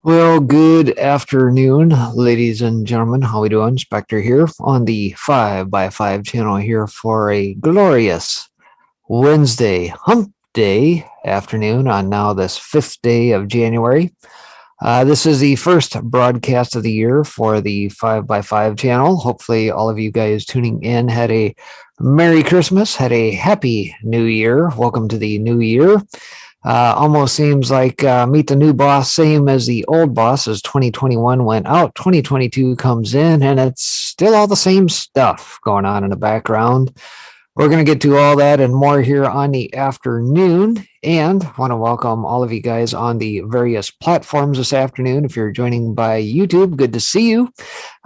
Well, good afternoon, ladies and gentlemen. How we doing? Spectre here on the 5 by 5 channel here for a glorious Wednesday hump day afternoon on now this 5th day of January. This is the first broadcast of the year for the 5 by 5 channel. Hopefully all of you guys tuning in had a Merry Christmas, had a Happy New Year. Welcome to the new year. Almost seems like meet the new boss, same as the old boss, as 2021 went out. 2022 comes in, and it's still all the same stuff going on in the background. We're going to get to all that and more here on the afternoon, and want to welcome all of you guys on the various platforms this afternoon. If you're joining by YouTube, good to see you.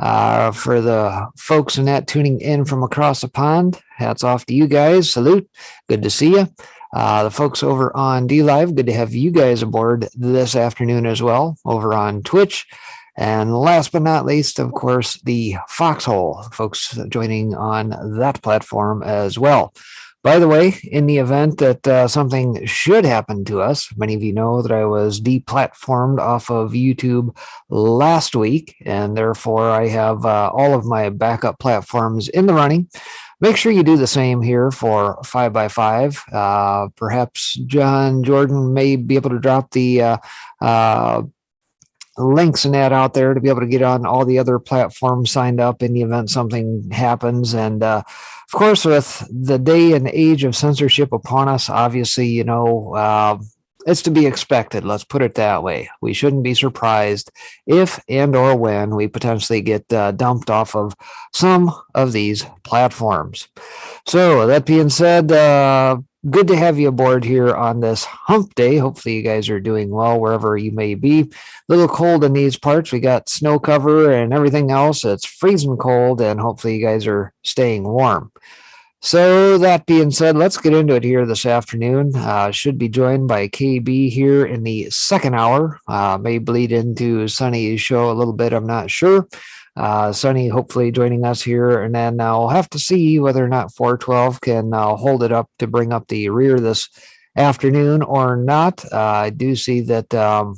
For the folks in that tuning in from across the pond, hats off to you guys. Salute. Good to see you. The folks over on DLive, good to have you guys aboard this afternoon as well over on Twitch. And last but not least, of course, the Foxhole folks joining on that platform as well. By the way, in the event that something should happen to us, many of you know that I was deplatformed off of YouTube last week, and therefore I have all of my backup platforms in the running. Make sure you do the same here for 5 by 5. Perhaps John Jordan may be able to drop the links and that out there to be able to get on all the other platforms signed up in the event something happens. And of course, with the day and age of censorship upon us, obviously, it's to be expected. Let's put it that way. We shouldn't be surprised if and or when we potentially get dumped off of some of these platforms. So that being said, good to have you aboard here on this hump day. Hopefully you guys are doing well wherever you may be. A little cold in these parts. We got snow cover and everything else. It's freezing cold, and hopefully you guys are staying warm. So that being said, let's get into it here this afternoon. Should be joined by KB here in the second hour. May bleed into Sunny's show a little bit, I'm not sure. Sunny hopefully joining us here, and then I'll have to see whether or not 412 can hold it up to bring up the rear this afternoon or not. I do see that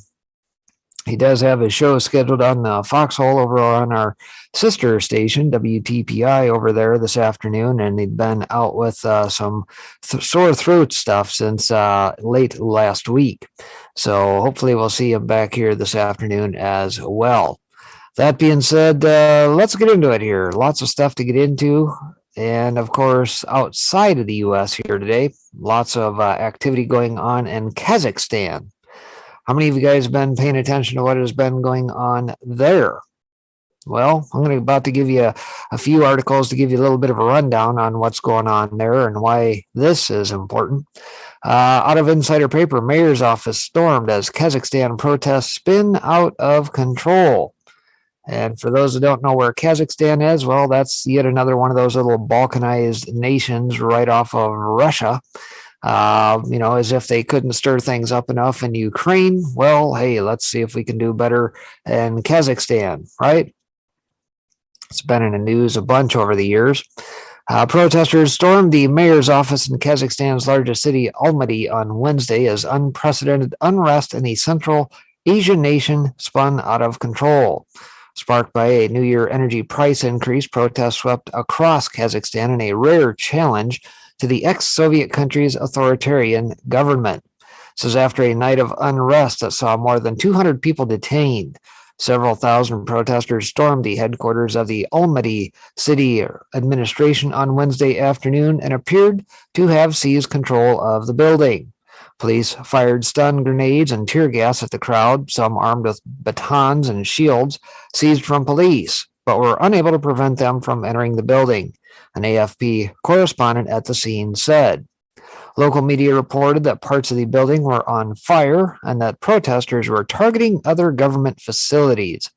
he does have his show scheduled on Foxhole over on our sister station, WTPI, over there this afternoon, and he'd been out with some sore throat stuff since late last week. So hopefully we'll see him back here this afternoon as well. That being said, let's get into it here. Lots of stuff to get into. And of course, outside of the U.S. here today, lots of activity going on in Kazakhstan. How many of you guys have been paying attention to what has been going on there? Well, I'm about to give you a few articles to give you a little bit of a rundown on what's going on there and why this is important. Out of Insider Paper, mayor's office stormed as Kazakhstan protests spin out of control. And for those who don't know where Kazakhstan is, well, that's yet another one of those little Balkanized nations right off of Russia. As if they couldn't stir things up enough in Ukraine. Well, hey, let's see if we can do better in Kazakhstan, right? It's been in the news a bunch over the years. Protesters stormed the mayor's office in Kazakhstan's largest city, Almaty, on Wednesday as unprecedented unrest in the Central Asian nation spun out of control. Sparked by a New Year energy price increase, protests swept across Kazakhstan in a rare challenge to the ex-Soviet country's authoritarian government. This is after a night of unrest that saw more than 200 people detained. Several thousand protesters stormed the headquarters of the Almaty city administration on Wednesday afternoon and appeared to have seized control of the building. Police fired stun grenades and tear gas at the crowd, some armed with batons and shields seized from police, but were unable to prevent them from entering the building, an AFP correspondent at the scene said. Local media reported that parts of the building were on fire and that protesters were targeting other government facilities.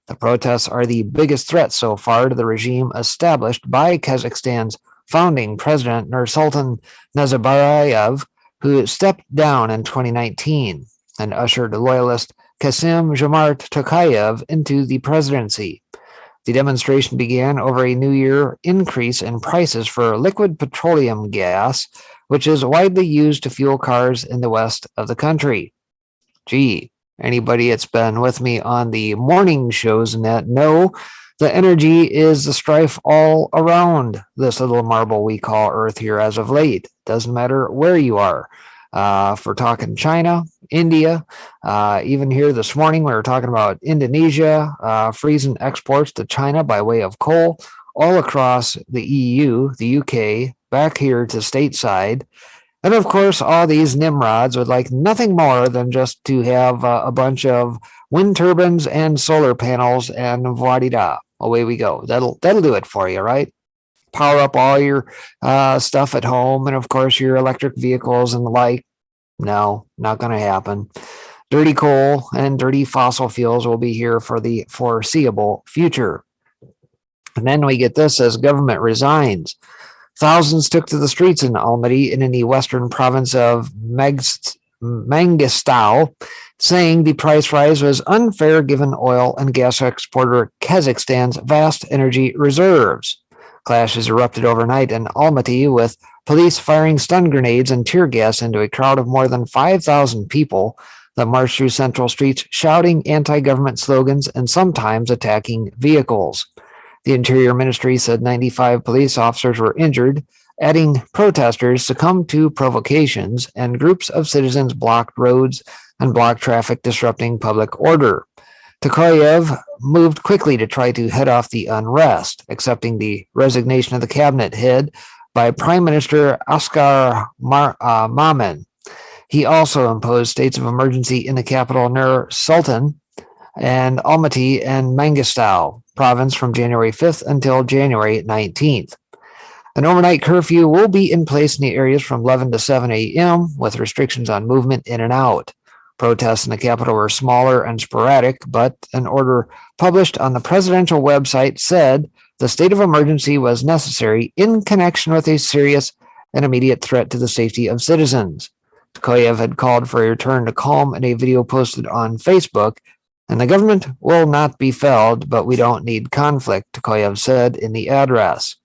The protests are the biggest threat so far to the regime established by Kazakhstan's founding president Nursultan Nazarbayev, who stepped down in 2019 and ushered loyalist Kassym-Jomart Tokayev into the presidency. The demonstration began over a New Year increase in prices for liquid petroleum gas, which is widely used to fuel cars in the west of the country. Gee, Anybody that's been with me on the morning shows and that know the energy is the strife all around this little marble we call Earth here as of late. Doesn't matter where you are. If we're talking China, India, even here this morning, we were talking about Indonesia freezing exports to China by way of coal all across the EU, the UK, back here to stateside. And of course, all these Nimrods would like nothing more than just to have a bunch of wind turbines and solar panels, and voila, away we go. That'll do it for you, right? Power up all your stuff at home, and of course your electric vehicles and the like. No, not going to happen. Dirty coal and dirty fossil fuels will be here for the foreseeable future. And then we get this as government resigns. Thousands took to the streets in Almaty and in the western province of Mangistau, saying the price rise was unfair given oil and gas exporter Kazakhstan's vast energy reserves. Clashes erupted overnight in Almaty, with police firing stun grenades and tear gas into a crowd of more than 5,000 people that marched through central streets shouting anti-government slogans and sometimes attacking vehicles. The Interior Ministry said 95 police officers were injured, adding protesters succumbed to provocations, and groups of citizens blocked roads and blocked traffic, disrupting public order. Tokayev moved quickly to try to head off the unrest, accepting the resignation of the cabinet head by Prime Minister Askar Mamin. He also imposed states of emergency in the capital Nur Sultan and Almaty and Mangistau province from January 5th until January 19th. An overnight curfew will be in place in the areas from 11 to 7 a.m. with restrictions on movement in and out. Protests in the capital were smaller and sporadic, but an order published on the presidential website said the state of emergency was necessary in connection with a serious and immediate threat to the safety of citizens. Tokayev had called for a return to calm in a video posted on Facebook, and the government will not be felled, but we don't need conflict, Tokayev said in the address.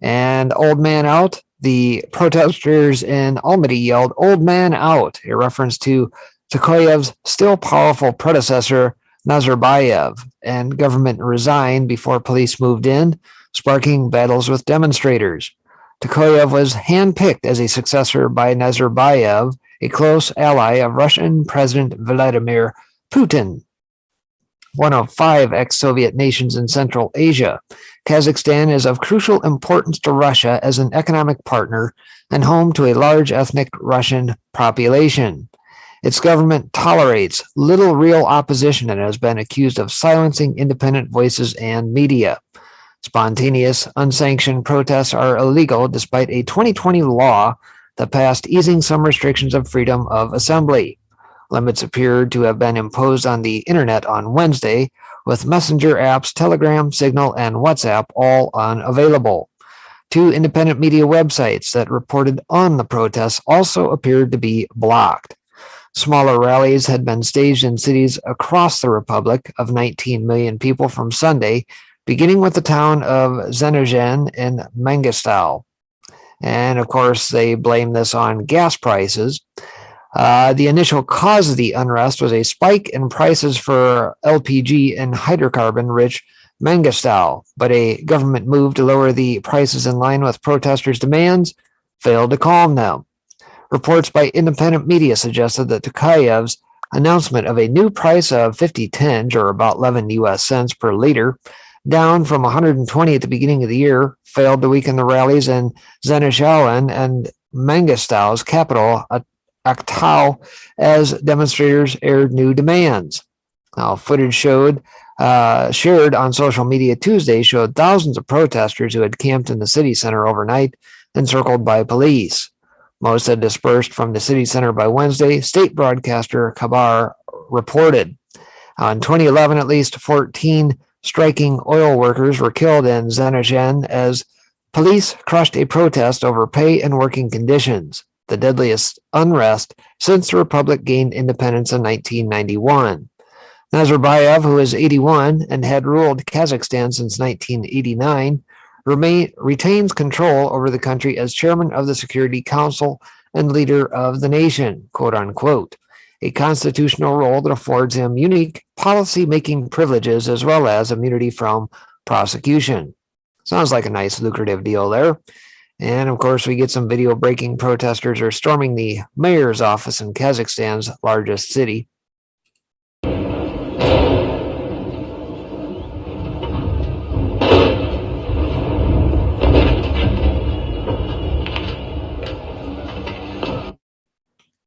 And old man out, the protesters in Almaty yelled, "Old man out," a reference to Tokayev's still powerful predecessor, Nazarbayev, and government resigned before police moved in, sparking battles with demonstrators. Tokayev was handpicked as a successor by Nazarbayev, a close ally of Russian President Vladimir Putin. One of 5 ex-Soviet nations in Central Asia, Kazakhstan is of crucial importance to Russia as an economic partner and home to a large ethnic Russian population. Its government tolerates little real opposition and has been accused of silencing independent voices and media. Spontaneous, unsanctioned protests are illegal despite a 2020 law that passed easing some restrictions of freedom of assembly. Limits appeared to have been imposed on the internet on Wednesday, with messenger apps Telegram, Signal, and WhatsApp all unavailable. 2 independent media websites that reported on the protests also appeared to be blocked. Smaller rallies had been staged in cities across the Republic of 19 million people from Sunday, beginning with the town of Zhanaozen in Mangistau. And of course, they blame this on gas prices. The initial cause of the unrest was a spike in prices for LPG and hydrocarbon-rich Mangistau, but a government move to lower the prices in line with protesters' demands failed to calm them. Reports by independent media suggested that Tokayev's announcement of a new price of 50 tenge, or about 11 US cents per liter, down from 120 at the beginning of the year, failed to weaken the rallies in Zhanaozen and Mangistau's capital, Aktau, as demonstrators aired new demands. Now, footage shared on social media Tuesday showed thousands of protesters who had camped in the city center overnight, encircled by police. Most had dispersed from the city center by Wednesday, state broadcaster Khabar reported. In 2011, at least 14 striking oil workers were killed in Zhanaozen as police crushed a protest over pay and working conditions, the deadliest unrest since the republic gained independence in 1991. Nazarbayev, who is 81 and had ruled Kazakhstan since 1989, retains control over the country as chairman of the Security Council and leader of the nation, quote unquote. a constitutional role that affords him unique policy-making privileges as well as immunity from prosecution. Sounds like a nice lucrative deal there. And of course, we get some video breaking protesters are storming the mayor's office in Kazakhstan's largest city.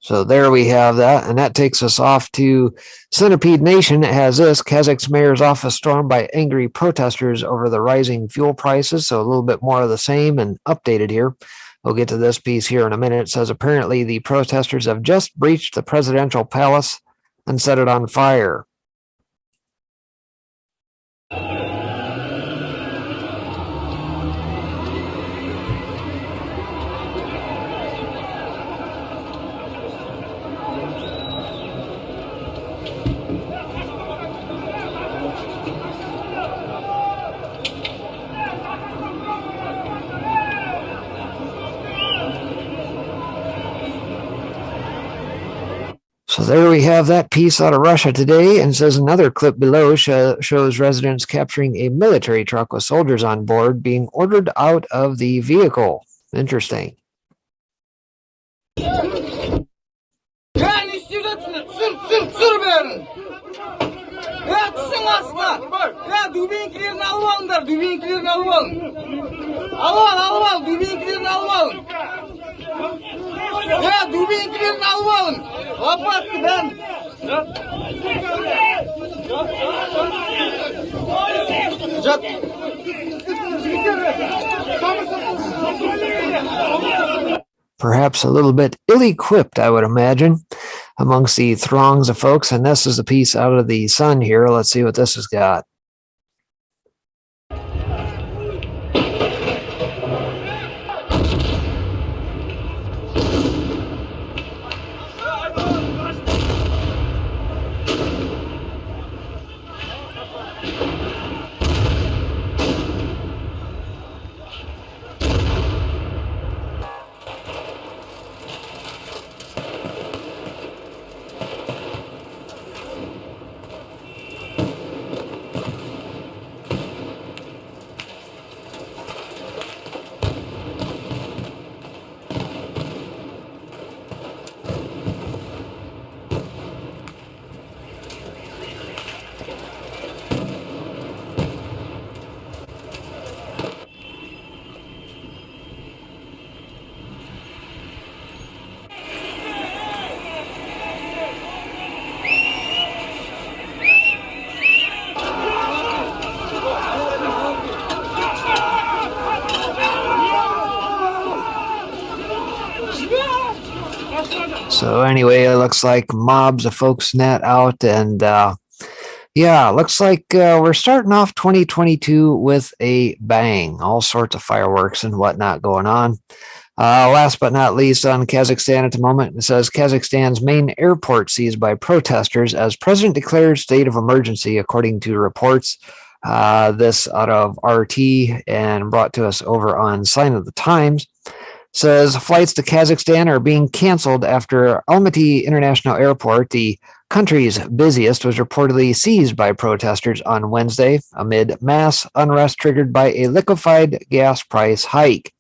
So there we have that, and that takes us off to Centipede Nation. It has this: Kazakh's mayor's office stormed by angry protesters over the rising fuel prices. So a little bit more of the same and updated here. We'll get to this piece here in a minute. It says apparently the protesters have just breached the presidential palace and set it on fire. So there we have that piece out of Russia today, and says another clip below shows residents capturing a military truck with soldiers on board being ordered out of the vehicle. Interesting. Perhaps a little bit ill-equipped, I would imagine, amongst the throngs of folks. And this is a piece out of the Sun here. Let's see what this has got. So anyway, it looks like mobs of folks net out, and yeah, looks like we're starting off 2022 with a bang. All sorts of fireworks and whatnot going on. Last but not least, on Kazakhstan at the moment, it says Kazakhstan's main airport seized by protesters as president declares state of emergency, according to reports. This out of RT and brought to us over on Sign of the Times. Says flights to Kazakhstan are being canceled after Almaty International Airport, the country's busiest, was reportedly seized by protesters on Wednesday amid mass unrest triggered by a liquefied gas price hike.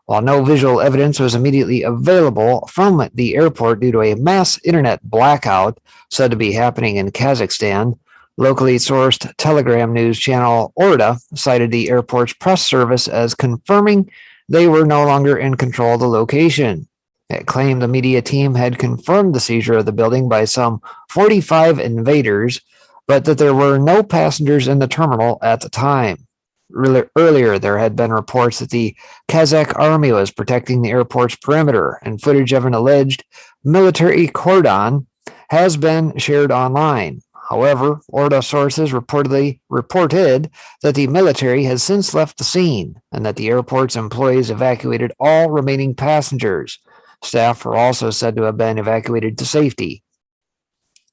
While no visual evidence was immediately available from the airport due to a mass internet blackout said to be happening in Kazakhstan, locally sourced Telegram news channel Orda cited the airport's press service as confirming they were no longer in control of the location. It claimed the media team had confirmed the seizure of the building by some 45 invaders, but that there were no passengers in the terminal at the time. Earlier, there had been reports that the Kazakh army was protecting the airport's perimeter, and footage of an alleged military cordon has been shared online. However, Orda sources reported that the military has since left the scene and that the airport's employees evacuated all remaining passengers. Staff were also said to have been evacuated to safety.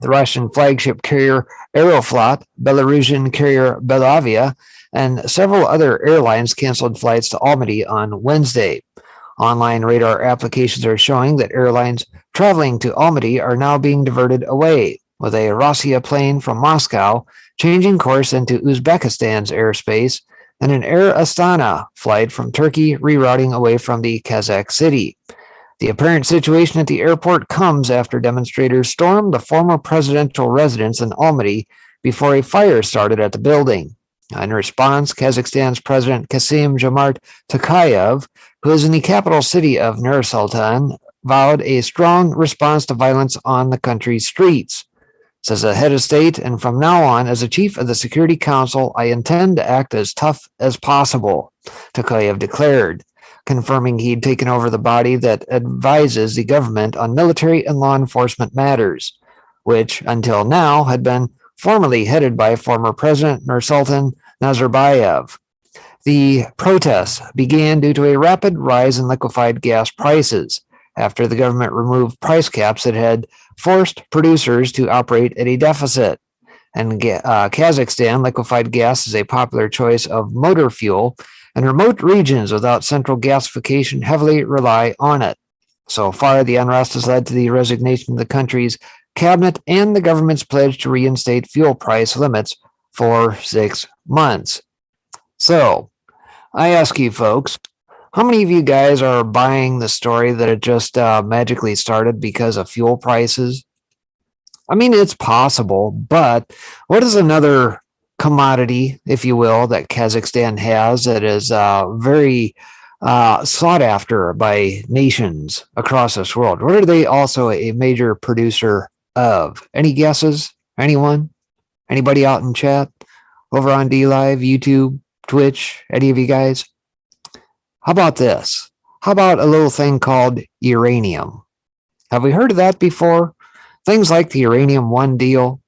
The Russian flagship carrier Aeroflot, Belarusian carrier Belavia, and several other airlines canceled flights to Almaty on Wednesday. Online radar applications are showing that airlines traveling to Almaty are now being diverted away, with a Rossiya plane from Moscow changing course into Uzbekistan's airspace and an Air Astana flight from Turkey rerouting away from the Kazakh city. The apparent situation at the airport comes after demonstrators stormed the former presidential residence in Almaty before a fire started at the building. In response, Kazakhstan's President Kassym-Jomart Tokayev, who is in the capital city of Nur-Sultan, vowed a strong response to violence on the country's streets. Says a head of state, and from now on, as a chief of the Security Council, I intend to act as tough as possible, Tokayev declared, confirming he'd taken over the body that advises the government on military and law enforcement matters, which, until now, had been formerly headed by former President Nursultan Nazarbayev. The protests began due to a rapid rise in liquefied gas prices after the government removed price caps that had forced producers to operate at a deficit. And Kazakhstan, liquefied gas is a popular choice of motor fuel, and remote regions without central gasification heavily rely on it. So far, the unrest has led to the resignation of the country's cabinet and the government's pledge to reinstate fuel price limits for 6 months. So, I ask you folks, how many of you guys are buying the story that it just magically started because of fuel prices? I mean, it's possible, but what is another commodity, if you will, that Kazakhstan has that is very sought after by nations across this world? What are they also a major producer of? Any guesses? Anyone? Anybody out in chat? Over on DLive, YouTube, Twitch, any of you guys? How about this? How about a little thing called uranium? Have we heard of that before? Things like the Uranium One deal.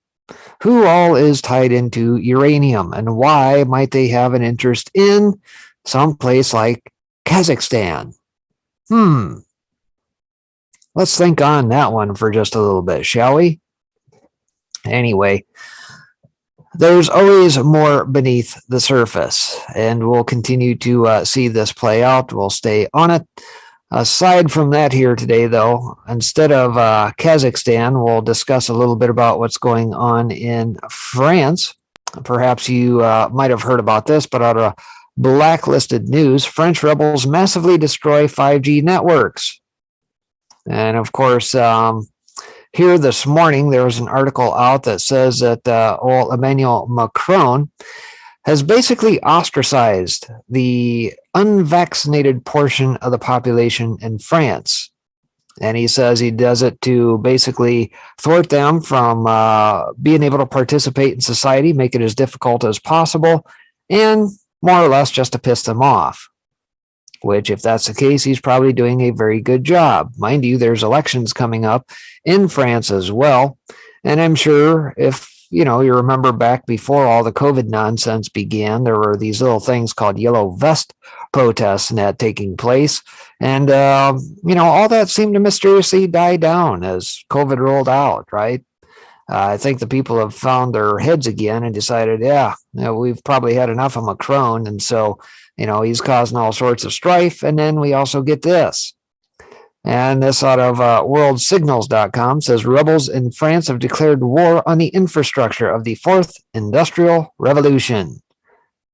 Who all is tied into uranium, and why might they have an interest in some place like Kazakhstan? Let's think on that one for just a little bit, shall we? Anyway, there's always more beneath the surface, and we'll continue to see this play out. We'll stay on it. Aside from that here today, though, instead of Kazakhstan, we'll discuss a little bit about what's going on in France. Perhaps you might have heard about this, but out of blacklisted news, French rebels massively destroy 5G networks. And of course, here this morning, there was an article out that says that Emmanuel Macron has basically ostracized the unvaccinated portion of the population in France. And he says he does it to basically thwart them from being able to participate in society, make it as difficult as possible, and more or less just to piss them off. Which, if that's the case, he's probably doing a very good job. Mind you, there's elections coming up in France as well. And I'm sure if you remember back before all the COVID nonsense began, there were these little things called yellow vest protests and that taking place. And, all that seemed to mysteriously die down as COVID rolled out, right? I think the people have found their heads again and decided, we've probably had enough of Macron. And so, he's causing all sorts of strife. And then we also get this. And this out of worldsignals.com says rebels in France have declared war on the infrastructure of the Fourth Industrial Revolution.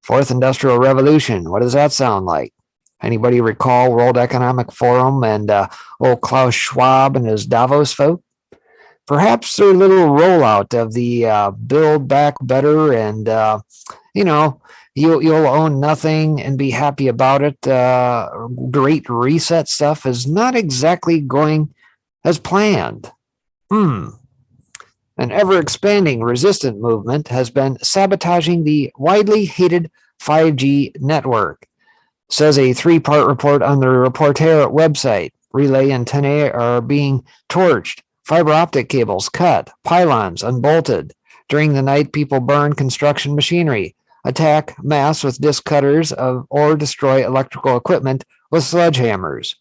Fourth Industrial Revolution. What does that sound like? Anybody recall World Economic Forum and old Klaus Schwab and his Davos folk? Perhaps their little rollout of the Build Back Better and, you'll own nothing and be happy about it. Great reset stuff is not exactly going as planned. An ever-expanding resistant movement has been sabotaging the widely hated 5G network, says a 3-part report on the Reporter website. Relay antennae are being torched, fiber optic cables cut, pylons unbolted. During the night, people burn construction machinery, attack masts with disc cutters or destroy electrical equipment with sledgehammers.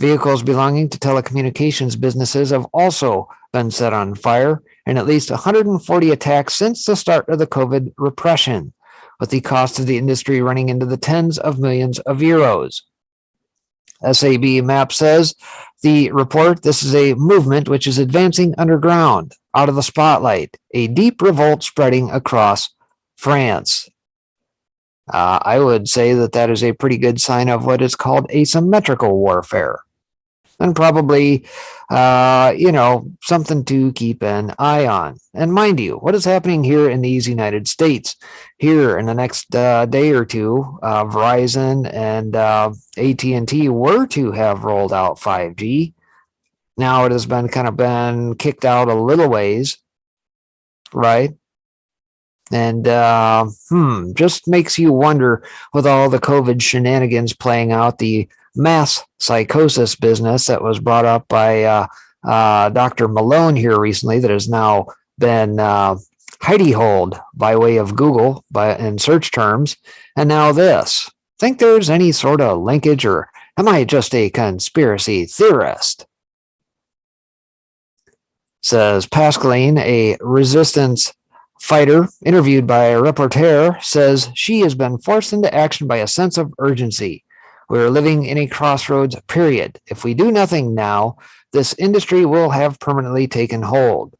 Vehicles belonging to telecommunications businesses have also been set on fire, and at least 140 attacks since the start of the COVID repression, with the cost of the industry running into the tens of millions of euros. SAB Map says the report, this is a movement which is advancing underground, out of the spotlight, a deep revolt spreading across France. I would say that that is a pretty good sign of what is called asymmetrical warfare. And probably, something to keep an eye on. And mind you, what is happening here in these United States? Here in the next day or two, Verizon and AT&T were to have rolled out 5G. Now it has been kicked out a little ways, right? And just makes you wonder, with all the COVID shenanigans playing out, the mass psychosis business that was brought up by Dr. Malone here recently, that has now been hidey-holed by way of Google in search terms. And now this. Think there's any sort of linkage, or am I just a conspiracy theorist? Says Pascaline, a resistance fighter interviewed by a reporter, says she has been forced into action by a sense of urgency. We are living in a crossroads period. If we do nothing now, this industry will have permanently taken hold.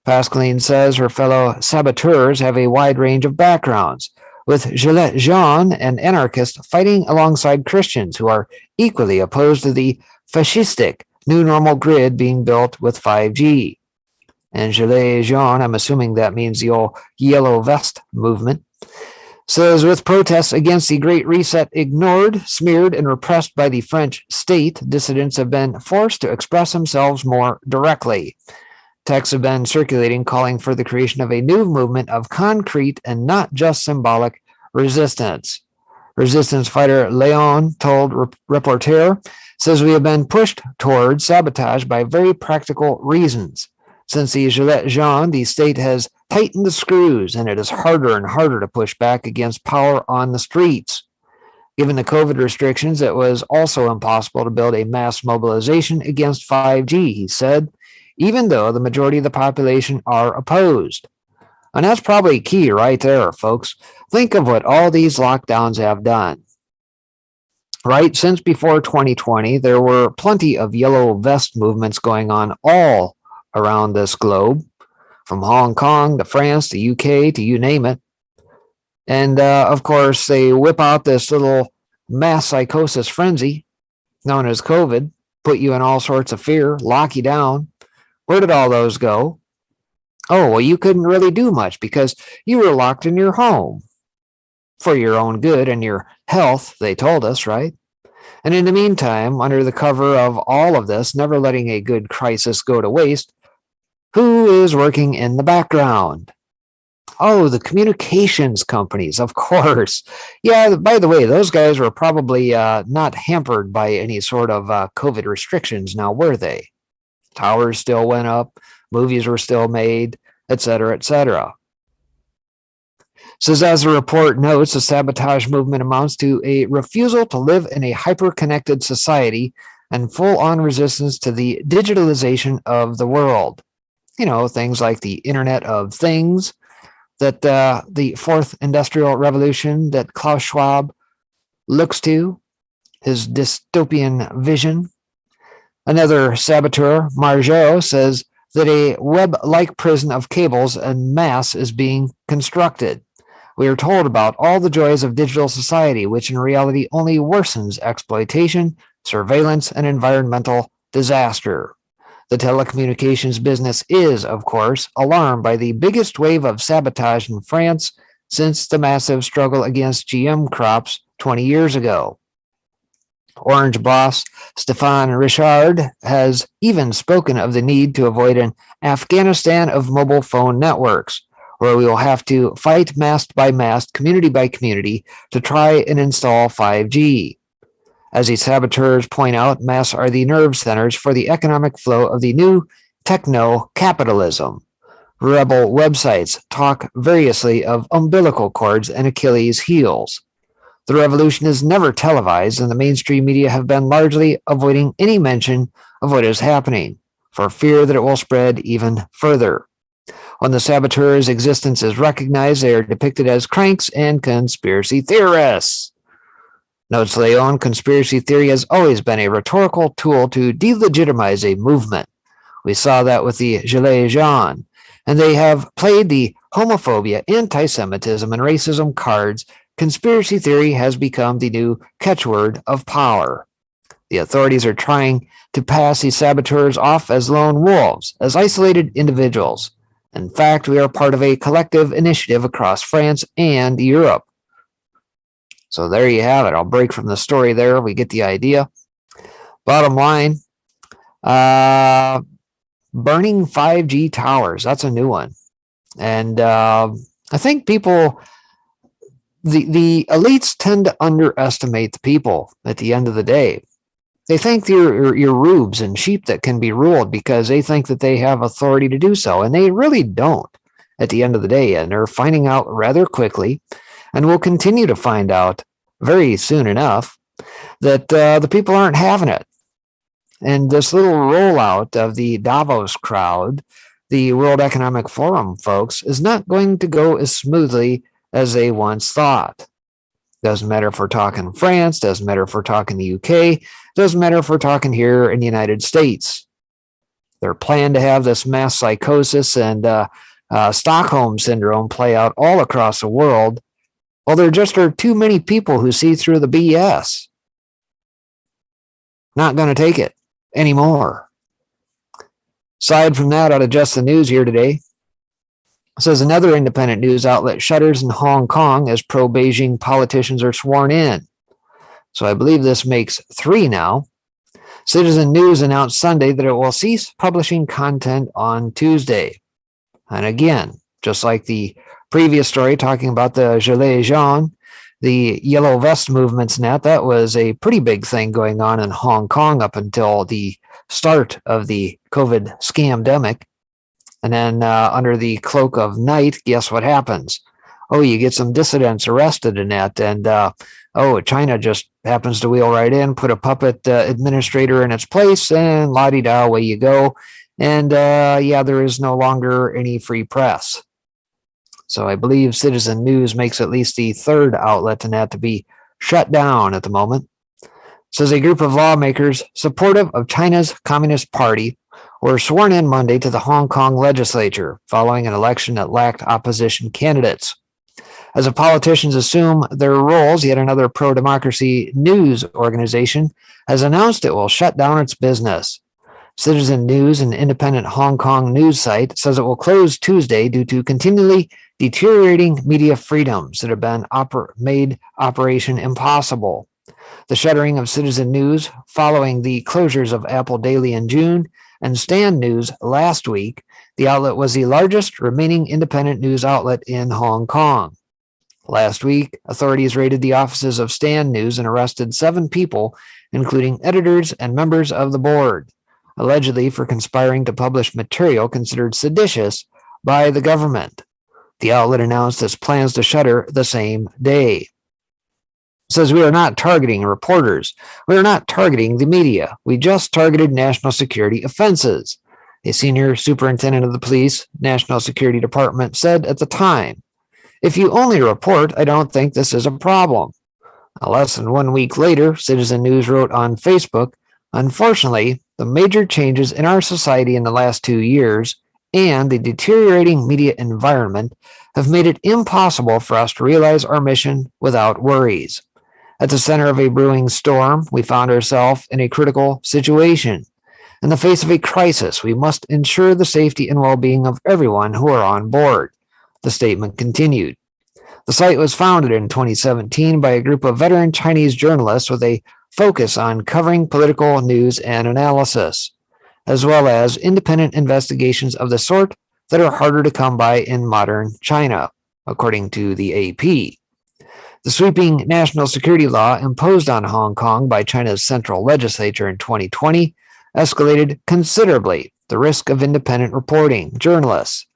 Pascaline says her fellow saboteurs have a wide range of backgrounds, with Gilets Jaunes and anarchists fighting alongside Christians who are equally opposed to the fascistic new normal grid being built with 5G. And Gilets Jaunes, I'm assuming that means the old yellow vest movement, says with protests against the Great Reset ignored, smeared, and repressed by the French state, dissidents have been forced to express themselves more directly. Texts have been circulating calling for the creation of a new movement of concrete and not just symbolic resistance. Resistance fighter Leon told Reporter, says we have been pushed toward sabotage by very practical reasons. Since the Gilets Jaunes, the state has tightened the screws, and it is harder and harder to push back against power on the streets. Given the COVID restrictions, it was also impossible to build a mass mobilization against 5G, he said, even though the majority of the population are opposed. And that's probably key right there, folks. Think of what all these lockdowns have done. Right? Since before 2020, there were plenty of yellow vest movements going on all around this globe, from Hong Kong to France to UK to you name it. And of course, they whip out this little mass psychosis frenzy known as COVID, put you in all sorts of fear, lock you down. Where did all those go? Oh, well, you couldn't really do much because you were locked in your home for your own good and your health, they told us, right? And in the meantime, under the cover of all of this, never letting a good crisis go to waste, who is working in the background? Oh, the communications companies, of course. Yeah, by the way, those guys were probably not hampered by any sort of COVID restrictions now, were they? Towers still went up, movies were still made, etc., etc. Says, as the report notes, the sabotage movement amounts to a refusal to live in a hyper-connected society and full-on resistance to the digitalization of the world. You know, things like the Internet of Things, that the fourth industrial revolution that Klaus Schwab looks to, his dystopian vision. Another saboteur, Margeau, says that a web-like prison of cables en masse is being constructed. We are told about all the joys of digital society, which in reality only worsens exploitation, surveillance, and environmental disaster. The telecommunications business is, of course, alarmed by the biggest wave of sabotage in France since the massive struggle against GM crops 20 years ago. Orange boss Stéphane Richard has even spoken of the need to avoid an Afghanistan of mobile phone networks, where we will have to fight mast by mast, community by community, to try and install 5G. As the saboteurs point out, masts are the nerve centers for the economic flow of the new techno-capitalism. Rebel websites talk variously of umbilical cords and Achilles' heels. The revolution is never televised, and the mainstream media have been largely avoiding any mention of what is happening, for fear that it will spread even further. When the saboteurs' existence is recognized, they are depicted as cranks and conspiracy theorists. Notes Leon, conspiracy theory has always been a rhetorical tool to delegitimize a movement. We saw that with the Gilets jaunes, and they have played the homophobia, anti-Semitism, and racism cards. Conspiracy theory has become the new catchword of power. The authorities are trying to pass these saboteurs off as lone wolves, as isolated individuals. In fact, we are part of a collective initiative across France and Europe. So there you have it. I'll break from the story there. We get the idea. Bottom line, burning 5G towers. That's a new one. And I think people, the elites tend to underestimate the people at the end of the day. They think you're rubes and sheep that can be ruled because they think that they have authority to do so. And they really don't at the end of the day. And they're finding out rather quickly, and will continue to find out very soon enough, that the people aren't having it. And this little rollout of the Davos crowd, the World Economic Forum folks, is not going to go as smoothly as they once thought. Doesn't matter if we're talking France, doesn't matter if we're talking the UK, doesn't matter if we're talking here in the United States. Their plan to have this mass psychosis and Stockholm syndrome play out all across the world, well, there just are too many people who see through the BS. Not going to take it anymore. Aside from that, out of Just the News here today, it says another independent news outlet shutters in Hong Kong as pro-Beijing politicians are sworn in. So I believe this makes 3 now. Citizen News announced Sunday that it will cease publishing content on Tuesday. And again, just like the previous story talking about the Gilets jaunes, the Yellow Vest movement's net, that was a pretty big thing going on in Hong Kong up until the start of the COVID scamdemic. And then under the cloak of night, guess what happens? Oh, you get some dissidents arrested in that. And China just happens to wheel right in, put a puppet administrator in its place, and la-di-da, away you go. And there is no longer any free press. So I believe Citizen News makes at least the 3rd outlet in that to be shut down at the moment. It says a group of lawmakers supportive of China's Communist Party were sworn in Monday to the Hong Kong legislature following an election that lacked opposition candidates. As the politicians assume their roles, yet another pro-democracy news organization has announced it will shut down its business. Citizen News, an independent Hong Kong news site, says it will close Tuesday due to continually deteriorating media freedoms that have been made operation impossible. The shuttering of Citizen News following the closures of Apple Daily in June and Stand News last week. The outlet was the largest remaining independent news outlet in Hong Kong. Last week, authorities raided the offices of Stand News and arrested 7 people, including editors and members of the board, allegedly for conspiring to publish material considered seditious by the government. The outlet announced its plans to shutter the same day. It says, we are not targeting reporters. We are not targeting the media. We just targeted national security offenses, a senior superintendent of the police, National Security Department, said at the time. If you only report, I don't think this is a problem. Less than 1 week later, Citizen News wrote on Facebook, unfortunately, the major changes in our society in the last 2 years and the deteriorating media environment have made it impossible for us to realize our mission without worries. At the center of a brewing storm, we found ourselves in a critical situation. In the face of a crisis, we must ensure the safety and well-being of everyone who are on board, the statement continued. The site was founded in 2017 by a group of veteran Chinese journalists with a focus on covering political news and analysis, as well as independent investigations of the sort that are harder to come by in modern China, according to the AP. The sweeping national security law imposed on Hong Kong by China's central legislature in 2020 escalated considerably the risk of independent reporting. Journalists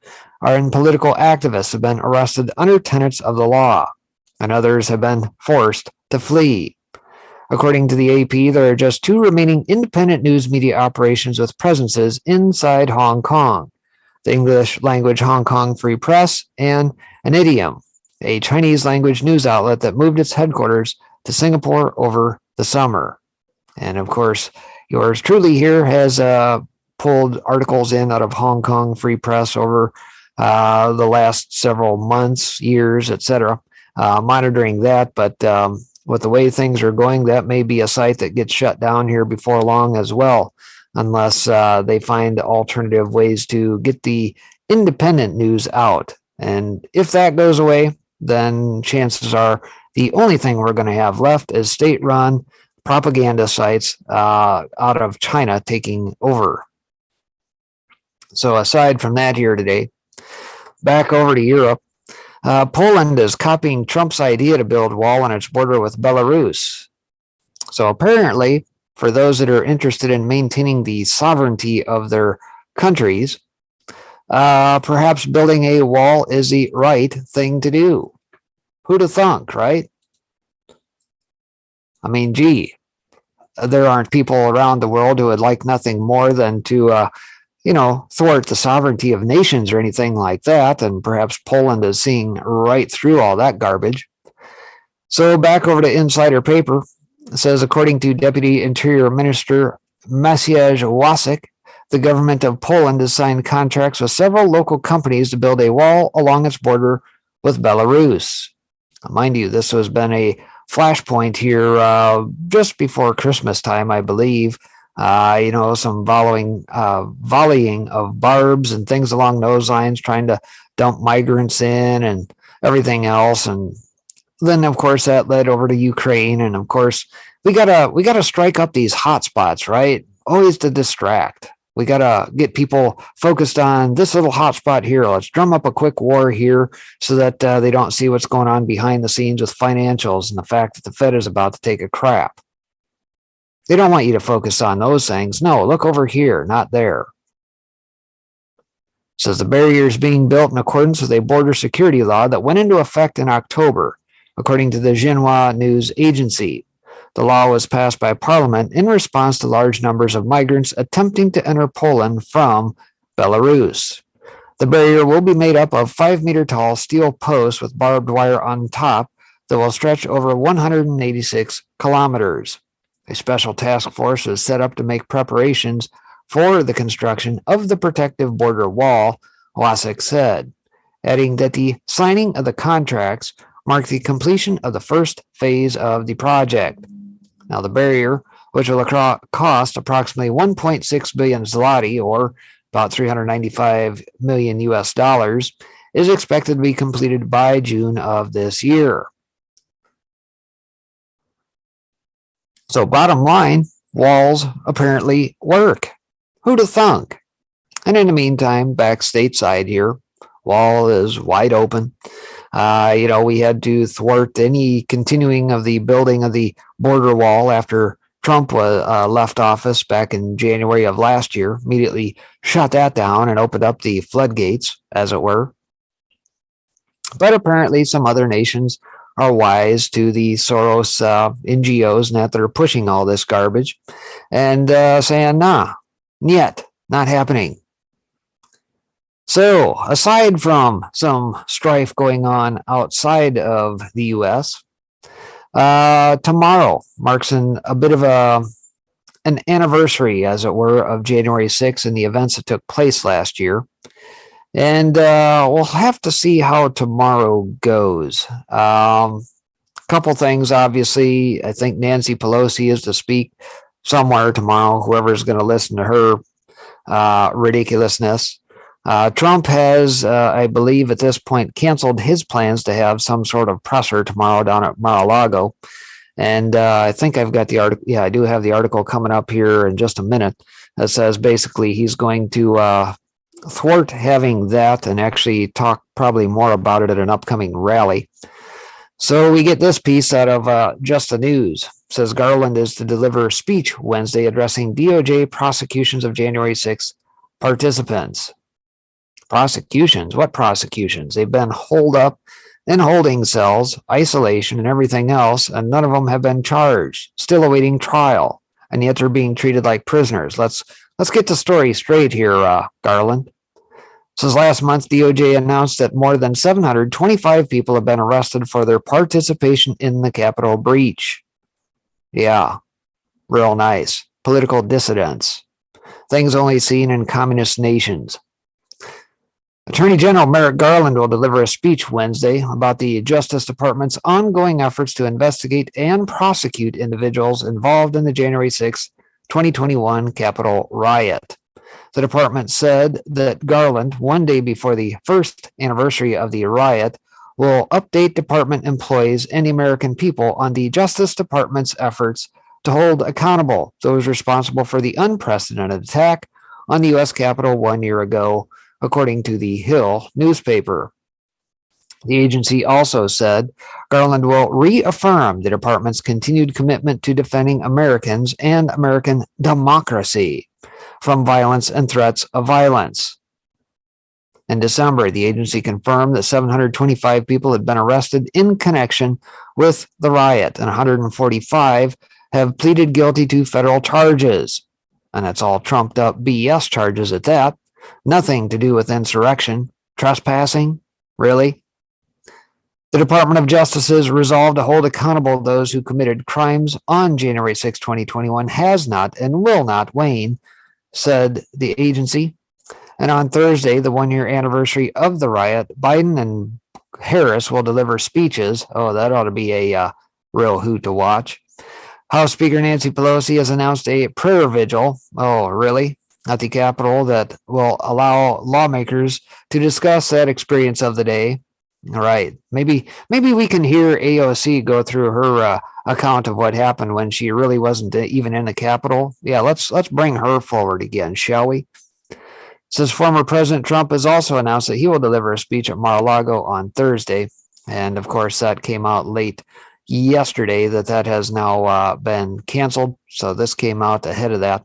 and political activists have been arrested under tenets of the law, and others have been forced to flee. According to the AP, there are just 2 remaining independent news media operations with presences inside Hong Kong: the English language Hong Kong Free Press and an Idiom, a Chinese language news outlet that moved its headquarters to Singapore over the summer. And of course, yours truly here has pulled articles in out of Hong Kong Free Press over the last several months, years, etc., monitoring that. But with the way things are going, that may be a site that gets shut down here before long as well, unless they find alternative ways to get the independent news out. And if that goes away, then chances are the only thing we're going to have left is state-run propaganda sites out of China taking over. So aside from that here today, back over to Europe, Poland is copying Trump's idea to build wall on its border with Belarus. So apparently, for those that are interested in maintaining the sovereignty of their countries, perhaps building a wall is the right thing to do. Who'd have thunk, right? I mean, gee, there aren't people around the world who would like nothing more than to, thwart the sovereignty of nations or anything like that. And perhaps Poland is seeing right through all that garbage. So back over to Insider Paper. It says, according to Deputy Interior Minister Maciej Łasek, the government of Poland has signed contracts with several local companies to build a wall along its border with Belarus. Mind you, this has been a flashpoint here just before Christmas time, I believe. Some volleying of barbs and things along those lines, trying to dump migrants in and everything else. And then, of course, that led over to Ukraine. And of course, we gotta strike up these hot spots, right? Always to distract. We gotta get people focused on this little hot spot here. Let's drum up a quick war here so that they don't see what's going on behind the scenes with financials and the fact that the Fed is about to take a crap. They don't want you to focus on those things. No, look over here, not there. It says the barrier is being built in accordance with a border security law that went into effect in October, according to the Xinhua news agency. The law was passed by Parliament in response to large numbers of migrants attempting to enter Poland from Belarus. The barrier will be made up of 5-meter-tall steel posts with barbed wire on top that will stretch over 186 kilometers. A special task force was set up to make preparations for the construction of the protective border wall, Łasek said, adding that the signing of the contracts marked the completion of the first phase of the project. Now, the barrier, which will cost approximately 1.6 billion zloty, or about 395 million US dollars, is expected to be completed by June of this year. So bottom line, walls apparently work. Who'd have thunk? And in the meantime, back stateside here, wall is wide open. We had to thwart any continuing of the building of the border wall after Trump left office back in January of last year, immediately shut that down and opened up the floodgates, as it were. But apparently some other nations are wise to the Soros NGOs and that they're pushing all this garbage and saying, nah, yet, not happening. So, aside from some strife going on outside of the U.S., tomorrow marks a bit of an anniversary, as it were, of January 6th and the events that took place last year. And we'll have to see how tomorrow goes. Couple things, obviously. I think Nancy Pelosi is to speak somewhere tomorrow, whoever's going to listen to her ridiculousness. Trump has, I believe at this point, canceled his plans to have some sort of presser tomorrow down at Mar-a-Lago. And I think I've got the article. Yeah, I do have the article coming up here in just a minute that says basically he's going to thwart having that and actually talk probably more about it at an upcoming rally. So we get this piece out of Just the News. It says Garland is to deliver speech Wednesday addressing DOJ prosecutions of January 6th participants. Prosecutions? What prosecutions? They've been holed up in holding cells, isolation, and everything else, and none of them have been charged, still awaiting trial, and yet they're being treated like prisoners. Let's get the story straight here, Garland. Since last month, DOJ announced that more than 725 people have been arrested for their participation in the Capitol breach. Yeah, real nice. Political dissidents. Things only seen in communist nations. Attorney General Merrick Garland will deliver a speech Wednesday about the Justice Department's ongoing efforts to investigate and prosecute individuals involved in the January 6, 2021 Capitol riot. The department said that Garland, one day before the first anniversary of the riot, will update department employees and the American people on the Justice Department's efforts to hold accountable those responsible for the unprecedented attack on the U.S. Capitol 1 year ago, according to the Hill newspaper. The agency also said Garland will reaffirm the department's continued commitment to defending Americans and American democracy from violence and threats of violence. In December, the agency confirmed that 725 people had been arrested in connection with the riot, and 145 have pleaded guilty to federal charges. And it's all trumped up BS charges at that. Nothing to do with insurrection, trespassing, really. The Department of Justice's resolve to hold accountable those who committed crimes on January 6, 2021 has not and will not wane, said the agency. And on Thursday, the 1 year anniversary of the riot, Biden and Harris will deliver speeches. Oh, that ought to be a real hoot to watch. House Speaker Nancy Pelosi has announced a prayer vigil. Oh, really? At the Capitol that will allow lawmakers to discuss that experience of the day. All right. Maybe we can hear AOC go through her account of what happened when she really wasn't even in the Capitol. Yeah, let's bring her forward again, shall we? Says former President Trump has also announced that he will deliver a speech at Mar-a-Lago on Thursday. And of course, that came out late yesterday that has now been canceled. So this came out ahead of that.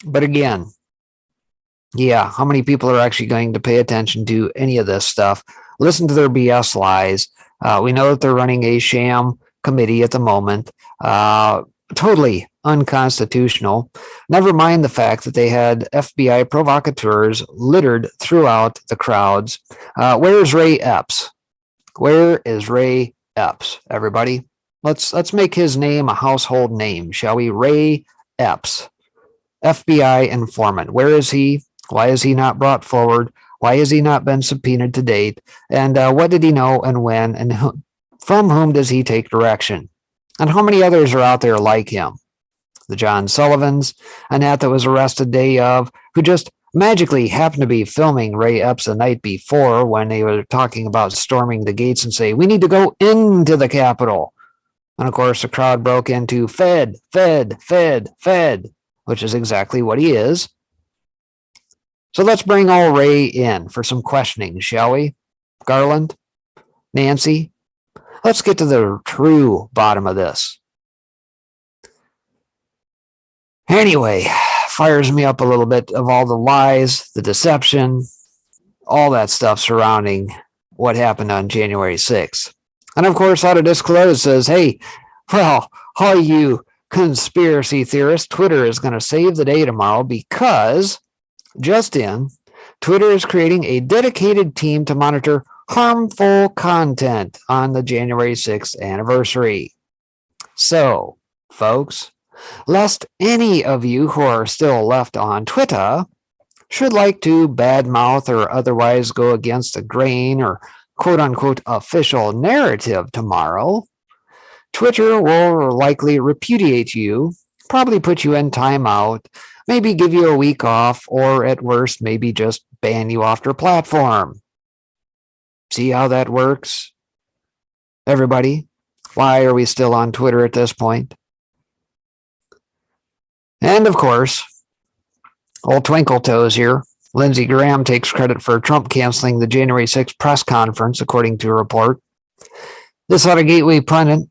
But again, yeah, how many people are actually going to pay attention to any of this stuff? Listen to their BS lies. We know that they're running a sham committee at the moment. Totally unconstitutional. Never mind the fact that they had FBI provocateurs littered throughout the crowds. Where's Ray Epps? Where is Ray Epps, everybody? Let's make his name a household name, shall we? Ray Epps, FBI informant. Where is he? Why is he not brought forward? Why has he not been subpoenaed to date? And what did he know and when? And from whom does he take direction? And how many others are out there like him? The John Sullivans, Annette that was arrested day of, who just magically happened to be filming Ray Epps the night before when they were talking about storming the gates and say, we need to go into the Capitol. And of course, the crowd broke into Fed, Fed, Fed, Fed, which is exactly what he is. So let's bring old Ray in for some questioning, shall we? Garland, Nancy, let's get to the true bottom of this. Anyway, fires me up a little bit of all the lies, the deception, all that stuff surrounding what happened on January 6th. And of course, out of disclose says, hey, well, all you conspiracy theorists, Twitter is going to save the day tomorrow because just in, Twitter is creating a dedicated team to monitor harmful content on the January 6th anniversary. So, folks, lest any of you who are still left on Twitter should like to badmouth or otherwise go against the grain or quote-unquote official narrative tomorrow, Twitter will likely repudiate you, probably put you in timeout, maybe give you a week off, or at worst, maybe just ban you off their platform. See how that works? Everybody, why are we still on Twitter at this point? And of course, old Twinkle Toes here, Lindsey Graham takes credit for Trump canceling the January 6th press conference, according to a report. This out of Gateway Pundit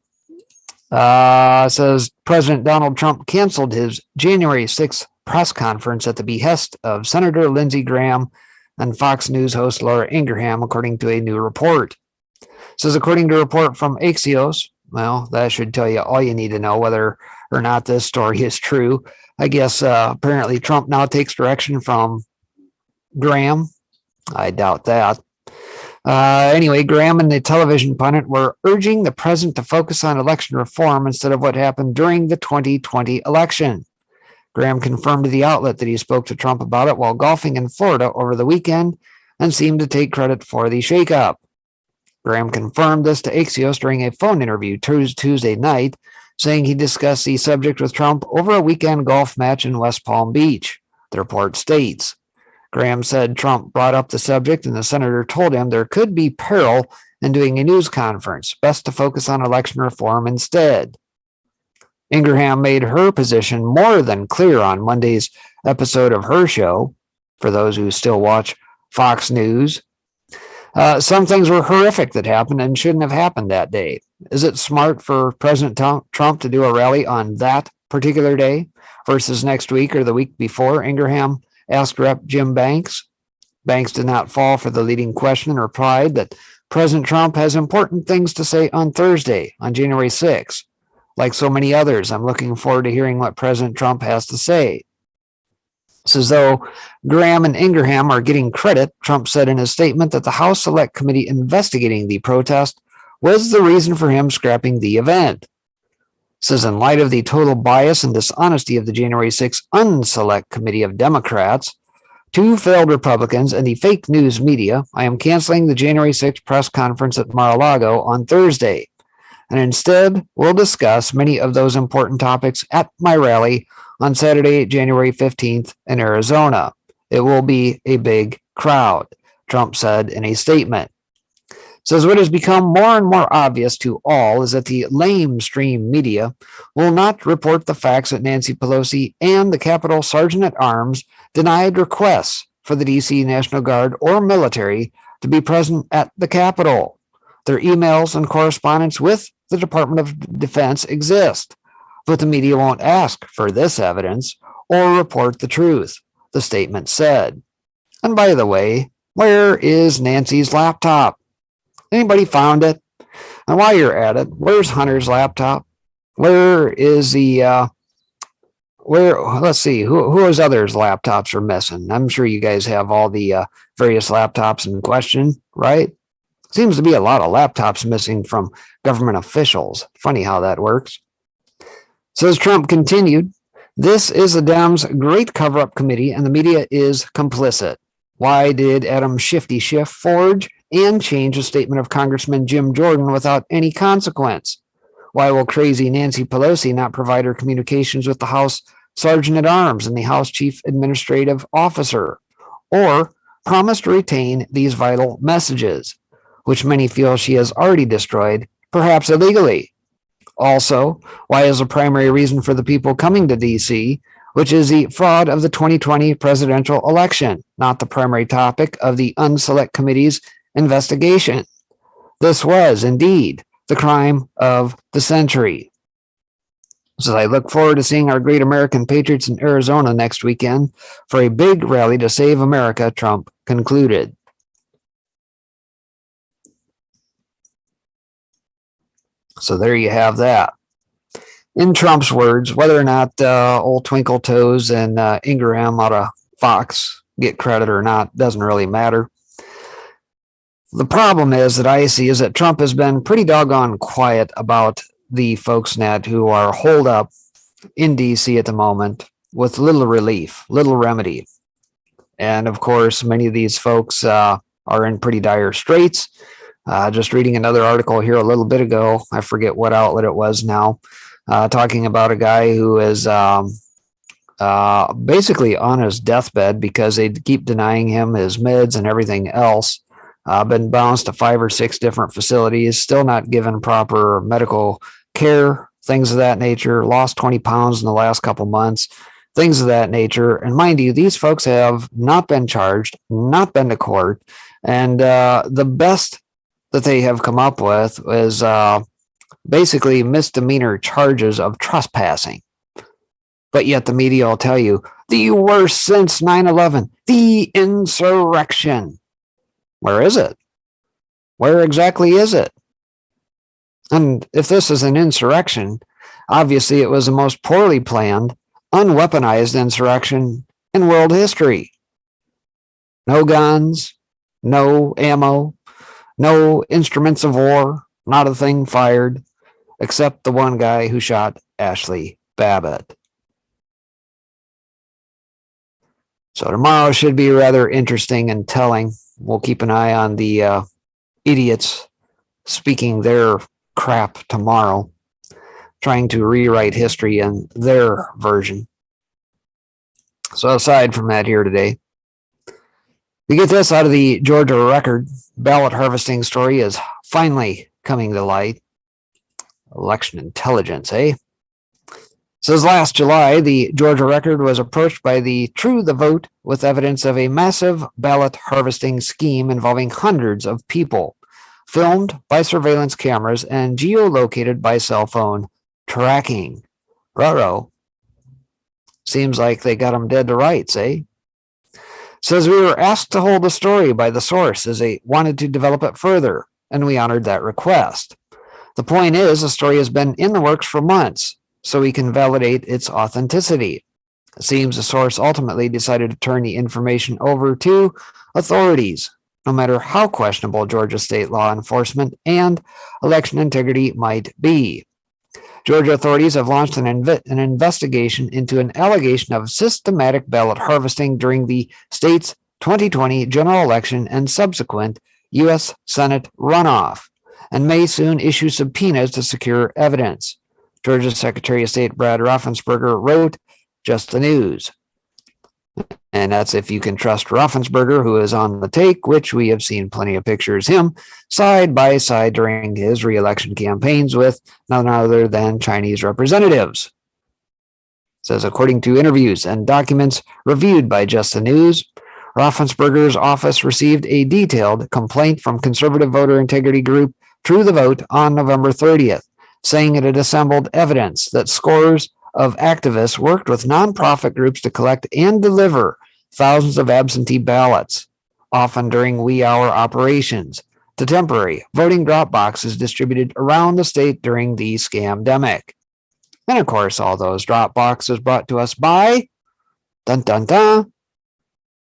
says President Donald Trump canceled his January 6th press conference at the behest of Senator Lindsey Graham and Fox News host Laura Ingraham, according to a new report. It says, according to a report from Axios, well, that should tell you all you need to know whether or not this story is true. I guess apparently Trump now takes direction from Graham. I doubt that. Anyway, Graham and the television pundit were urging the president to focus on election reform instead of what happened during the 2020 election. Graham confirmed to the outlet that he spoke to Trump about it while golfing in Florida over the weekend and seemed to take credit for the shakeup. Graham confirmed this to Axios during a phone interview Tuesday night, saying he discussed the subject with Trump over a weekend golf match in West Palm Beach, the report states. Graham said Trump brought up the subject and the senator told him there could be peril in doing a news conference, best to focus on election reform instead. Ingraham made her position more than clear on Monday's episode of her show, for those who still watch Fox News. Some things were horrific that happened and shouldn't have happened that day. Is it smart for President Trump to do a rally on that particular day versus next week or the week before? Ingraham asked Rep. Jim Banks. Banks did not fall for the leading question and replied that President Trump has important things to say on Thursday, on January 6th. Like so many others, I'm looking forward to hearing what President Trump has to say. It's as though Graham and Ingraham are getting credit. Trump said in his statement that the House Select Committee investigating the protest was the reason for him scrapping the event. It says, in light of the total bias and dishonesty of the January 6th Unselect Committee of Democrats, 2 failed Republicans, and the fake news media, I am canceling the January 6th press conference at Mar-a-Lago on Thursday. And instead, we'll discuss many of those important topics at my rally on Saturday, January 15th in Arizona. It will be a big crowd, Trump said in a statement. Says what has become more and more obvious to all is that the lamestream media will not report the facts that Nancy Pelosi and the Capitol Sergeant at Arms denied requests for the D.C. National Guard or military to be present at the Capitol. Their emails and correspondence with the Department of Defense exist, but the media won't ask for this evidence or report the truth, the statement said. And by the way, where is Nancy's laptop? Anybody found it? And while you're at it, where's Hunter's laptop? Where is the, let's see, whose others' laptops are missing? I'm sure you guys have all the various laptops in question, right? Seems to be a lot of laptops missing from government officials. Funny how that works. Says Trump continued, this is the Dems' great cover-up committee and the media is complicit. Why did Adam Shifty Schiff forge and change a statement of Congressman Jim Jordan without any consequence? Why will crazy Nancy Pelosi not provide her communications with the House Sergeant at Arms and the House Chief Administrative Officer, or promise to retain these vital messages, which many feel she has already destroyed, perhaps illegally? Also, why is the primary reason for the people coming to D.C., which is the fraud of the 2020 presidential election, not the primary topic of the Unselect Committee's investigation? This was, indeed, the crime of the century. So I look forward to seeing our great American patriots in Arizona next weekend for a big rally to save America, Trump concluded. So there you have that. In Trump's words, whether or not old Twinkle Toes and Ingraham out of Fox get credit or not doesn't really matter. The problem is that I see is that Trump has been pretty doggone quiet about the folks who are holed up in D.C. at the moment with little relief, little remedy. And of course, many of these folks are in pretty dire straits. Just reading another article here a little bit ago, I forget what outlet it was now, talking about a guy who is basically on his deathbed because they keep denying him his meds and everything else. Been bounced to 5 or 6 different facilities, still not given proper medical care, things of that nature, lost 20 pounds in the last couple months, things of that nature. And mind you, these folks have not been charged, not been to court, and the best that they have come up with is basically misdemeanor charges of trespassing. But yet the media will tell you, the worst since 9/11, the insurrection. Where is it? Where exactly is it? And if this is an insurrection, obviously it was the most poorly planned, unweaponized insurrection in world history. No guns, no ammo, No instruments of war, not a thing fired, except the one guy who shot Ashley Babbitt. So tomorrow should be rather interesting and telling. We'll keep an eye on the idiots speaking their crap tomorrow, trying to rewrite history in their version. So aside from that here today, we get this out of the Georgia Record. Ballot harvesting story is finally coming to light. Election intelligence, eh? Says last July, the Georgia Record was approached by the True the Vote with evidence of a massive ballot harvesting scheme involving hundreds of people, filmed by surveillance cameras and geolocated by cell phone tracking. Ruh-roh. Seems like they got them dead to rights, eh? Says we were asked to hold the story by the source as they wanted to develop it further, and we honored that request. The point is, the story has been in the works for months, so we can validate its authenticity. It seems the source ultimately decided to turn the information over to authorities, no matter how questionable Georgia state law enforcement and election integrity might be. Georgia authorities have launched an investigation into an allegation of systematic ballot harvesting during the state's 2020 general election and subsequent U.S. Senate runoff, and may soon issue subpoenas to secure evidence. Georgia Secretary of State Brad Raffensperger wrote, "Just the news." And that's if you can trust Raffensperger, who is on the take, which we have seen plenty of pictures him side by side during his re-election campaigns with none other than Chinese representatives. It says, according to interviews and documents reviewed by Just the News, Raffensperger's office received a detailed complaint from conservative voter integrity group True the Vote on November 30th, saying it had assembled evidence that scores of activists worked with nonprofit groups to collect and deliver thousands of absentee ballots, often during wee hour operations, to temporary voting drop boxes distributed around the state during the scamdemic. And of course, all those drop boxes brought to us by, dun dun dun,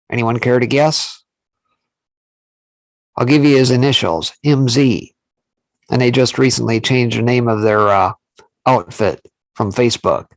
anyone care to guess? I'll give you his initials, MZ. And they just recently changed the name of their outfit from Facebook.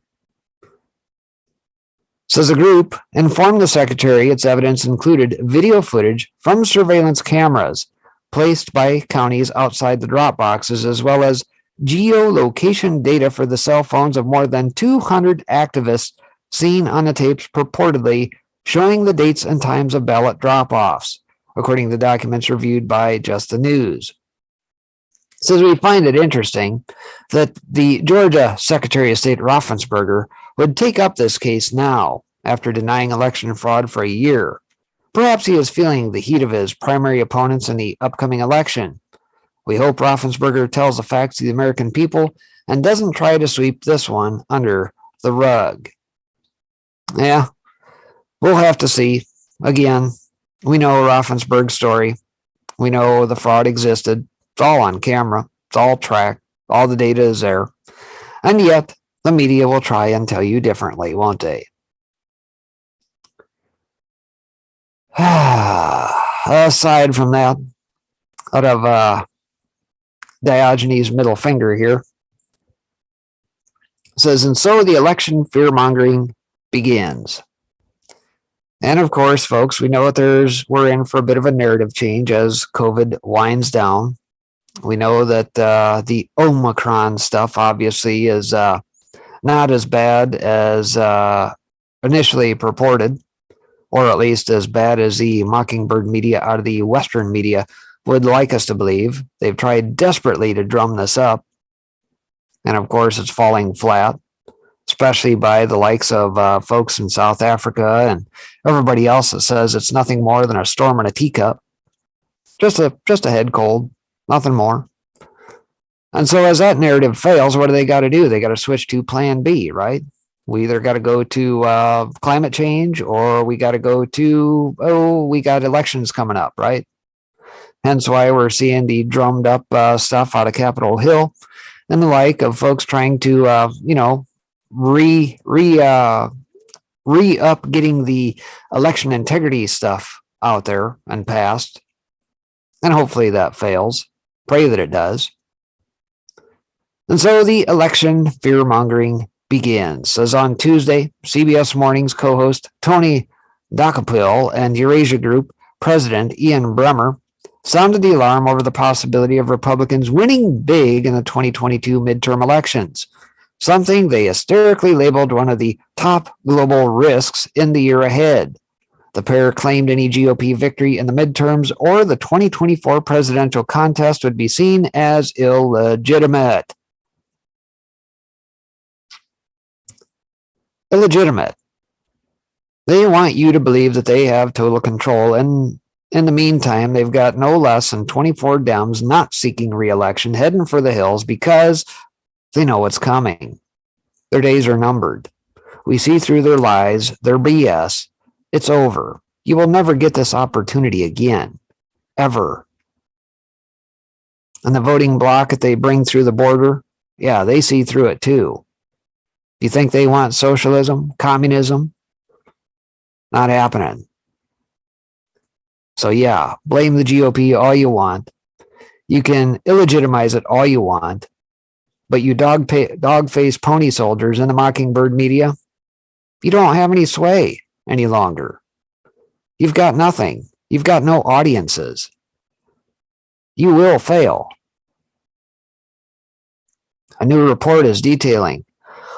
Says the group informed the secretary its evidence included video footage from surveillance cameras placed by counties outside the drop boxes, as well as geolocation data for the cell phones of more than 200 activists seen on the tapes purportedly showing the dates and times of ballot drop-offs, according to documents reviewed by Just the News. Says we find it interesting that the Georgia Secretary of State Raffensperger would take up this case now after denying election fraud for a year. Perhaps he is feeling the heat of his primary opponents in the upcoming election. We hope Raffensperger tells the facts to the American people and doesn't try to sweep this one under the rug. Yeah, we'll have to see. Again, we know Raffensperger's story. We know the fraud existed. It's all on camera. It's all tracked. All the data is there. And yet, the media will try and tell you differently, won't they? Aside from that, out of Diogenes' middle finger here, says, and so the election fear-mongering begins. And of course, folks, we know that we're in for a bit of a narrative change as COVID winds down. We know that the Omicron stuff obviously is not as bad as initially purported, or at least as bad as the Mockingbird media out of the Western media would like us to believe. They've tried desperately to drum this up. And of course, it's falling flat, especially by the likes of folks in South Africa and everybody else that says it's nothing more than a storm in a teacup. Just a head cold. Nothing more. And so as that narrative fails, what do they got to do? They got to switch to plan B, right? We either got to go to climate change or we got to go to, we got elections coming up, right? Hence why we're seeing the drummed up stuff out of Capitol Hill and the like of folks trying to, re-up getting the election integrity stuff out there and passed. And hopefully that fails. Pray that it does. And so the election fear-mongering begins. As on Tuesday, CBS Mornings co-host Tony Dokoupil and Eurasia Group President Ian Bremmer sounded the alarm over the possibility of Republicans winning big in the 2022 midterm elections, something they hysterically labeled one of the top global risks in the year ahead. The pair claimed any GOP victory in the midterms or the 2024 presidential contest would be seen as illegitimate. Illegitimate. They want you to believe that they have total control, and in the meantime, they've got no less than 24 Dems not seeking re-election, heading for the hills because they know what's coming. Their days are numbered. We see through their lies, their BS. It's over. You will never get this opportunity again. Ever. And the voting bloc that they bring through the border, yeah, they see through it too. Do you think they want socialism, communism? Not happening. So yeah, blame the GOP all you want. You can illegitimize it all you want. But you dog-faced pony soldiers in the Mockingbird media, you don't have any sway any longer. You've got nothing. You've got no audiences. You will fail. A new report is detailing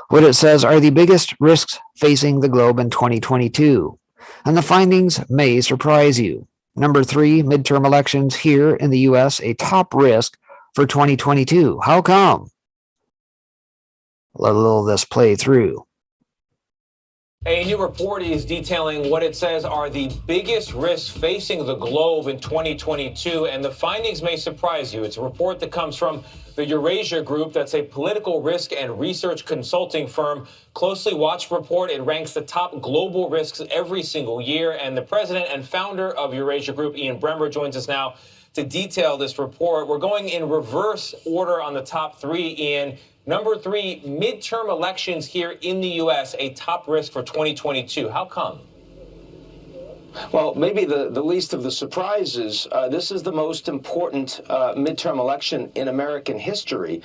what it says are the biggest risks facing the globe in 2022, and the findings may surprise you. Number 3, midterm elections here in the U.S., a top risk for 2022. How come? Let a little of this play through. A new report is detailing what it says are the biggest risks facing the globe in 2022, and the findings may surprise you. It's a report that comes from the Eurasia Group. That's a political risk and research consulting firm. Closely watched report. It ranks the top global risks every single year, and the president and founder of Eurasia Group, Ian Bremmer, joins us now to detail this report. We're going in reverse order on the top 3, Ian. Number 3, midterm elections here in the U.S., a top risk for 2022. How come? Well, maybe the least of the surprises. This is the most important midterm election in American history.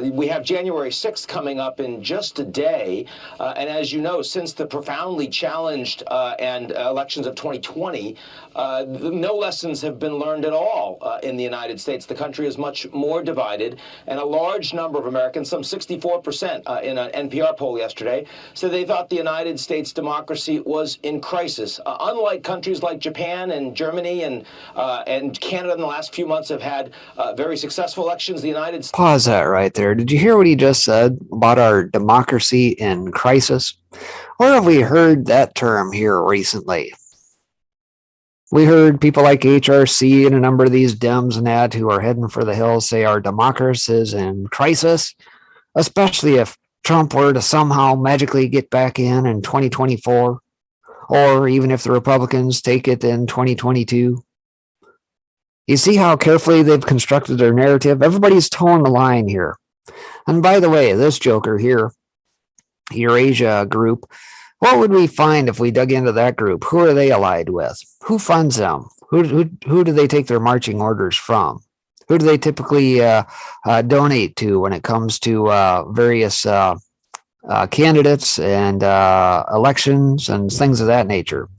We have January 6th coming up in just a day. And as you know, since the profoundly challenged and elections of 2020, no lessons have been learned at all in the United States. The country is much more divided, and a large number of Americans, some 64% in an NPR poll yesterday, said they thought the United States democracy was in crisis. Unlike countries like Japan and Germany and Canada in the last few months have had very successful elections, the United States... Pause that right there. Did you hear what he just said about our democracy in crisis? Where have we heard that term here recently? We heard people like HRC and a number of these Dems and that who are heading for the hills say our democracy is in crisis, especially if Trump were to somehow magically get back in 2024, or even if the Republicans take it in 2022. You see how carefully they've constructed their narrative? Everybody's towing the line here. And by the way, this joker here, Eurasia Group, what would we find if we dug into that group? Who are they allied with? Who funds them? Who do they take their marching orders from? Who do they typically donate to when it comes to various candidates and elections and things of that nature?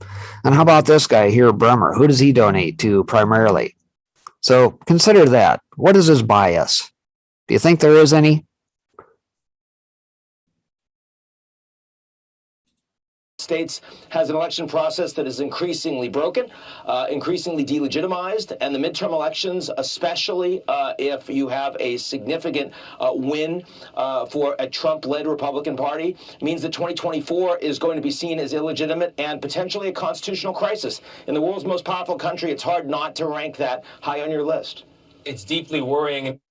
And how about this guy here, Bremmer? Who does he donate to primarily? So consider that. What is his bias? Do you think there is any? States has an election process that is increasingly broken, increasingly delegitimized, and the midterm elections, especially if you have a significant win for a Trump-led Republican Party, means that 2024 is going to be seen as illegitimate and potentially a constitutional crisis. In the world's most powerful country, it's hard not to rank that high on your list. It's deeply worrying.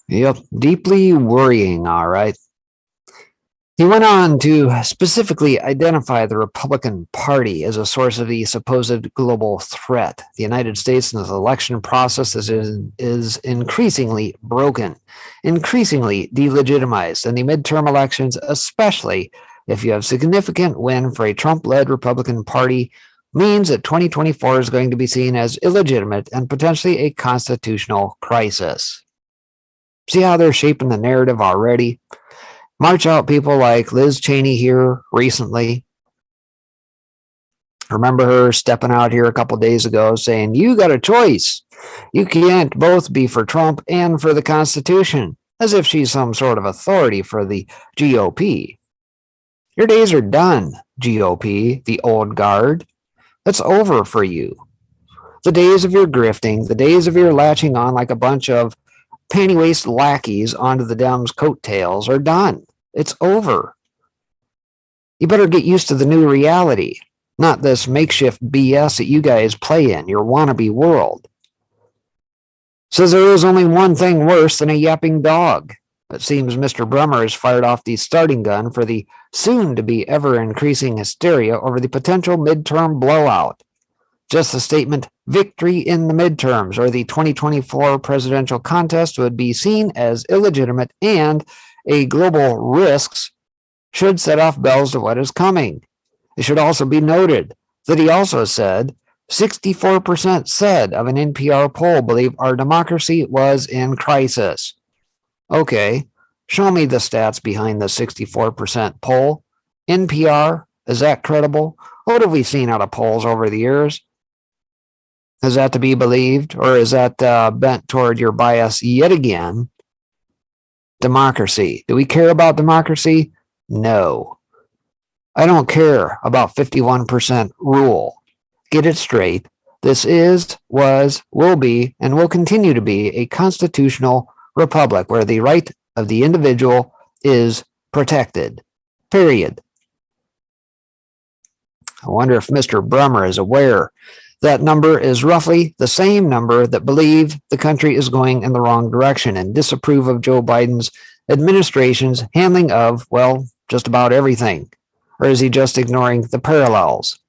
Yep, deeply worrying, all right. He went on to specifically identify the Republican Party as a source of the supposed global threat. The United States and its election process is increasingly broken, increasingly delegitimized, and the midterm elections especially if you have significant win for a Trump-led Republican Party, means that 2024 is going to be seen as illegitimate and potentially a constitutional crisis. See how they're shaping the narrative already? March out people like Liz Cheney here recently. Remember her stepping out here a couple days ago saying, you got a choice. You can't both be for Trump and for the Constitution, as if she's some sort of authority for the GOP. Your days are done, GOP, the old guard. It's over for you. The days of your grifting, the days of your latching on like a bunch of panty-waist lackeys onto the Dems' coattails are done. It's over. You better get used to the new reality, not this makeshift BS that you guys play in, your wannabe world. Says there is only one thing worse than a yapping dog. It seems Mr. Brummer has fired off the starting gun for the soon-to-be ever-increasing hysteria over the potential midterm blowout. Just the statement, victory in the midterms or the 2024 presidential contest would be seen as illegitimate and a global risks should set off bells to what is coming. It should also be noted that he also said 64% said of an NPR poll believe our democracy was in crisis. Okay, show me the stats behind the 64% poll. NPR, is that credible? What have we seen out of polls over the years? Is that to be believed, or is that bent toward your bias yet again? Democracy. Do we care about democracy? No. I don't care about 51% rule. Get it straight. This is, was, will be, and will continue to be a constitutional republic where the right of the individual is protected. Period. I wonder if Mr. Brummer is aware that number is roughly the same number that believe the country is going in the wrong direction and disapprove of Joe Biden's administration's handling of, well, just about everything. Or is he just ignoring the parallels?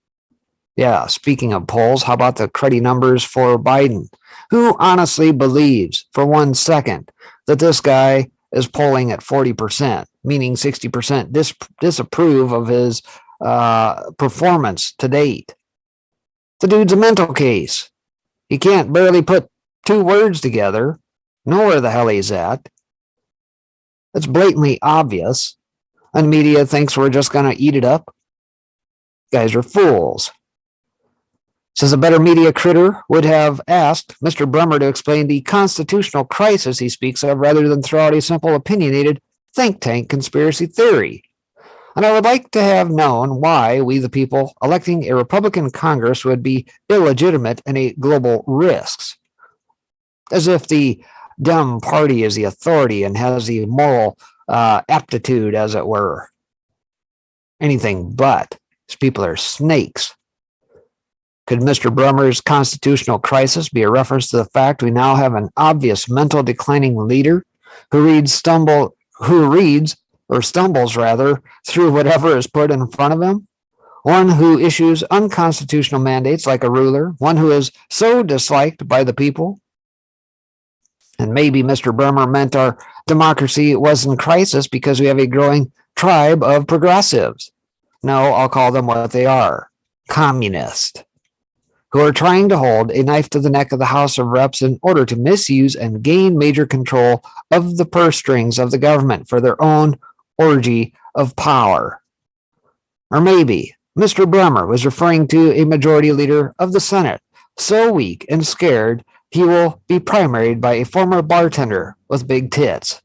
Yeah, speaking of polls, how about the cruddy numbers for Biden? Who honestly believes for 1 second that this guy is polling at 40%, meaning 60% disapprove of his performance to date? The dude's a mental case. He can't barely put 2 words together, know where the hell he's at. It's blatantly obvious. And media thinks we're just going to eat it up. Guys are fools. Says a better media critter would have asked Mr. Brummer to explain the constitutional crisis he speaks of rather than throw out a simple opinionated think tank conspiracy theory. And I would like to have known why we, the people, electing a Republican Congress would be illegitimate and a global risks. As if the Dem Party is the authority and has the moral aptitude, as it were. Anything but. These people are snakes. Could Mr. Brummer's constitutional crisis be a reference to the fact we now have an obvious mental declining leader who stumbles through whatever is put in front of him? One who issues unconstitutional mandates like a ruler, one who is so disliked by the people? And maybe Mr. Brummer meant our democracy was in crisis because we have a growing tribe of progressives. No, I'll call them what they are, communist, who are trying to hold a knife to the neck of the House of Reps in order to misuse and gain major control of the purse strings of the government for their own orgy of power. Or maybe Mr. Brummer was referring to a majority leader of the Senate, so weak and scared he will be primaried by a former bartender with big tits.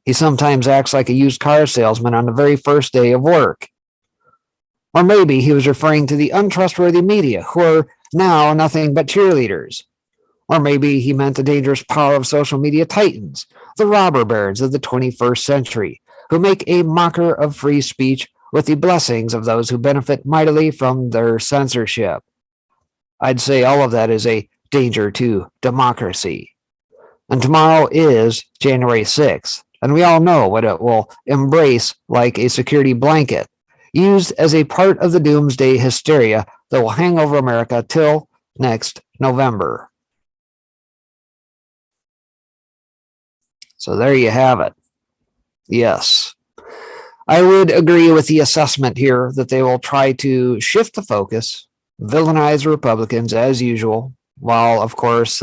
He sometimes acts like a used car salesman on the very first day of work. Or maybe he was referring to the untrustworthy media who are now nothing but cheerleaders. Or maybe he meant the dangerous power of social media titans, the robber barons of the 21st century, who make a mocker of free speech with the blessings of those who benefit mightily from their censorship. I'd say all of that is a danger to democracy. And tomorrow is January 6th, and we all know what it will embrace like a security blanket, used as a part of the doomsday hysteria that will hang over America till next November. So there you have it. Yes. I would agree with the assessment here that they will try to shift the focus, villainize Republicans as usual, while, of course,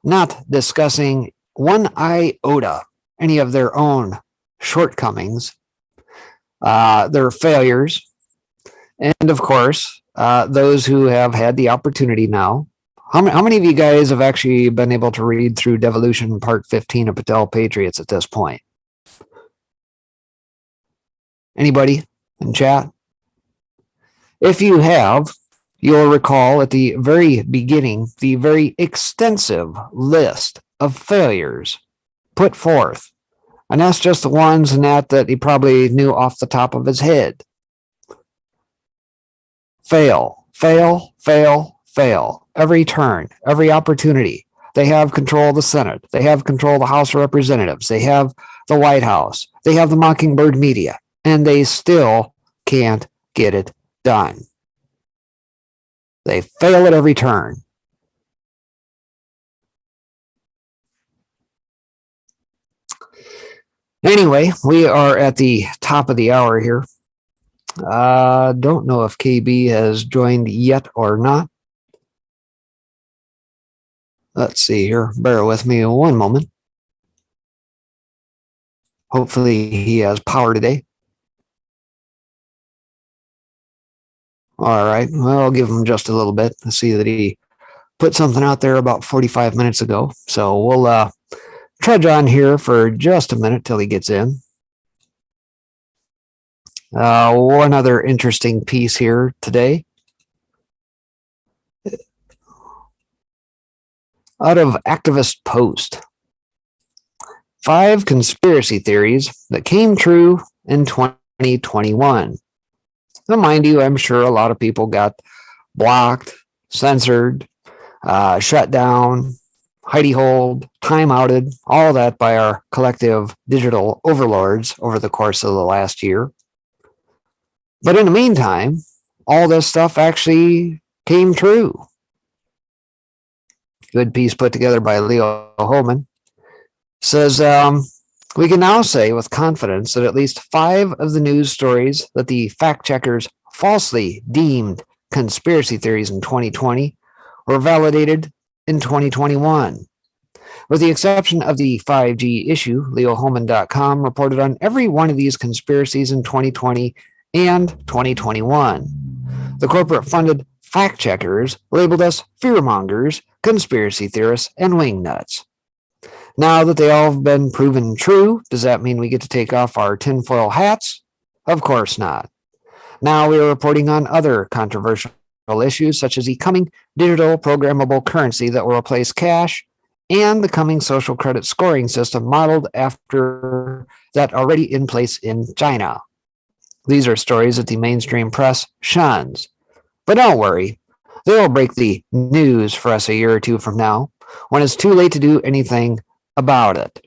not discussing one iota any of their own shortcomings, their failures, and, of course, those who have had the opportunity now. How many of you guys have actually been able to read through Devolution Part 15 of Patel Patriots at this point? Anybody in chat? If you have, you'll recall at the very beginning the very extensive list of failures put forth. And that's just the ones, Nat, that he probably knew off the top of his head. Fail, fail, fail, fail. Every turn, every opportunity. They have control of the Senate. They have control of the House of Representatives. They have the White House. They have the Mockingbird media. And they still can't get it done. They fail at every turn. Anyway, we are at the top of the hour here. Don't know if KB has joined yet or not. Let's see here. Bear with me one moment. Hopefully he has power today. All right. Well, I'll give him just a little bit to see that he put something out there about 45 minutes ago. So we'll trudge on here for just a minute till he gets in. One other interesting piece here today. Out of Activist Post. 5 conspiracy theories that came true in 2021. Now, mind you, I'm sure a lot of people got blocked, censored, shut down, hidey hold, time outed, all that by our collective digital overlords over the course of the last year. But in the meantime, all this stuff actually came true. Good piece put together by Leo Holman. Says, we can now say with confidence that at least 5 of the news stories that the fact checkers falsely deemed conspiracy theories in 2020 were validated in 2021. With the exception of the 5G issue, LeoHolman.com reported on every one of these conspiracies in 2020 and 2021. The corporate-funded fact checkers labeled us fearmongers, conspiracy theorists, and wingnuts. Now that they all have been proven true, does that mean we get to take off our tinfoil hats? Of course not. Now we are reporting on other controversial issues, such as the coming digital programmable currency that will replace cash and the coming social credit scoring system modeled after that already in place in China. These are stories that the mainstream press shuns. But don't worry, they will break the news for us a year or two from now, when it's too late to do anything about it.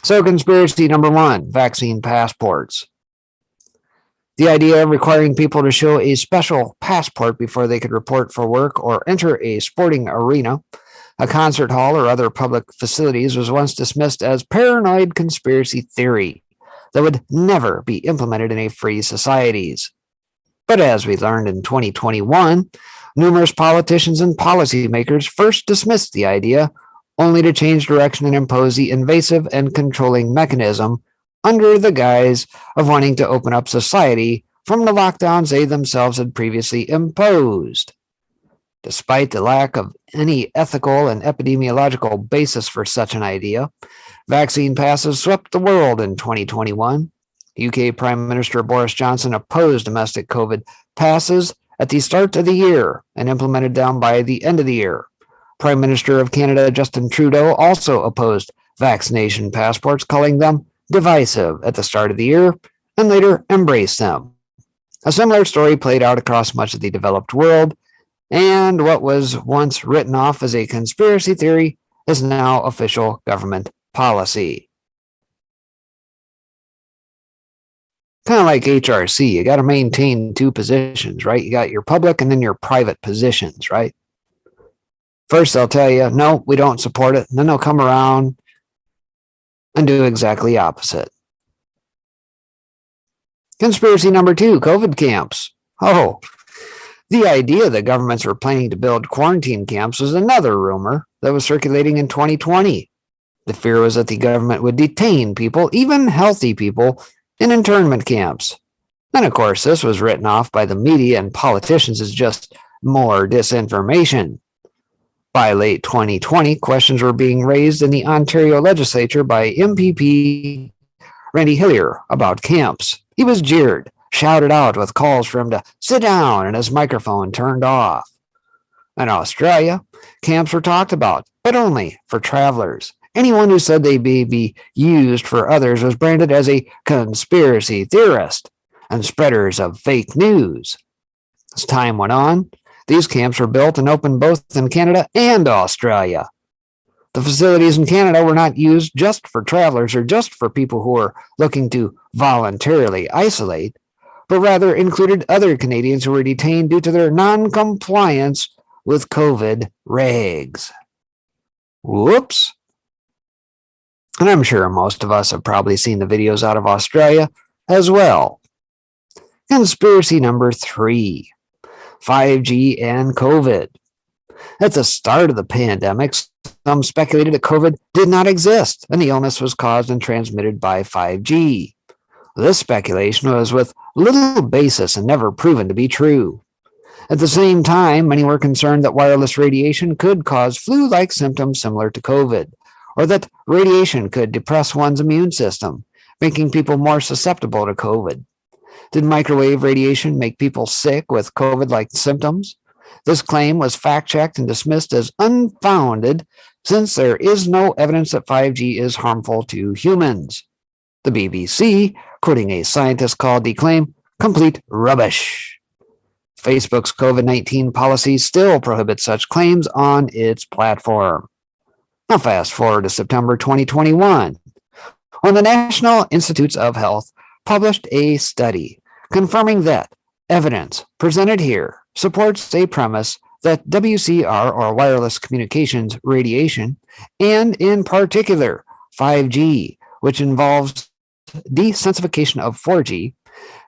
So, conspiracy number 1, vaccine passports. The idea of requiring people to show a special passport before they could report for work or enter a sporting arena, a concert hall, or other public facilities was once dismissed as paranoid conspiracy theory that would never be implemented in a free societies. But as we learned in 2021, numerous politicians and policymakers first dismissed the idea, only to change direction and impose the invasive and controlling mechanism under the guise of wanting to open up society from the lockdowns they themselves had previously imposed. Despite the lack of any ethical and epidemiological basis for such an idea, vaccine passes swept the world in 2021. UK Prime Minister Boris Johnson opposed domestic COVID passes at the start of the year and implemented them by the end of the year. Prime Minister of Canada Justin Trudeau also opposed vaccination passports, calling them divisive at the start of the year, and later embraced them. A similar story played out across much of the developed world, and what was once written off as a conspiracy theory is now official government policy. Kind of like HRC, you got to maintain 2 positions, right? You got your public and then your private positions, right? First, they'll tell you, no, we don't support it. And then they'll come around and do exactly opposite. Conspiracy number 2, COVID camps. Oh, the idea that governments were planning to build quarantine camps was another rumor that was circulating in 2020. The fear was that the government would detain people, even healthy people, in internment camps. And of course, this was written off by the media and politicians as just more disinformation. By late 2020, questions were being raised in the Ontario legislature by MPP Randy Hillier about camps. He was jeered, shouted out with calls for him to sit down, and his microphone turned off. In Australia, camps were talked about, but only for travelers. Anyone who said they'd be used for others was branded as a conspiracy theorist and spreaders of fake news. As time went on, these camps were built and opened both in Canada and Australia. The facilities in Canada were not used just for travelers or just for people who were looking to voluntarily isolate, but rather included other Canadians who were detained due to their non-compliance with COVID regs. Whoops. And I'm sure most of us have probably seen the videos out of Australia as well. Conspiracy number 3, 5G and COVID. At the start of the pandemic, some speculated that COVID did not exist and the illness was caused and transmitted by 5G. This speculation was with little basis and never proven to be true. At the same time, many were concerned that wireless radiation could cause flu-like symptoms similar to COVID, or that radiation could depress one's immune system, making people more susceptible to COVID. Did microwave radiation make people sick with COVID-like symptoms? This claim was fact-checked and dismissed as unfounded since there is no evidence that 5G is harmful to humans. The BBC, quoting a scientist, called the claim complete rubbish. Facebook's COVID-19 policy still prohibits such claims on its platform. Now fast forward to September 2021, when the National Institutes of Health published a study confirming that evidence presented here supports a premise that WCR, or wireless communications radiation, and in particular 5G, which involves desensification of 4G,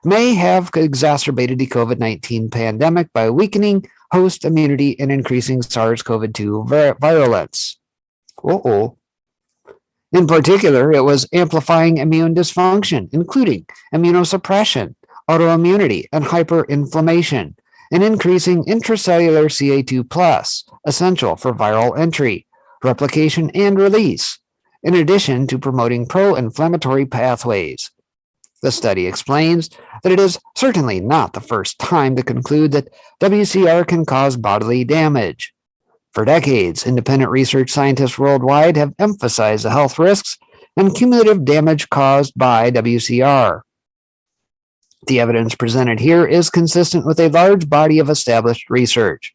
may have exacerbated the COVID-19 pandemic by weakening host immunity and increasing SARS-CoV-2 virulence. In particular, it was amplifying immune dysfunction, including immunosuppression, autoimmunity, and hyperinflammation, and increasing intracellular CA2+, essential for viral entry, replication, and release, in addition to promoting pro-inflammatory pathways. The study explains that it is certainly not the first time to conclude that WCR can cause bodily damage. For decades, independent research scientists worldwide have emphasized the health risks and cumulative damage caused by WCR. The evidence presented here is consistent with a large body of established research.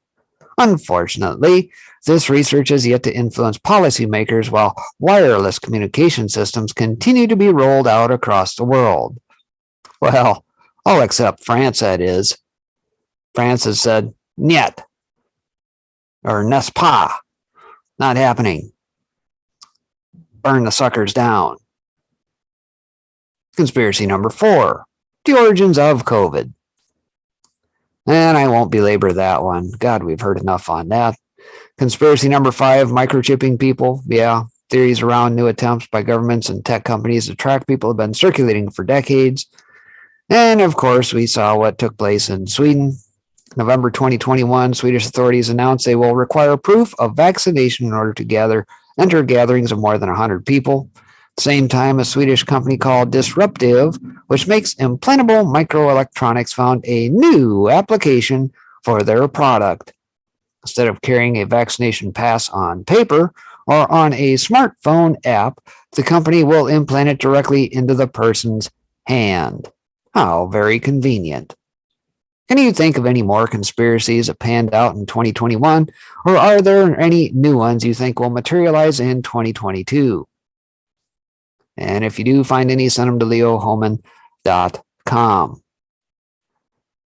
Unfortunately, this research has yet to influence policymakers while wireless communication systems continue to be rolled out across the world. Well, all except France, that is. France has said, niet, or n'est pas, not happening. Burn the suckers down. Conspiracy number 4, the origins of COVID. And I won't belabor that one. God, we've heard enough on that. Conspiracy number 5, microchipping people. Yeah, theories around new attempts by governments and tech companies to track people have been circulating for decades. And of course, we saw what took place in Sweden. November 2021, Swedish authorities announced they will require proof of vaccination in order to enter gatherings of more than 100 people. At the same time, a Swedish company called Disruptive, which makes implantable microelectronics, found a new application for their product. Instead of carrying a vaccination pass on paper or on a smartphone app, the company will implant it directly into the person's hand. How very convenient. Can you think of any more conspiracies that panned out in 2021, or are there any new ones you think will materialize in 2022? And if you do find any, send them to leohoman.com.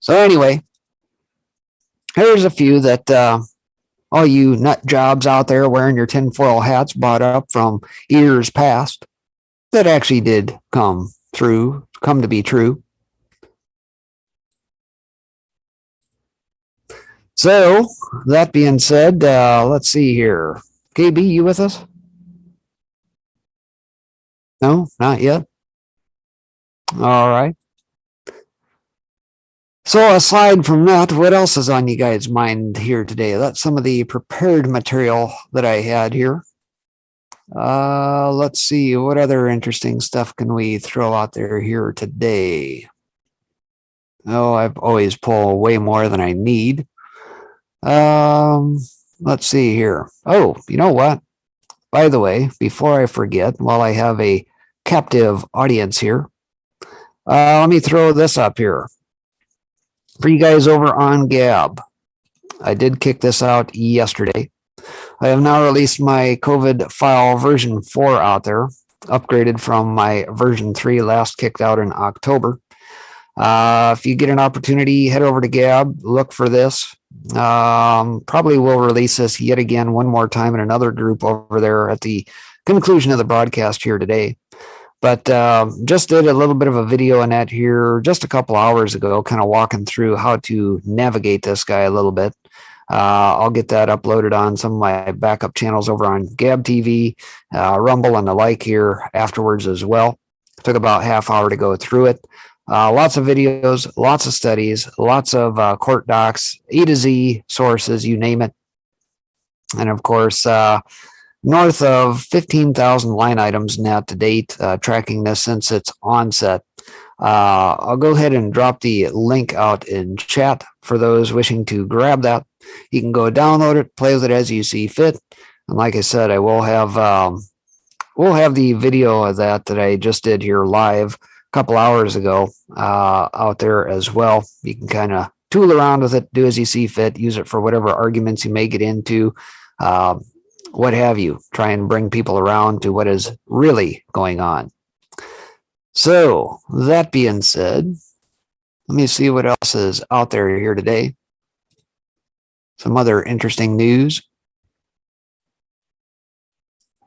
So anyway, here's a few that all you nut jobs out there wearing your tinfoil hats bought up from years past that actually did come to be true. So that being said, let's see here. KB, you with us? No, not yet. All right. So aside from that, what else is on you guys' mind here today? That's some of the prepared material that I had here. Let's see, what other interesting stuff can we throw out there here today? Oh, I've always pulled way more than I need. Let's see here. Oh, you know what? By the way, before I forget, while I have a captive audience here, let me throw this up here for you guys over on Gab. I did kick this out yesterday. I have now released my COVID file version 4 out there, upgraded from my version 3 last kicked out in October. If you get an opportunity, head over to Gab, look for this. Probably will release this yet again one more time in another group over there at the conclusion of the broadcast here today. But just did a little bit of a video on that here just a couple hours ago, kind of walking through how to navigate this guy a little bit. I'll get that uploaded on some of my backup channels over on Gab TV, Rumble, and the like here afterwards as well. Took about half hour to go through it. Lots of videos, lots of studies, lots of court docs, A to Z sources, you name it. And of course, north of 15,000 line items now to date, tracking this since its onset. I'll go ahead and drop the link out in chat for those wishing to grab that. You can go download it, play with it as you see fit. And like I said, I will have the video of that I just did here live a couple hours ago out there as well. You can kind of tool around with it, do as you see fit, use it for whatever arguments you may get into, what have you. Try and bring people around to what is really going on. So that being said, let me see what else is out there here today. Some other interesting news.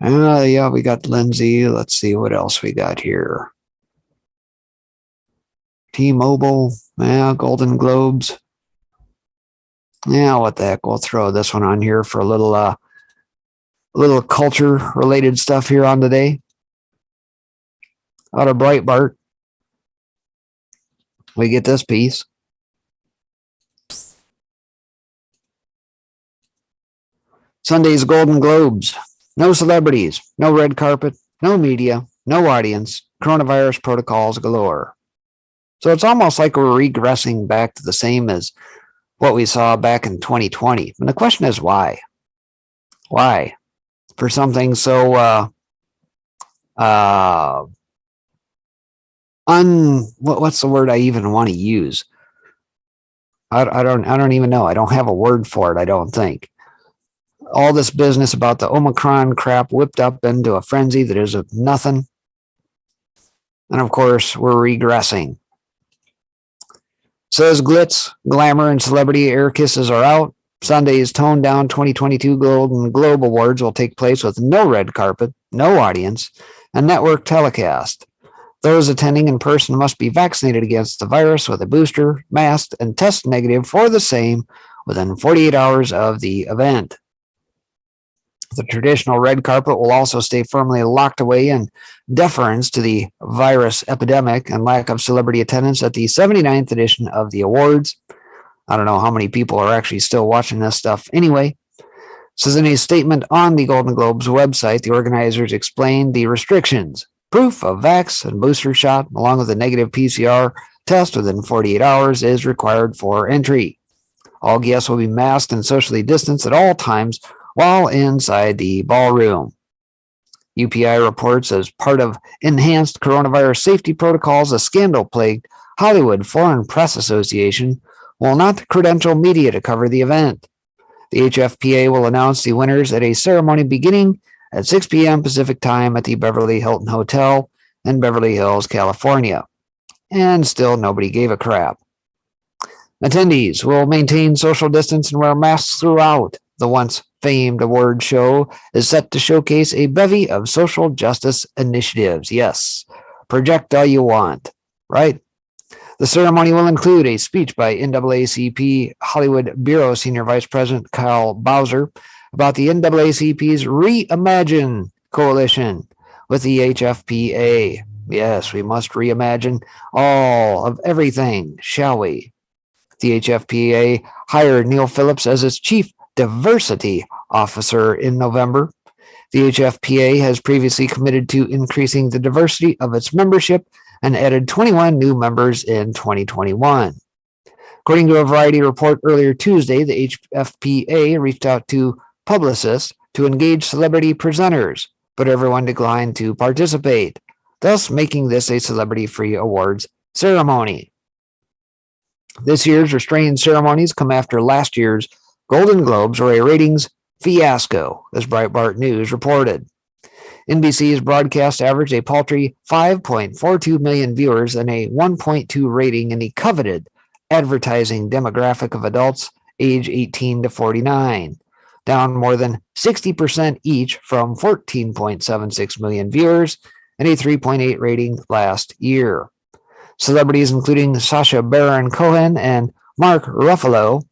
Yeah, we got Lindsay. Let's see what else we got here. T-Mobile, yeah, Golden Globes. Yeah, what the heck? We'll throw this one on here for a little culture-related stuff here on today. Out of Breitbart, we get this piece. Sunday's Golden Globes. No celebrities, no red carpet, no media, no audience, coronavirus protocols galore. So it's almost like we're regressing back to the same as what we saw back in 2020. And the question is why? Why? For something so what's the word I even want to use? I don't even know. I don't have a word for it, I don't think. All this business about the Omicron crap whipped up into a frenzy that is of nothing. And of course, we're regressing. Says glitz, glamour, and celebrity air kisses are out. Sunday's toned down 2022 Golden Globe Awards will take place with no red carpet, no audience, and network telecast. Those attending in person must be vaccinated against the virus with a booster, masked, and test negative for the same within 48 hours of the event. The traditional red carpet will also stay firmly locked away in deference to the virus epidemic and lack of celebrity attendance at the 79th edition of the awards. I don't know how many people are actually still watching this stuff anyway. Says in a statement on the Golden Globes website, the organizers explained the restrictions. Proof of vax and booster shot, along with a negative PCR test within 48 hours, is required for entry. All guests will be masked and socially distanced at all times while inside the ballroom. UPI reports as part of enhanced coronavirus safety protocols, a scandal-plagued Hollywood Foreign Press Association will not credential media to cover the event. The HFPA will announce the winners at a ceremony beginning at 6 p.m. Pacific time at the Beverly Hilton Hotel in Beverly Hills, California. And still nobody gave a crap. Attendees will maintain social distance and wear masks throughout. The once famed award show is set to showcase a bevy of social justice initiatives. Yes, project all you want, right? The ceremony will include a speech by NAACP Hollywood Bureau Senior Vice President Kyle Bowser about the NAACP's Reimagine Coalition with the HFPA. Yes, we must reimagine all of everything, shall we? The HFPA hired Neil Phillips as its chief diversity officer in November. The HFPA has previously committed to increasing the diversity of its membership and added 21 new members in 2021. According to a Variety report earlier Tuesday, the HFPA reached out to publicists to engage celebrity presenters, but everyone declined to participate, thus making this a celebrity-free awards ceremony. This year's restrained ceremonies come after last year's Golden Globes were a ratings fiasco, as Breitbart News reported. NBC's broadcast averaged a paltry 5.42 million viewers and a 1.2 rating in the coveted advertising demographic of adults age 18 to 49, down more than 60% each from 14.76 million viewers and a 3.8 rating last year. Celebrities including Sacha Baron Cohen and Mark Ruffalo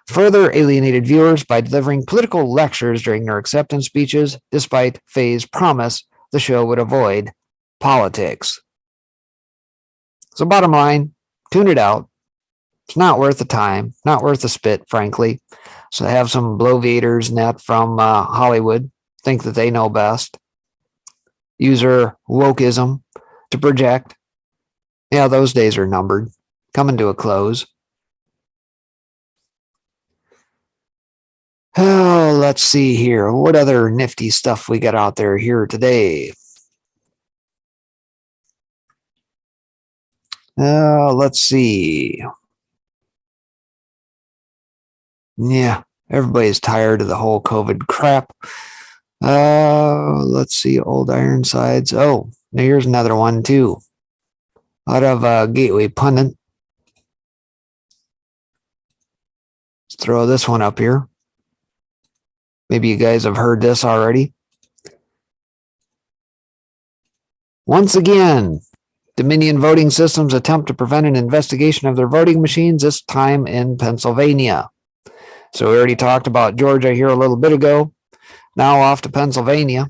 further alienated viewers by delivering political lectures during their acceptance speeches, despite Faye's promise the show would avoid politics. So bottom line, tune it out. It's not worth the time, not worth the spit, frankly. So have some bloviators and that from Hollywood think that they know best. Use their wokeism to project. Yeah, those days are numbered, coming to a close. Oh, let's see here. What other nifty stuff we got out there here today? Let's see. Yeah, everybody's tired of the whole COVID crap. Let's see. Old Ironsides. Oh, now here's another one too. Out of Gateway Pundit. Let's throw this one up here. Maybe you guys have heard this already. Once again, Dominion Voting Systems attempt to prevent an investigation of their voting machines, this time in Pennsylvania. So we already talked about Georgia here a little bit ago. Now off to Pennsylvania.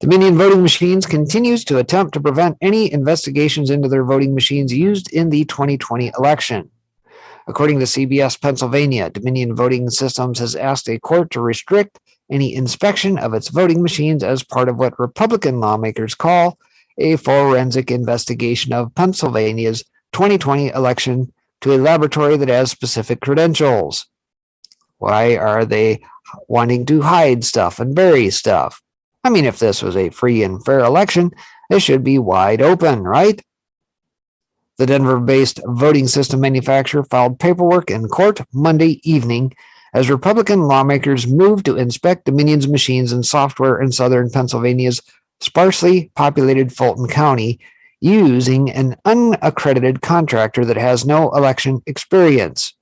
Dominion Voting Machines continues to attempt to prevent any investigations into their voting machines used in the 2020 election. According to CBS Pennsylvania, Dominion Voting Systems has asked a court to restrict any inspection of its voting machines as part of what Republican lawmakers call a forensic investigation of Pennsylvania's 2020 election to a laboratory that has specific credentials. Why are they wanting to hide stuff and bury stuff? I mean, if this was a free and fair election, it should be wide open, right? The Denver-based voting system manufacturer filed paperwork in court Monday evening as Republican lawmakers moved to inspect Dominion's machines and software in southern Pennsylvania's sparsely populated Fulton County using an unaccredited contractor that has no election experience.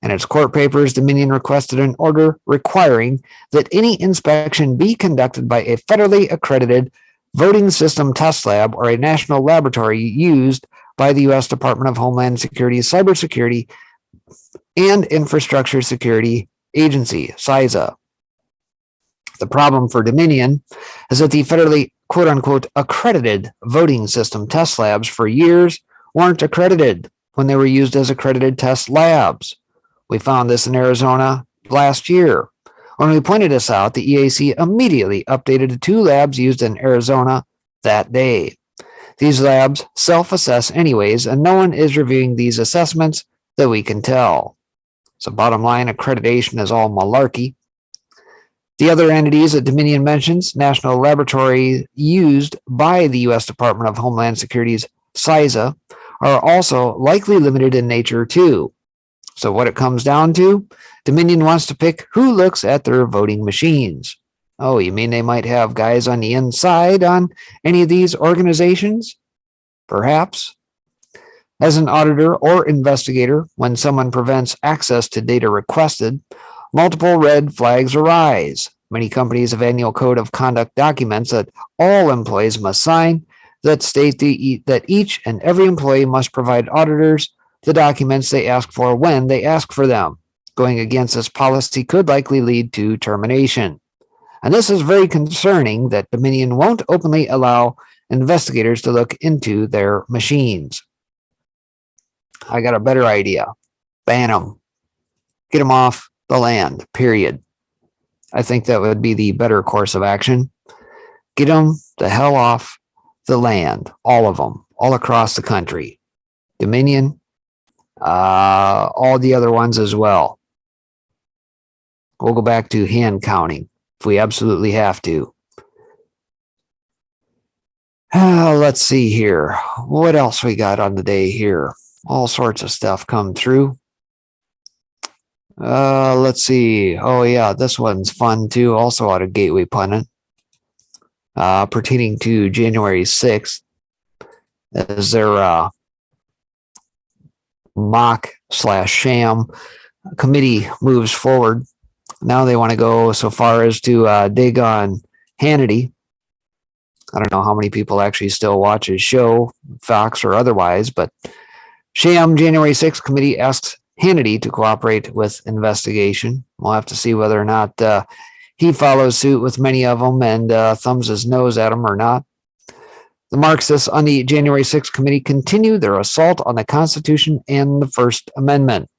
In its court papers, Dominion requested an order requiring that any inspection be conducted by a federally accredited voting system test lab or a national laboratory used by the U.S. Department of Homeland Security's Cybersecurity and Infrastructure Security Agency, CISA. The problem for Dominion is that the federally quote-unquote accredited voting system test labs for years weren't accredited when they were used as accredited test labs. We found this in Arizona last year. When we pointed this out, the EAC immediately updated the 2 labs used in Arizona that day. These labs self-assess anyways, and no one is reviewing these assessments that we can tell. So bottom line, accreditation is all malarkey. The other entities that Dominion mentions, national laboratory used by the U.S. Department of Homeland Security's CISA, are also likely limited in nature too. So what it comes down to, Dominion wants to pick who looks at their voting machines. Oh, you mean they might have guys on the inside on any of these organizations? Perhaps. As an auditor or investigator, when someone prevents access to data requested, multiple red flags arise. Many companies have annual code of conduct documents that all employees must sign, that state that each and every employee must provide auditors the documents they ask for when they ask for them. Going against this policy could likely lead to termination. And this is very concerning that Dominion won't openly allow investigators to look into their machines. I got a better idea. Ban them. Get them off the land, period. I think that would be the better course of action. Get them the hell off the land, all of them, all across the country. Dominion, all the other ones as well. We'll go back to hand counting if we absolutely have to. Let's see here. What else we got on the day here? All sorts of stuff come through. Let's see. Oh, yeah, this one's fun too. Also out of Gateway Pundit. Pertaining to January 6th. As their mock/sham committee moves forward. Now they want to go so far as to dig on Hannity. I don't know how many people actually still watch his show, Fox or otherwise, but sham January 6th committee asks Hannity to cooperate with investigation. We'll have to see whether or not he follows suit with many of them and thumbs his nose at them or not. The Marxists on the January 6th committee continue their assault on the Constitution and the First Amendment.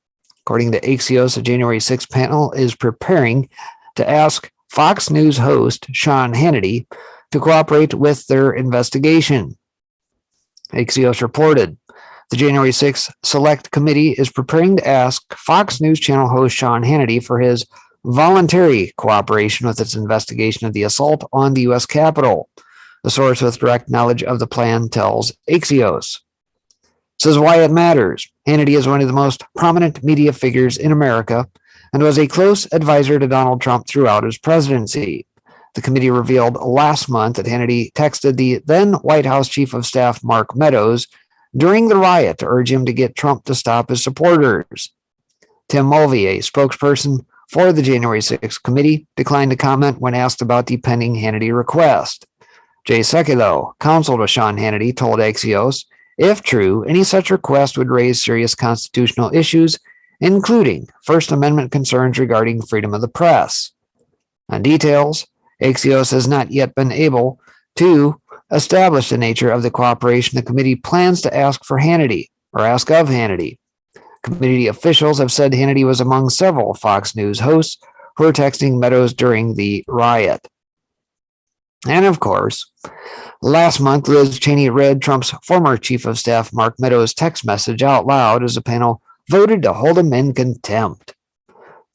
According to Axios, the January 6th panel is preparing to ask Fox News host Sean Hannity to cooperate with their investigation. Axios reported the January 6th Select Committee is preparing to ask Fox News Channel host Sean Hannity for his voluntary cooperation with its investigation of the assault on the U.S. Capitol. The source with direct knowledge of the plan tells Axios. Says why it matters. Hannity is one of the most prominent media figures in America and was a close advisor to Donald Trump throughout his presidency. The committee revealed last month that Hannity texted the then White House Chief of Staff Mark Meadows during the riot to urge him to get Trump to stop his supporters. Tim Mulvey, a spokesperson for the January 6th committee, declined to comment when asked about the pending Hannity request. Jay Sekulow, counsel to Sean Hannity, told Axios, if true, any such request would raise serious constitutional issues, including First Amendment concerns regarding freedom of the press. On details, Axios has not yet been able to establish the nature of the cooperation the committee plans to ask for Hannity, or ask of Hannity. Committee officials have said Hannity was among several Fox News hosts who were texting Meadows during the riot. And of course, last month, Liz Cheney read Trump's former chief of staff, Mark Meadows' text message out loud as the panel voted to hold him in contempt.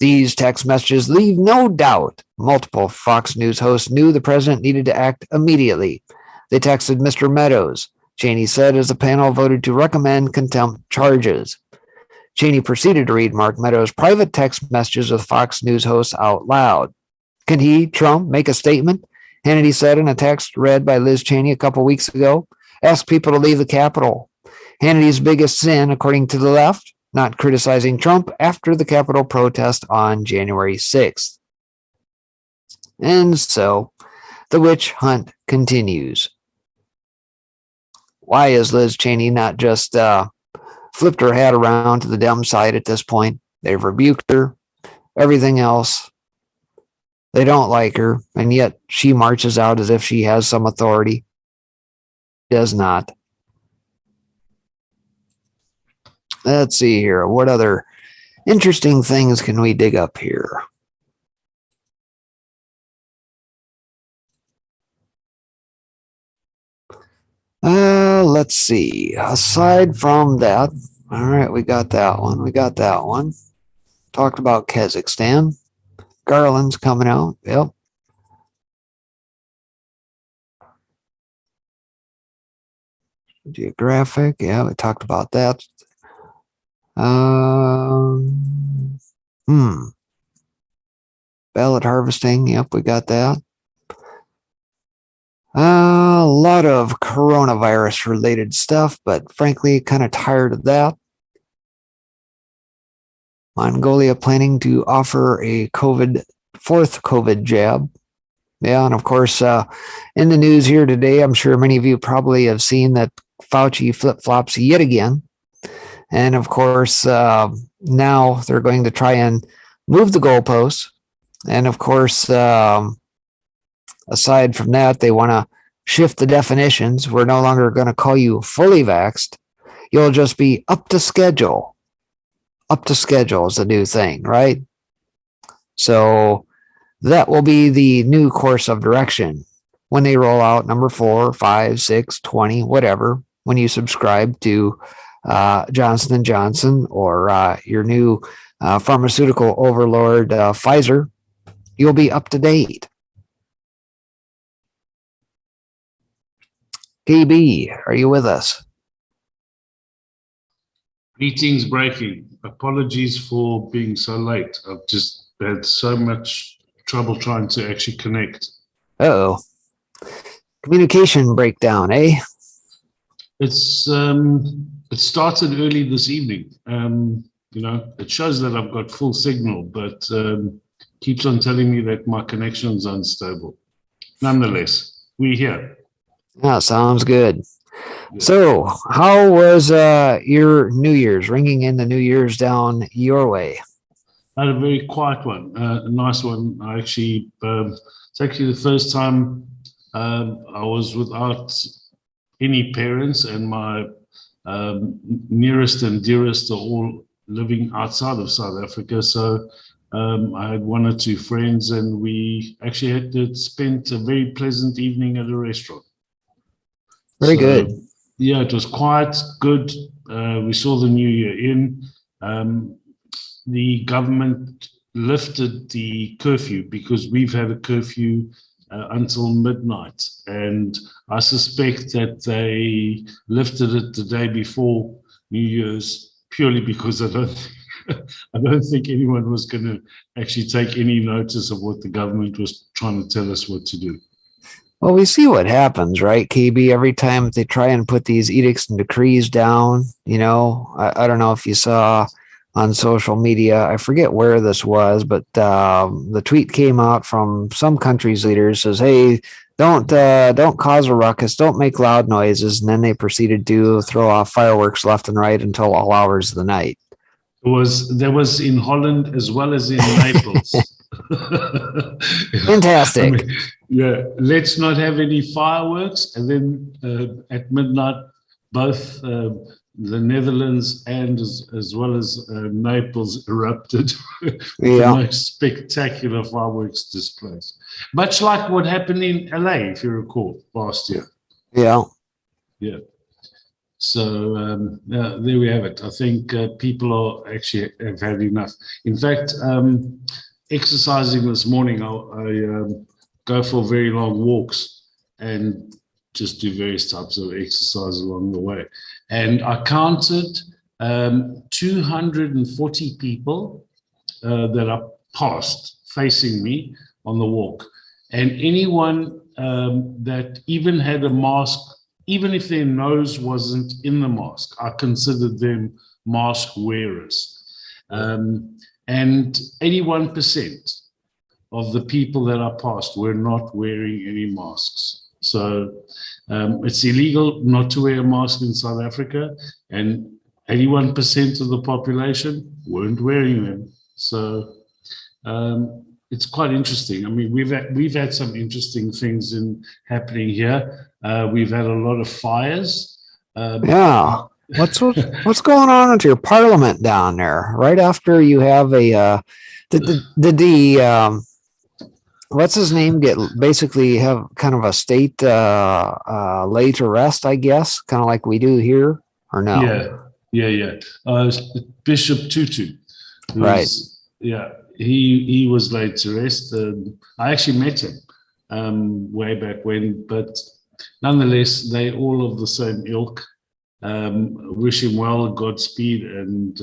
These text messages leave no doubt multiple Fox News hosts knew the president needed to act immediately. They texted Mr. Meadows, Cheney said as the panel voted to recommend contempt charges. Cheney proceeded to read Mark Meadows' private text messages with Fox News hosts out loud. Can he, Trump, make a statement? Hannity said in a text read by Liz Cheney a couple weeks ago. Ask people to leave the Capitol. Hannity's biggest sin, according to the left, not criticizing Trump after the Capitol protest on January 6th. And so, the witch hunt continues. Why is Liz Cheney not just flipped her hat around to the Dem side at this point? They've rebuked her. Everything else, they don't like her, and yet she marches out as if she has some authority. Does not. Let's see here. What other interesting things can we dig up here? Let's see. Aside from that, all right, we got that one. Talked about Kazakhstan. Garland's coming out. Yep. Geographic. Yeah, we talked about that. Ballot harvesting. Yep, we got that. A lot of coronavirus related stuff, but frankly, kind of tired of that. Mongolia planning to offer a fourth COVID jab. Yeah, and of course, in the news here today, I'm sure many of you probably have seen that Fauci flip-flops yet again. And of course, now they're going to try and move the goalposts. And of course, aside from that, they want to shift the definitions. We're no longer going to call you fully vaxxed. You'll just be up to schedule. Up to schedule is the new thing, right? So that will be the new course of direction when they roll out number 4, 5, 6, 20, whatever, when you subscribe to Johnson & Johnson or your new pharmaceutical overlord, Pfizer, you'll be up to date. KB, are you with us? Meeting's breaking. Apologies for being so late. I've just had so much trouble trying to actually connect. Uh-oh. Communication breakdown, eh? It's it started early this evening. It shows that I've got full signal, but keeps on telling me that my connection's unstable. Nonetheless, we're here. Yeah, sounds good. Yeah. So, how was your New Year's, ringing in the New Year's down your way? I had a very quiet one, a nice one. I actually, it's actually the first time I was without any parents, and my nearest and dearest are all living outside of South Africa. So I had 1 or 2 friends, and we actually had to spend a very pleasant evening at a restaurant. Very good. Yeah, it was quiet, good. We saw the new year in. The government lifted the curfew because we've had a curfew until midnight. And I suspect that they lifted it the day before New Year's purely because I don't think anyone was going to actually take any notice of what the government was trying to tell us what to do. Well, we see what happens, right, KB? Every time they try and put these edicts and decrees down, I don't know if you saw on social media, I forget where this was, but the tweet came out from some country's leaders, says, hey, don't cause a ruckus, don't make loud noises. And then they proceeded to throw off fireworks left and right until all hours of the night. There was in Holland as well as in Naples. Fantastic. I mean, yeah, let's not have any fireworks. And then at midnight, both the Netherlands and as well as Naples erupted with the most spectacular fireworks displays. Much like what happened in LA, if you recall, last year. Yeah. Yeah. So there we have it. I think people are actually have had enough. In fact, exercising this morning, I go for very long walks and just do various types of exercise along the way. And I counted 240 people that are passed facing me on the walk. And anyone that even had a mask, even if their nose wasn't in the mask, I considered them mask wearers. And 81% of the people that I passed were not wearing any masks. So it's illegal not to wear a mask in South Africa, and 81% of the population weren't wearing them. So it's quite interesting. I mean, we've had some interesting things happening here. We've had a lot of fires. Yeah. What's going on with your parliament down there? Right after you have what's his name get basically have kind of a state lay to rest, I guess, kind of like we do here, or no? Yeah. Bishop Tutu. Right. Yeah, he was laid to rest. I actually met him way back when, but nonetheless, they all of the same ilk. Wish him well, Godspeed, and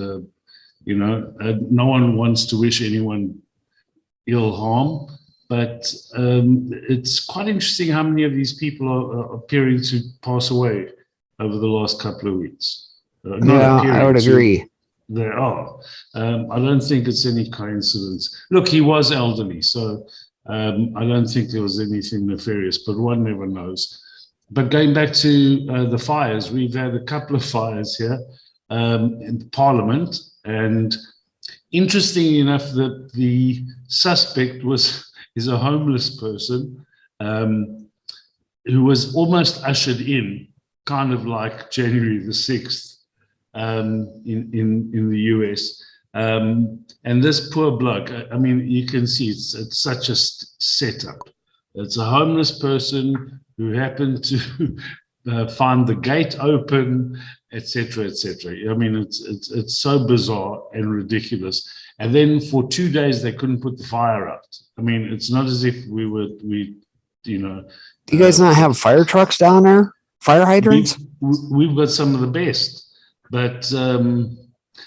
no one wants to wish anyone ill harm. But it's quite interesting how many of these people are appearing to pass away over the last couple of weeks. I would agree. There are. I don't think it's any coincidence. Look, he was elderly, so I don't think there was anything nefarious, but one never knows. But going back to the fires, we've had a couple of fires here in Parliament, and interestingly enough, the suspect is a homeless person who was almost ushered in, kind of like January the 6th in the US. And this poor bloke, I mean, you can see it's such a setup. It's a homeless person who happened to find the gate open, etc., etc. I mean, it's so bizarre and ridiculous. And then for 2 days they couldn't put the fire out. I mean, it's not as if we you know. Do you guys not have fire trucks down there? Fire hydrants? We've got some of the best, but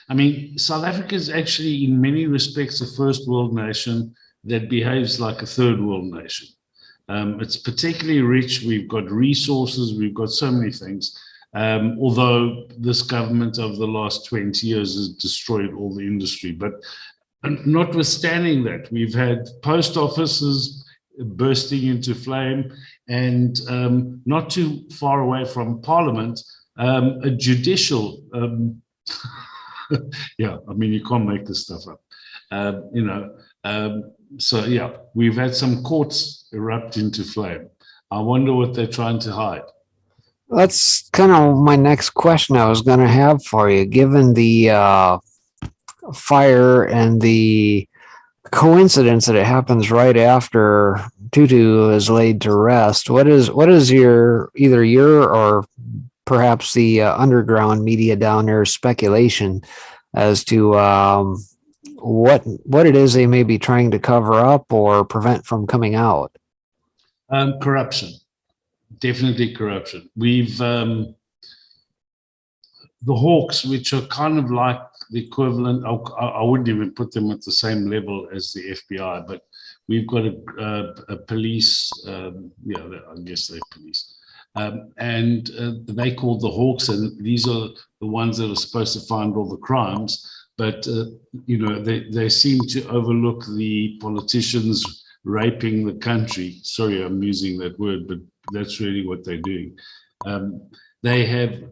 I mean, South Africa is actually, in many respects, a first world nation that behaves like a third world nation. It's particularly rich. We've got resources. We've got so many things. Although this government over the last 20 years has destroyed all the industry. But notwithstanding that, we've had post offices bursting into flame, and not too far away from Parliament, a judicial, yeah, I mean, you can't make this stuff up, you know. So, yeah, we've had some courts erupt into flame. I wonder what they're trying to hide. That's kind of my next question I was going to have for you. Given the fire and the coincidence that it happens right after Tutu is laid to rest, what is your either your or perhaps the underground media down there speculation as to what it is they may be trying to cover up or prevent from coming out? Corruption, definitely corruption. We've the Hawks, which are kind of like the equivalent. I wouldn't even put them at the same level as the FBI, but we've got a police. Yeah, I guess they're police, and they called the Hawks, and these are the ones that are supposed to find all the crimes. But you know, they seem to overlook the politicians raping the country. Sorry, I'm using that word, but that's really what they're doing. They have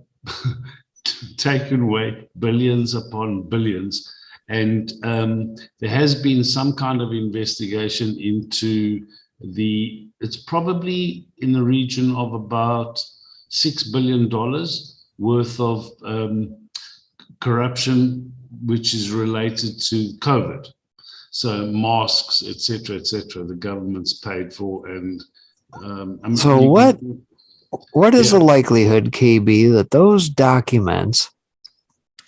taken away billions upon billions, and there has been some kind of investigation into it's probably in the region of about $6 billion worth of corruption, which is related to COVID. So masks, etc., the government's paid for, and so what is the likelihood, KB, that those documents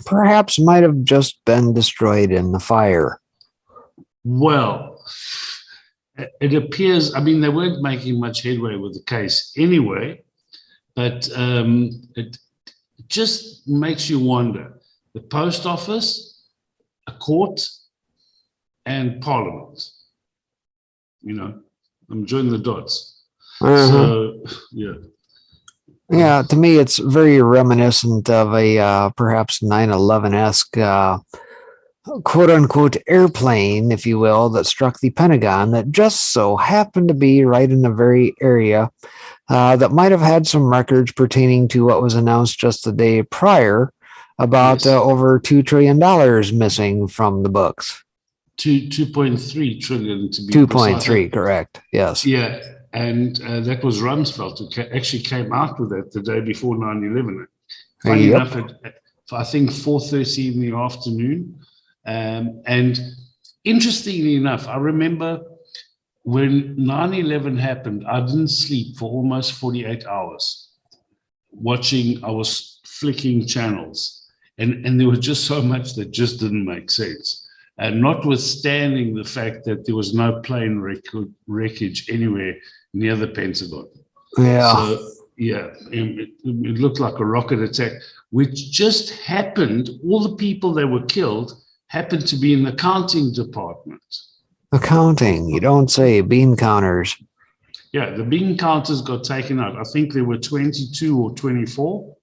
perhaps might have just been destroyed in the fire? Well, it appears, I mean, they weren't making much headway with the case anyway, but it just makes you wonder. The post office, a court, and Parliament. You know, I'm joining the dots. So, yeah. Yeah, to me, it's very reminiscent of a perhaps 9/11-esque quote-unquote airplane, if you will, that struck the Pentagon that just so happened to be right in the very area that might have had some records pertaining to what was announced just the day prior about over $2 trillion missing from the books. 2.3 trillion to be 2.3, correct. Yes. Yeah. And that was Rumsfeld who actually came out with that the day before 9/11. Funny enough, I think 4:30 in the afternoon. And interestingly enough, I remember when 9/11 happened, I didn't sleep for almost 48 hours. I was flicking channels, and there was just so much that just didn't make sense. And notwithstanding the fact that there was no plane wreckage anywhere near the Pentagon. Yeah. So, yeah, it looked like a rocket attack, which just happened. All the people that were killed happened to be in the counting department. Accounting, you don't say. Bean counters. Yeah, the bean counters got taken out. I think there were 22 or 24.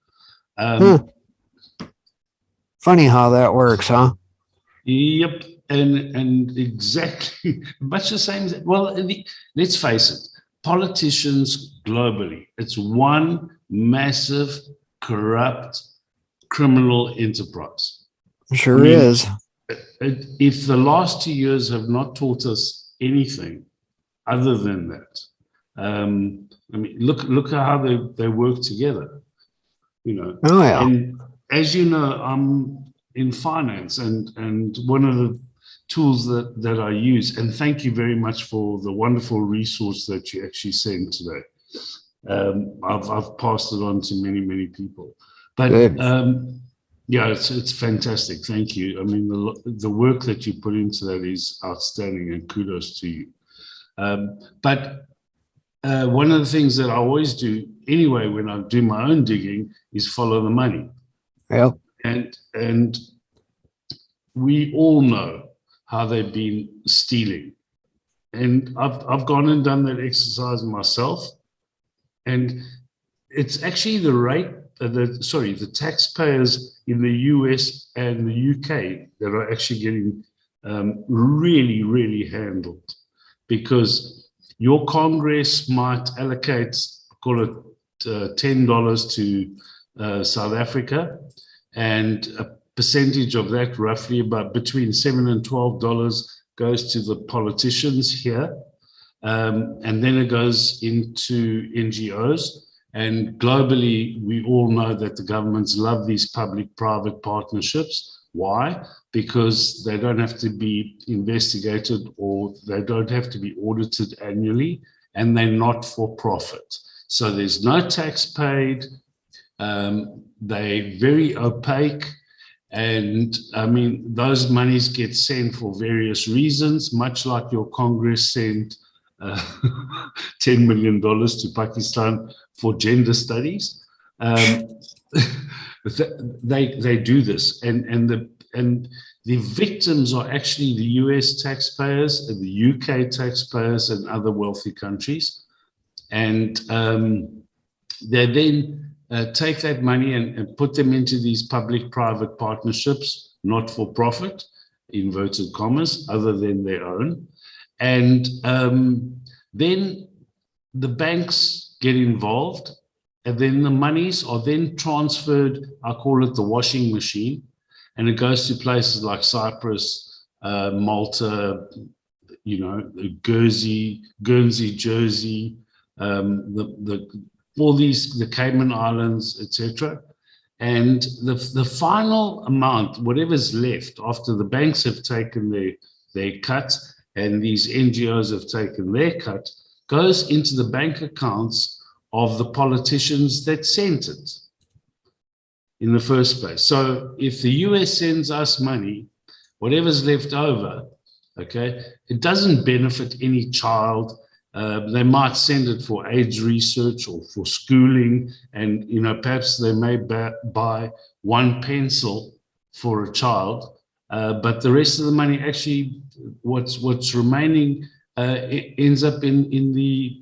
Funny how that works, huh? Yep, and exactly much the same. Well, let's face it, politicians globally, it's one massive, corrupt, criminal enterprise. Sure is. If the last 2 years have not taught us anything other than that, I mean, look at how they work together, you know. Oh yeah. And as you know, I'm in finance, and one of the tools that I use, and thank you very much for the wonderful resource that you actually sent today. I've passed it on to many people, but yeah, it's fantastic. Thank you. I mean, the work that you put into that is outstanding, and kudos to you. But one of the things that I always do anyway when I do my own digging is follow the money. Yep. And we all know how they've been stealing. And I've gone and done that exercise myself. And it's actually the rate, the taxpayers in the US and the UK that are actually getting really handled, because your Congress might allocate, call it $10 to South Africa, and a percentage of that, roughly about between $7 and $12, goes to the politicians here, and then it goes into NGOs. And globally, we all know that the governments love these public-private partnerships. Why? Because they don't have to be investigated, or they don't have to be audited annually, and they're not for profit. So there's no tax paid. They're very opaque. And I mean, those monies get sent for various reasons, much like your Congress sent $10 million to Pakistan for gender studies. They do this, and the victims are actually the US taxpayers and the UK taxpayers and other wealthy countries. And they then take that money and put them into these public-private partnerships, not for profit, inverted commas, other than their own. And then the banks get involved, and then the monies are then transferred, I call it the washing machine, and it goes to places like Cyprus, Malta, you know, Guernsey, Jersey, all these, the Cayman Islands, etc. And the final amount, whatever's left after the banks have taken their cut and these NGOs have taken their cut, goes into the bank accounts of the politicians that sent it in the first place. So if the US sends us money, whatever's left over, okay, it doesn't benefit any child. They might send it for AIDS research or for schooling, and you know, perhaps they may buy one pencil for a child, but the rest of the money, actually, what's remaining ends up in the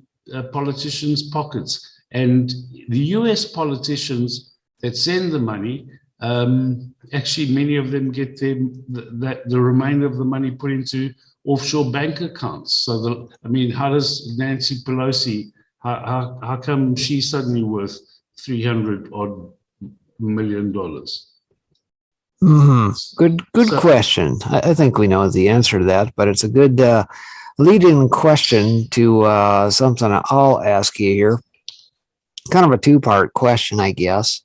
politicians' pockets. And the US politicians that send the money, actually many of them get the remainder of the money put into offshore bank accounts. So I mean, how does Nancy Pelosi, how come she's suddenly worth $300 million? Mm-hmm. Good question. I think we know the answer to that, but it's a good lead-in question to something I'll ask you here. Kind of a two-part question, I guess.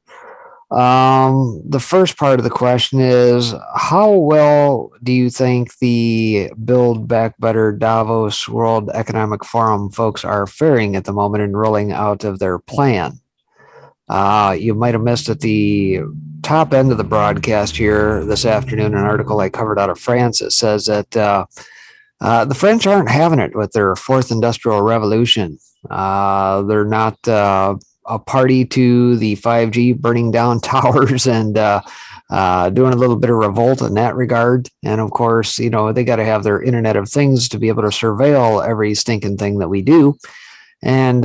The first part of the question is, how well do you think the Build Back Better Davos World Economic Forum folks are faring at the moment in rolling out of their plan? You might have missed at the top end of the broadcast here this afternoon an article I covered out of France. It says that the French aren't having it with their fourth industrial revolution. They're not a party to the 5G burning down towers and doing a little bit of revolt in that regard. And of course, you know, they got to have their Internet of Things to be able to surveil every stinking thing that we do. And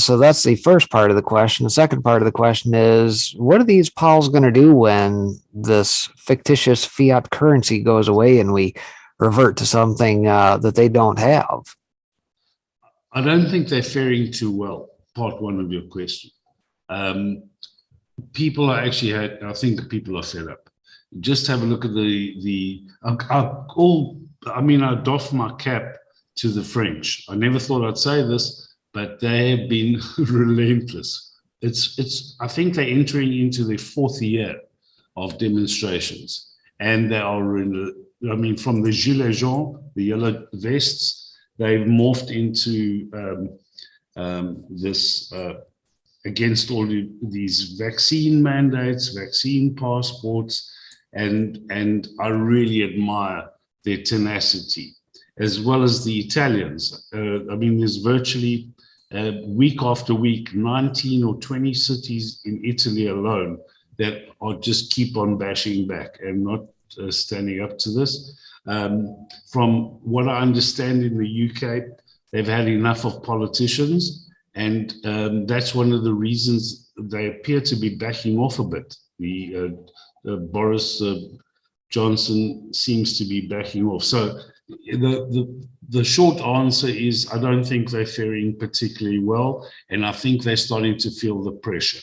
so that's the first part of the question. The second part of the question is, what are these pals going to do when this fictitious fiat currency goes away and we revert to something that they don't have? I don't think they're faring too well. Part one of your question. People are actually, I think people are fed up. Just have a look at I doff my cap to the French. I never thought I'd say this, but they have been relentless. I think they're entering into their fourth year of demonstrations, and they are from the gilets jaunes, the yellow vests, they've morphed into this against all these vaccine mandates, vaccine passports, and I really admire their tenacity, as well as the Italians. There's virtually week after week, 19 or 20 cities in Italy alone that are just keep on bashing back and not standing up to this. From what I understand in the UK, they've had enough of politicians, and that's one of the reasons they appear to be backing off a bit. Boris Johnson seems to be backing off. So the short answer is I don't think they're faring particularly well, and I think they're starting to feel the pressure.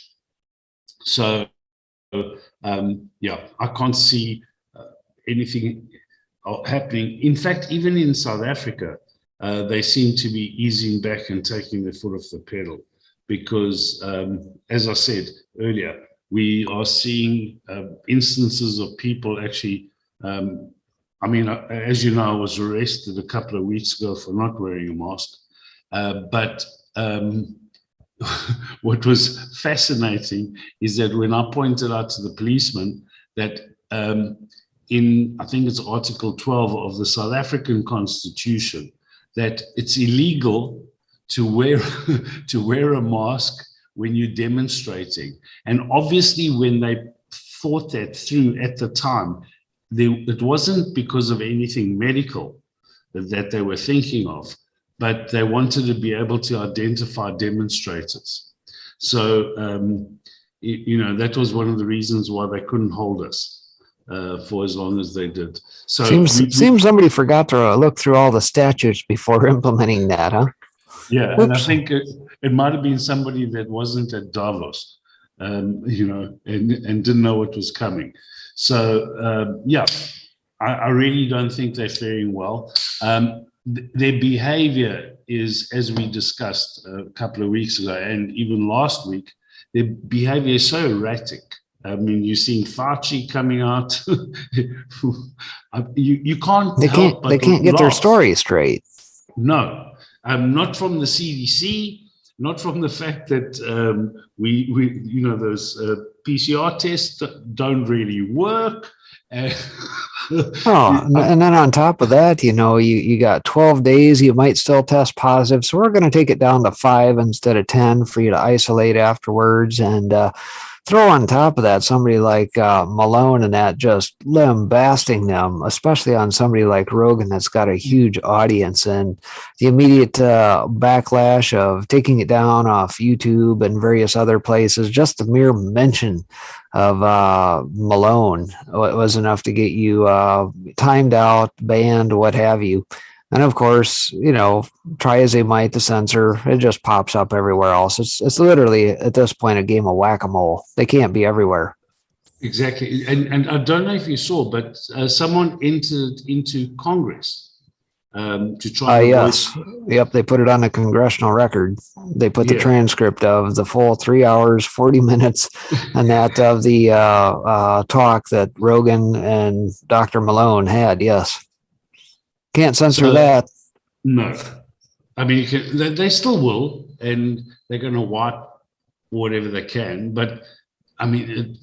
So I can't see anything happening. In fact, even in South Africa, they seem to be easing back and taking their foot off the pedal because, as I said earlier, we are seeing instances of people actually, as you know, I was arrested a couple of weeks ago for not wearing a mask. But what was fascinating is that when I pointed out to the policeman that in, I think it's Article 12 of the South African Constitution, that it's illegal to wear a mask when you're demonstrating. And obviously when they thought that through at the time, it wasn't because of anything medical that they were thinking of, but they wanted to be able to identify demonstrators. So, that was one of the reasons why they couldn't hold us for as long as they did. So seems somebody forgot to look through all the statutes before implementing that, huh? Yeah, Oops. And I think it might have been somebody that wasn't at Davos, and didn't know what was coming. So, I really don't think they're faring well. Their behavior is, as we discussed a couple of weeks ago, and even last week, their behavior is so erratic. You're seeing Fauci coming out. you can't. They can't get their story straight. No. Not from the CDC, not from the fact that those PCR tests don't really work. And then on top of that, you got 12 days, you might still test positive. So we're going to take it down to 5 instead of 10 for you to isolate afterwards. And throw on top of that somebody like Malone and that just lambasting them, especially on somebody like Rogan that's got a huge audience, and the immediate backlash of taking it down off YouTube and various other places. Just the mere mention of Malone was enough to get you timed out, banned, what have you. And of course, try as they might to censor, it just pops up everywhere else. It's literally at this point a game of whack-a-mole. They can't be everywhere. Exactly. And I don't know if you saw, but someone entered into Congress to try to yes. Yep, they put it on the congressional record. They put the transcript of the full 3 hours, 40 minutes, and that of the talk that Rogan and Dr. Malone had, yes. Can't censor that. No. They still will, and they're going to wipe whatever they can. But, it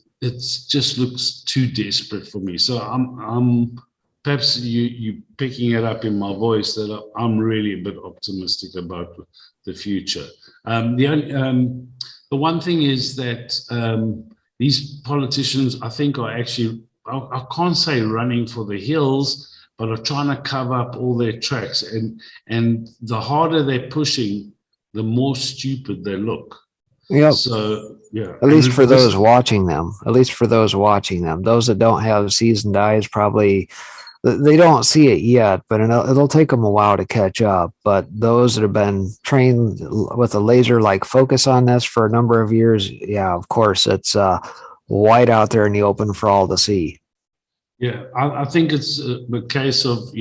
just looks too desperate for me. So I'm perhaps you picking it up in my voice that I'm really a bit optimistic about the future. The one thing is that these politicians, I think, are actually, I can't say running for the hills, but are trying to cover up all their tracks. And the harder they're pushing the more stupid they look. Yep. So yeah, At least for this, those watching them. At least for those watching them. Those that don't have seasoned eyes probably they don't see it yet, but it'll take them a while to catch up. But those that have been trained with a laser-like focus on this for a number of years, yeah, of course, it's wide out there in the open for all to see. yeah, I think it's a case of,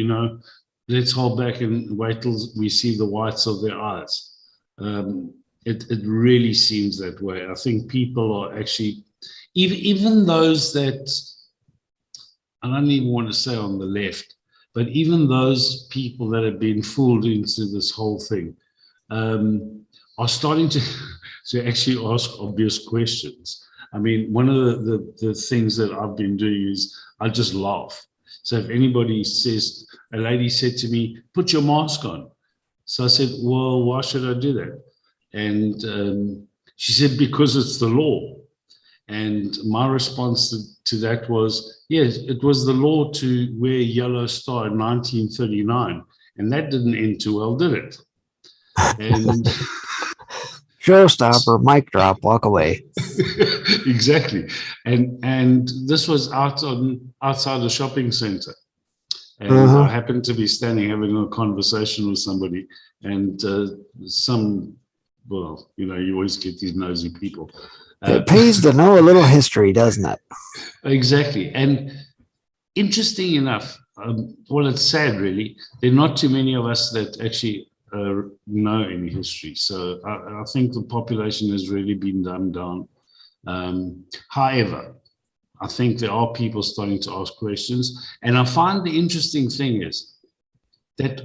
let's hold back and wait till we see the whites of their eyes. It really seems that way. I think people are actually, even those that, I don't even want to say on the left, but even those people that have been fooled into this whole thing are starting to actually ask obvious questions. I mean, one of the things that I've been doing is I just laugh. So if anybody says, a lady said to me, put your mask on. So I said, well, why should I do that? And she said, because it's the law. And my response to that was, yes, it was the law to wear a yellow star in 1939. And that didn't end too well, did it? And Showstopper, mic drop, walk away. exactly. And this was outside the shopping center. And I happened to be standing having a conversation with somebody, and you always get these nosy people. It pays to know a little history, doesn't it? Exactly. And interesting enough, it's sad really, there are not too many of us that actually know any history. So I think the population has really been dumbed down. However, I think there are people starting to ask questions. And I find the interesting thing is that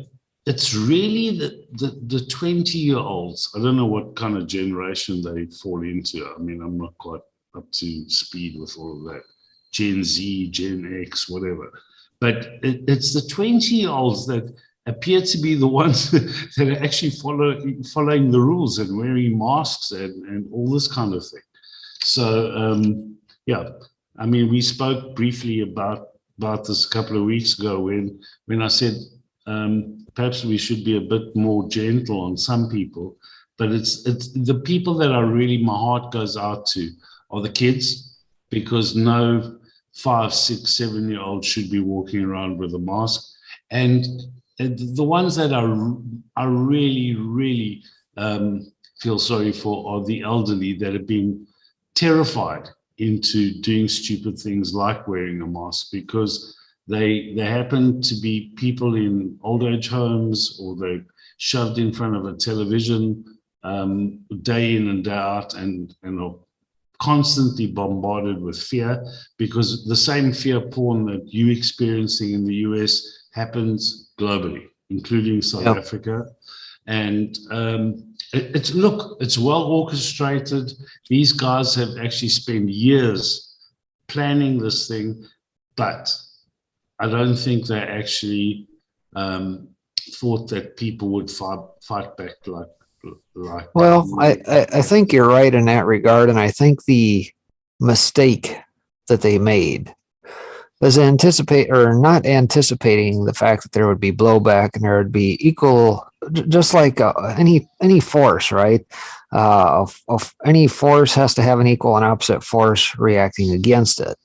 it's really the 20-year-olds. I don't know what kind of generation they fall into. I mean, I'm not quite up to speed with all of that. Gen Z, Gen X, whatever. But it's the 20-year-olds that appear to be the ones that are actually following the rules and wearing masks and all this kind of thing. So, yeah, I mean, we spoke briefly about this a couple of weeks ago when I said perhaps we should be a bit more gentle on some people, but it's the people that are really my heart goes out to are the kids, because no 5, 6, 7-year-old should be walking around with a mask, and the ones that are really, really feel sorry for are the elderly that have been terrified into doing stupid things like wearing a mask, because they happen to be people in old age homes, or they're shoved in front of a television day in and day out, and are constantly bombarded with fear, because the same fear porn that you're experiencing in the US happens globally, including South Africa. And it's well orchestrated. These guys have actually spent years planning this thing, but I don't think they actually thought that people would fight back like. Well, I think you're right in that regard, and I think the mistake that they made was not anticipating the fact that there would be blowback and there would be equal, just like any force, right? Any force has to have an equal and opposite force reacting against it.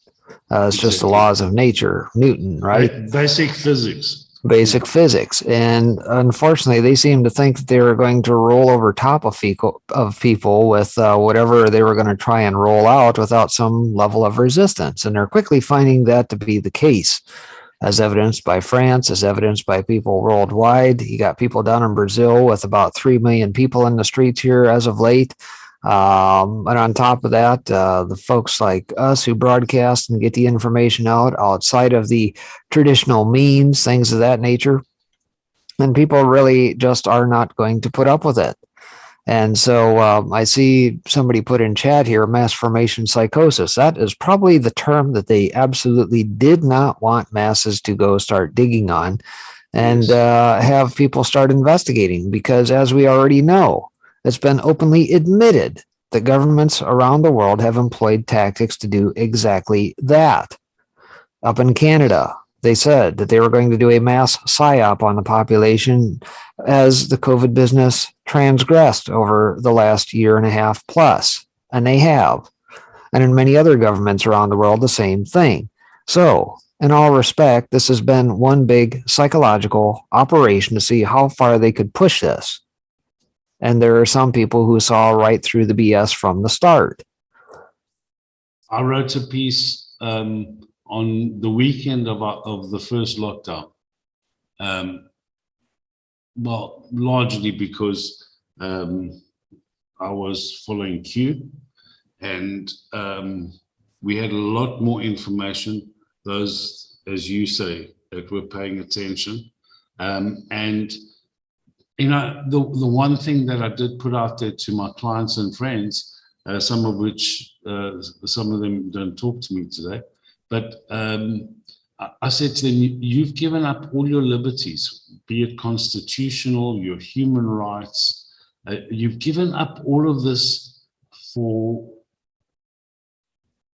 It's just the laws of nature, Newton, right? Basic physics. Basic physics. And unfortunately, they seem to think that they were going to roll over top of people with whatever they were going to try and roll out without some level of resistance. And they're quickly finding that to be the case, as evidenced by France, as evidenced by people worldwide. You got people down in Brazil with about 3 million people in the streets here as of late. And on top of that, the folks like us who broadcast and get the information outside of the traditional means, things of that nature, and people really just are not going to put up with it. And so I see somebody put in chat here, mass formation psychosis. That is probably the term that they absolutely did not want masses to go start digging on and have people start investigating, because as we already know, it's been openly admitted that governments around the world have employed tactics to do exactly that. Up in Canada, They said that they were going to do a mass psyop on the population as the COVID business transgressed over the last year and a half plus. And they have. And in many other governments around the world, the same thing. So, in all respect, this has been one big psychological operation to see how far they could push this. And there are some people who saw right through the BS from the start. I wrote a piece on the weekend of the first lockdown. Well, largely because I was following Q, and we had a lot more information, those, as you say, that were paying attention. And, you know, the one thing that I did put out there to my clients and friends, some of which, some of them don't talk to me today, but I said to them, you've given up all your liberties, be it constitutional, your human rights. You've given up all of this for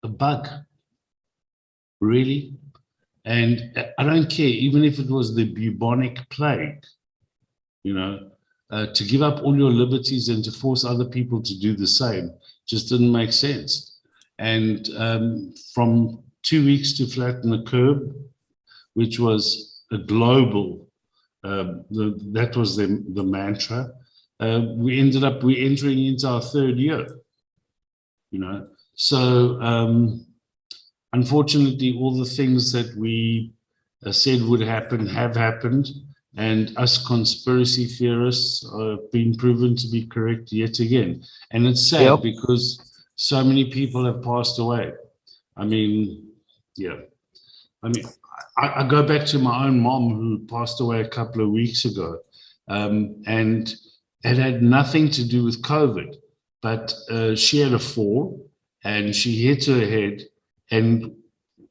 a bug, really? And I don't care, even if it was the bubonic plague, you know, to give up all your liberties and to force other people to do the same just didn't make sense. And from 2 weeks to flatten the curve, which was a global, that was the mantra, we're entering into our third year, you know. So unfortunately, all the things that we said would happen have happened, and us conspiracy theorists have been proven to be correct yet again. And it's sad because so many people have passed away. I mean, yeah. I mean, I go back to my own mom who passed away a couple of weeks ago, and it had nothing to do with COVID, but she had a fall and she hit her head. And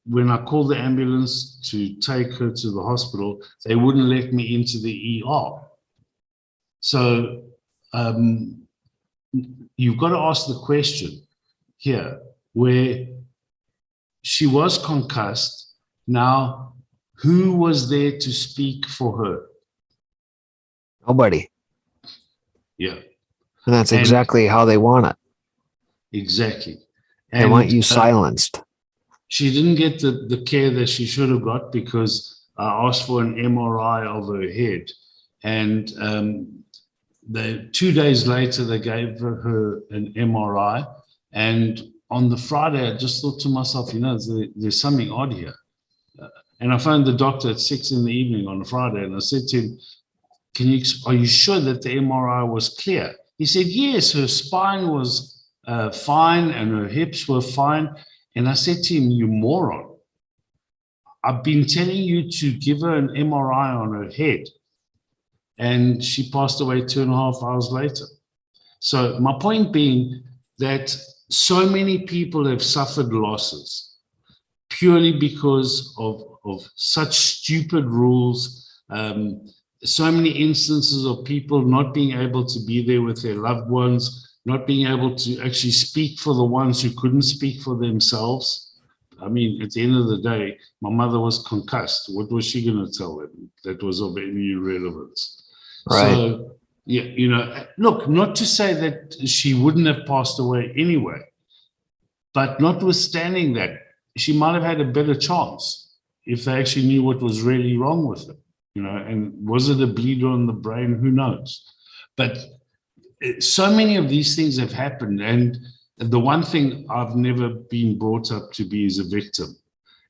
when I called the ambulance to take her to the hospital, they wouldn't let me into the ER. So you've got to ask the question here, where she was concussed. Now, who was there to speak for her? Nobody. Yeah. And that's exactly how they want it. Exactly. They want you silenced. She didn't get the care that she should have got because I asked for an MRI of her head. And 2 days later, they gave her an MRI. And on the Friday, I just thought to myself, you know, there's something odd here. And I phoned the doctor at 6 p.m. on a Friday, and I said to him, are you sure that the MRI was clear? He said, yes, her spine was fine and her hips were fine. And I said to him, you moron, I've been telling you to give her an MRI on her head. And she passed away 2.5 hours later. So my point being that so many people have suffered losses purely because of such stupid rules. So many instances of people not being able to be there with their loved ones, not being able to actually speak for the ones who couldn't speak for themselves. I mean, at the end of the day, my mother was concussed. What was she going to tell them that was of any relevance? Right. So, yeah, you know, look, not to say that she wouldn't have passed away anyway, but notwithstanding that, she might have had a better chance if they actually knew what was really wrong with her, you know, and was it a bleeder on the brain? Who knows? But so many of these things have happened, and the one thing I've never been brought up to be is a victim,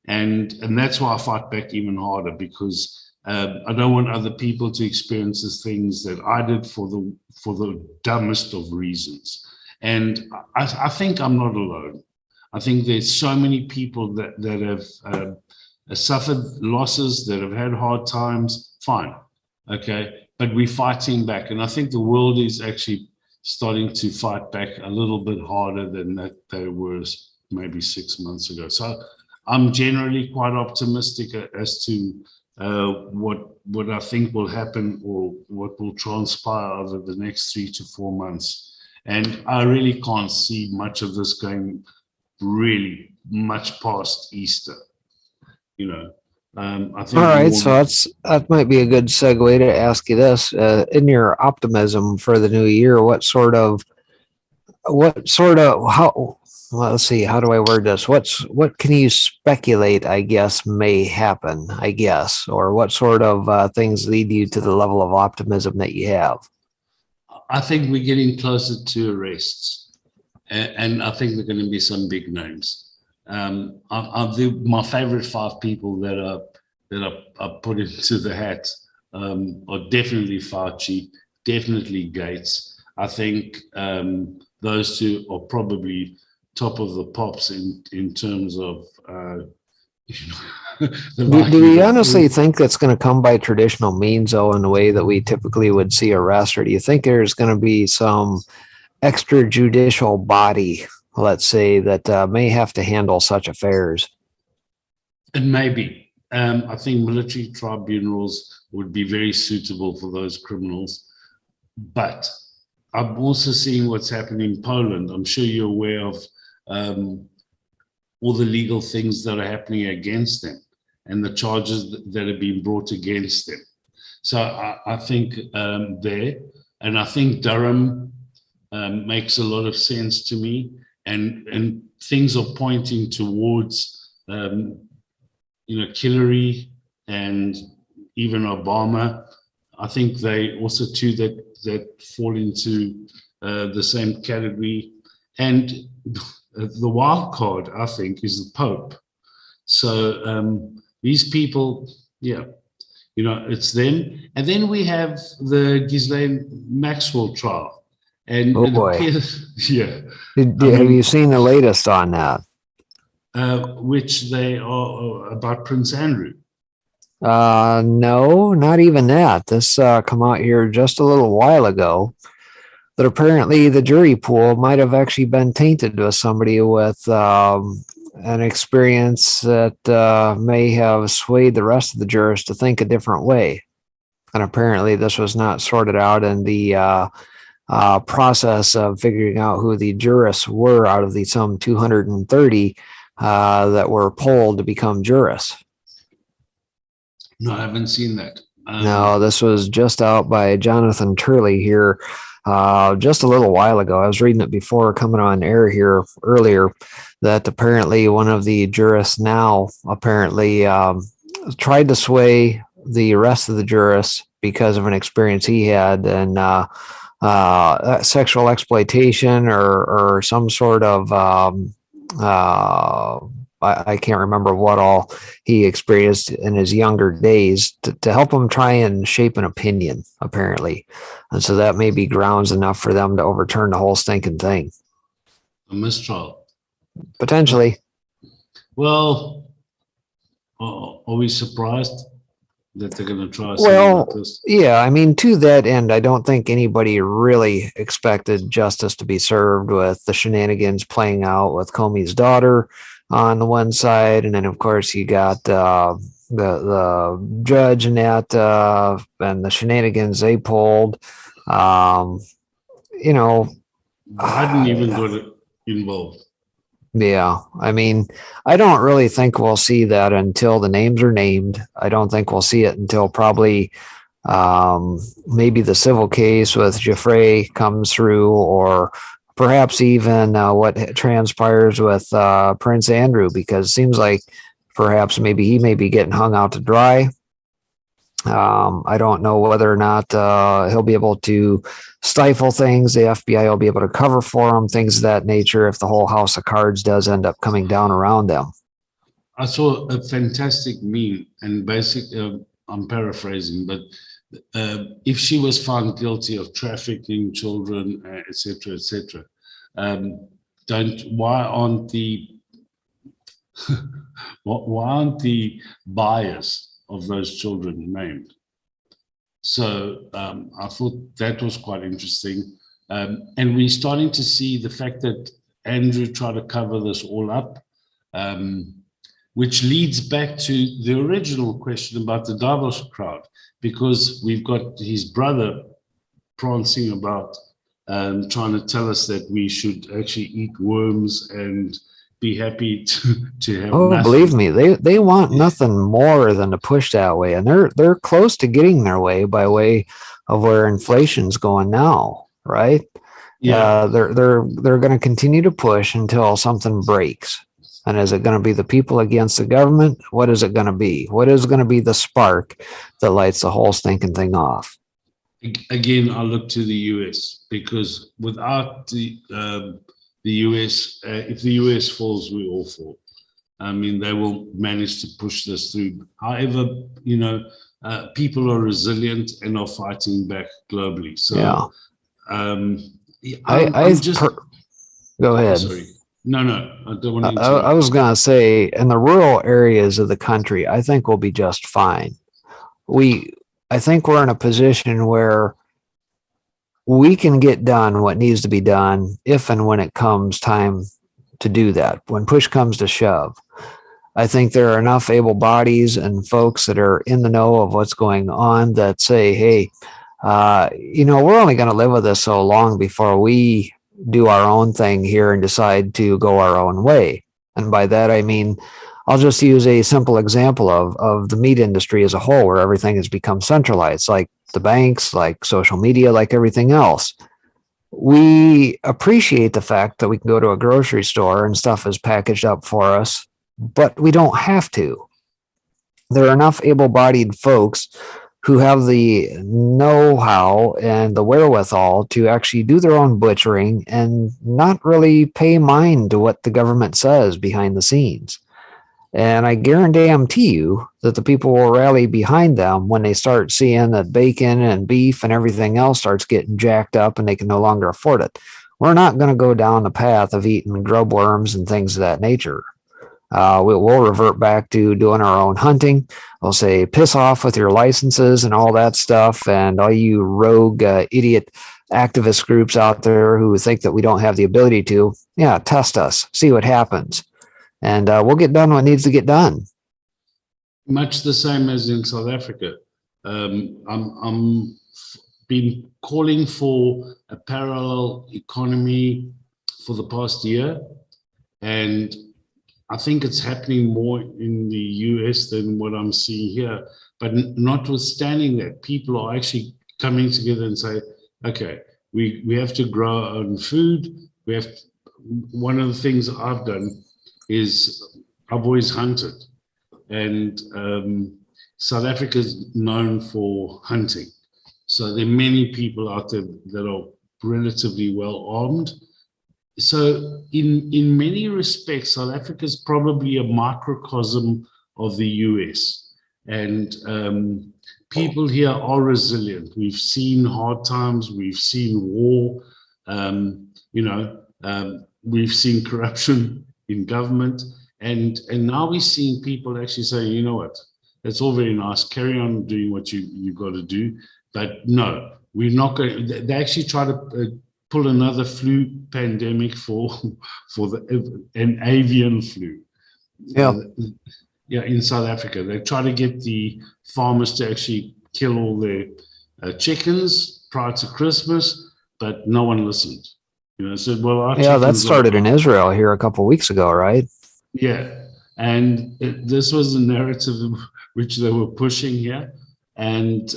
and that's why I fight back even harder, because I don't want other people to experience the things that I did for the dumbest of reasons. And I think I'm not alone. I think there's so many people that have suffered losses, that have had hard times. Fine, okay. But we're fighting back, and I think the world is actually starting to fight back a little bit harder than that they were maybe 6 months ago. So I'm generally quite optimistic as to what I think will happen, or what will transpire over the next 3 to 4 months. And I really can't see much of this going really much past Easter, you know. I All think right, more. so that might be a good segue to ask you this. In your optimism for the new year, how, well, let's see, how do I word this? What can you speculate, I guess, may happen, I guess, or what sort of things lead you to the level of optimism that you have? I think we're getting closer to arrests, and I think there are going to be some big names. My favorite 5 people that are put into the hat are definitely Fauci, definitely Gates. I think those 2 are probably top of the pops in terms of the Do we honestly likelihood. think that's going to come by traditional means, though, in the way that we typically would see arrest, or do you think there's going to be some extrajudicial body, let's say, that may have to handle such affairs? And maybe I think military tribunals would be very suitable for those criminals. But I'm also seeing what's happening in Poland. I'm sure you're aware of all the legal things that are happening against them and the charges that are being brought against them. So I think there, and I think Durham makes a lot of sense to me, and things are pointing towards Hillary and even Obama. I think they also too that fall into the same category. And the wild card, I think, is the Pope. So these people, yeah, it's them. And then we have the Ghislaine Maxwell trial. And Oh it boy. appears, yeah. Have you seen the latest on that? Which they are about Prince Andrew. No, not even that. This come out here just a little while ago, that apparently the jury pool might have actually been tainted with somebody with an experience that may have swayed the rest of the jurors to think a different way. And apparently this was not sorted out in the process of figuring out who the jurists were out of the some 230 that were polled to become jurists. No, I haven't seen that. No, this was just out by Jonathan Turley here just a little while ago. I was reading it before coming on air here earlier, that apparently one of the jurists now apparently tried to sway the rest of the jurists because of an experience he had and sexual exploitation or some sort of I can't remember what all he experienced in his younger days to help him try and shape an opinion, apparently. And so that may be grounds enough for them to overturn the whole stinking thing. A mistrial. Potentially. Well, are we surprised that they're going to try something Well, like this? yeah, I mean, to that end, I don't think anybody really expected justice to be served with the shenanigans playing out with Comey's daughter on the one side, and then of course you got the judge and that and the shenanigans they pulled. Biden even got involved. Yeah, I mean, I don't really think we'll see that until the names are named. I don't think we'll see it until probably maybe the civil case with Giuffre comes through, or perhaps even what transpires with Prince Andrew, because it seems like perhaps maybe he may be getting hung out to dry. I don't know whether or not he'll be able to stifle things. The FBI will be able to cover for him, things of that nature, if the whole house of cards does end up coming down around them. I saw a fantastic meme, and basically, I'm paraphrasing, but if she was found guilty of trafficking children, etc., etc., why aren't the buyers of those children named? So I thought that was quite interesting, and we're starting to see the fact that Andrew tried to cover this all up, which leads back to the original question about the Davos crowd, because we've got his brother prancing about trying to tell us that we should actually eat worms and be happy to have Oh, nothing. believe me, they want nothing more than to push that way, and they're close to getting their way by way of where inflation's going now, right? Yeah. They're going to continue to push until something breaks. And is it going to be the people against the government? What is it going to be? What is going to be the spark that lights the whole stinking thing off? Again, I look to the US, because without the US, if the US falls, we all fall. I mean, they will manage to push this through. However, people are resilient and are fighting back globally. So, Yeah. I'm just. Go ahead. Sorry. No, I don't want to I was going to say, in the rural areas of the country, I think we'll be just fine. I think we're in a position where we can get done what needs to be done if and when it comes time to do that. When push comes to shove, I think there are enough able bodies and folks that are in the know of what's going on that say, hey, we're only going to live with this so long before we do our own thing here and decide to go our own way. And by that, I mean, I'll just use a simple example of the meat industry as a whole, where everything has become centralized, like the banks, like social media, like everything else. We appreciate the fact that we can go to a grocery store and stuff is packaged up for us, but we don't have to. There are enough able-bodied folks who have the know-how and the wherewithal to actually do their own butchering and not really pay mind to what the government says behind the scenes. And I guarantee you that the people will rally behind them when they start seeing that bacon and beef and everything else starts getting jacked up and they can no longer afford it. We're not going to go down the path of eating grub worms and things of that nature. We'll revert back to doing our own hunting. We'll say, piss off with your licenses and all that stuff. And all you rogue, idiot activist groups out there who think that we don't have the ability to, test us, see what happens. And we'll get done what needs to get done. Much the same as in South Africa. I'm been calling for a parallel economy for the past year. And I think it's happening more in the US than what I'm seeing here. But notwithstanding that, people are actually coming together and say, okay, we have to grow our own food. One of the things I've done is I've always hunted. And South Africa is known for hunting. So there are many people out there that are relatively well armed. So in many respects, South Africa is probably a microcosm of the US. And people here are resilient. We've seen hard times. We've seen war. We've seen corruption in government. And now we're seeing people actually saying, you know what, that's all very nice. Carry on doing what you've got to do. But no, we're not going to. They actually try to pull another flu pandemic for an avian flu. In South Africa. They try to get the farmers to actually kill all their chickens prior to Christmas, but no one listened. Said, well, that started in Israel here a couple of weeks ago, right? Yeah, and this was the narrative which they were pushing here, and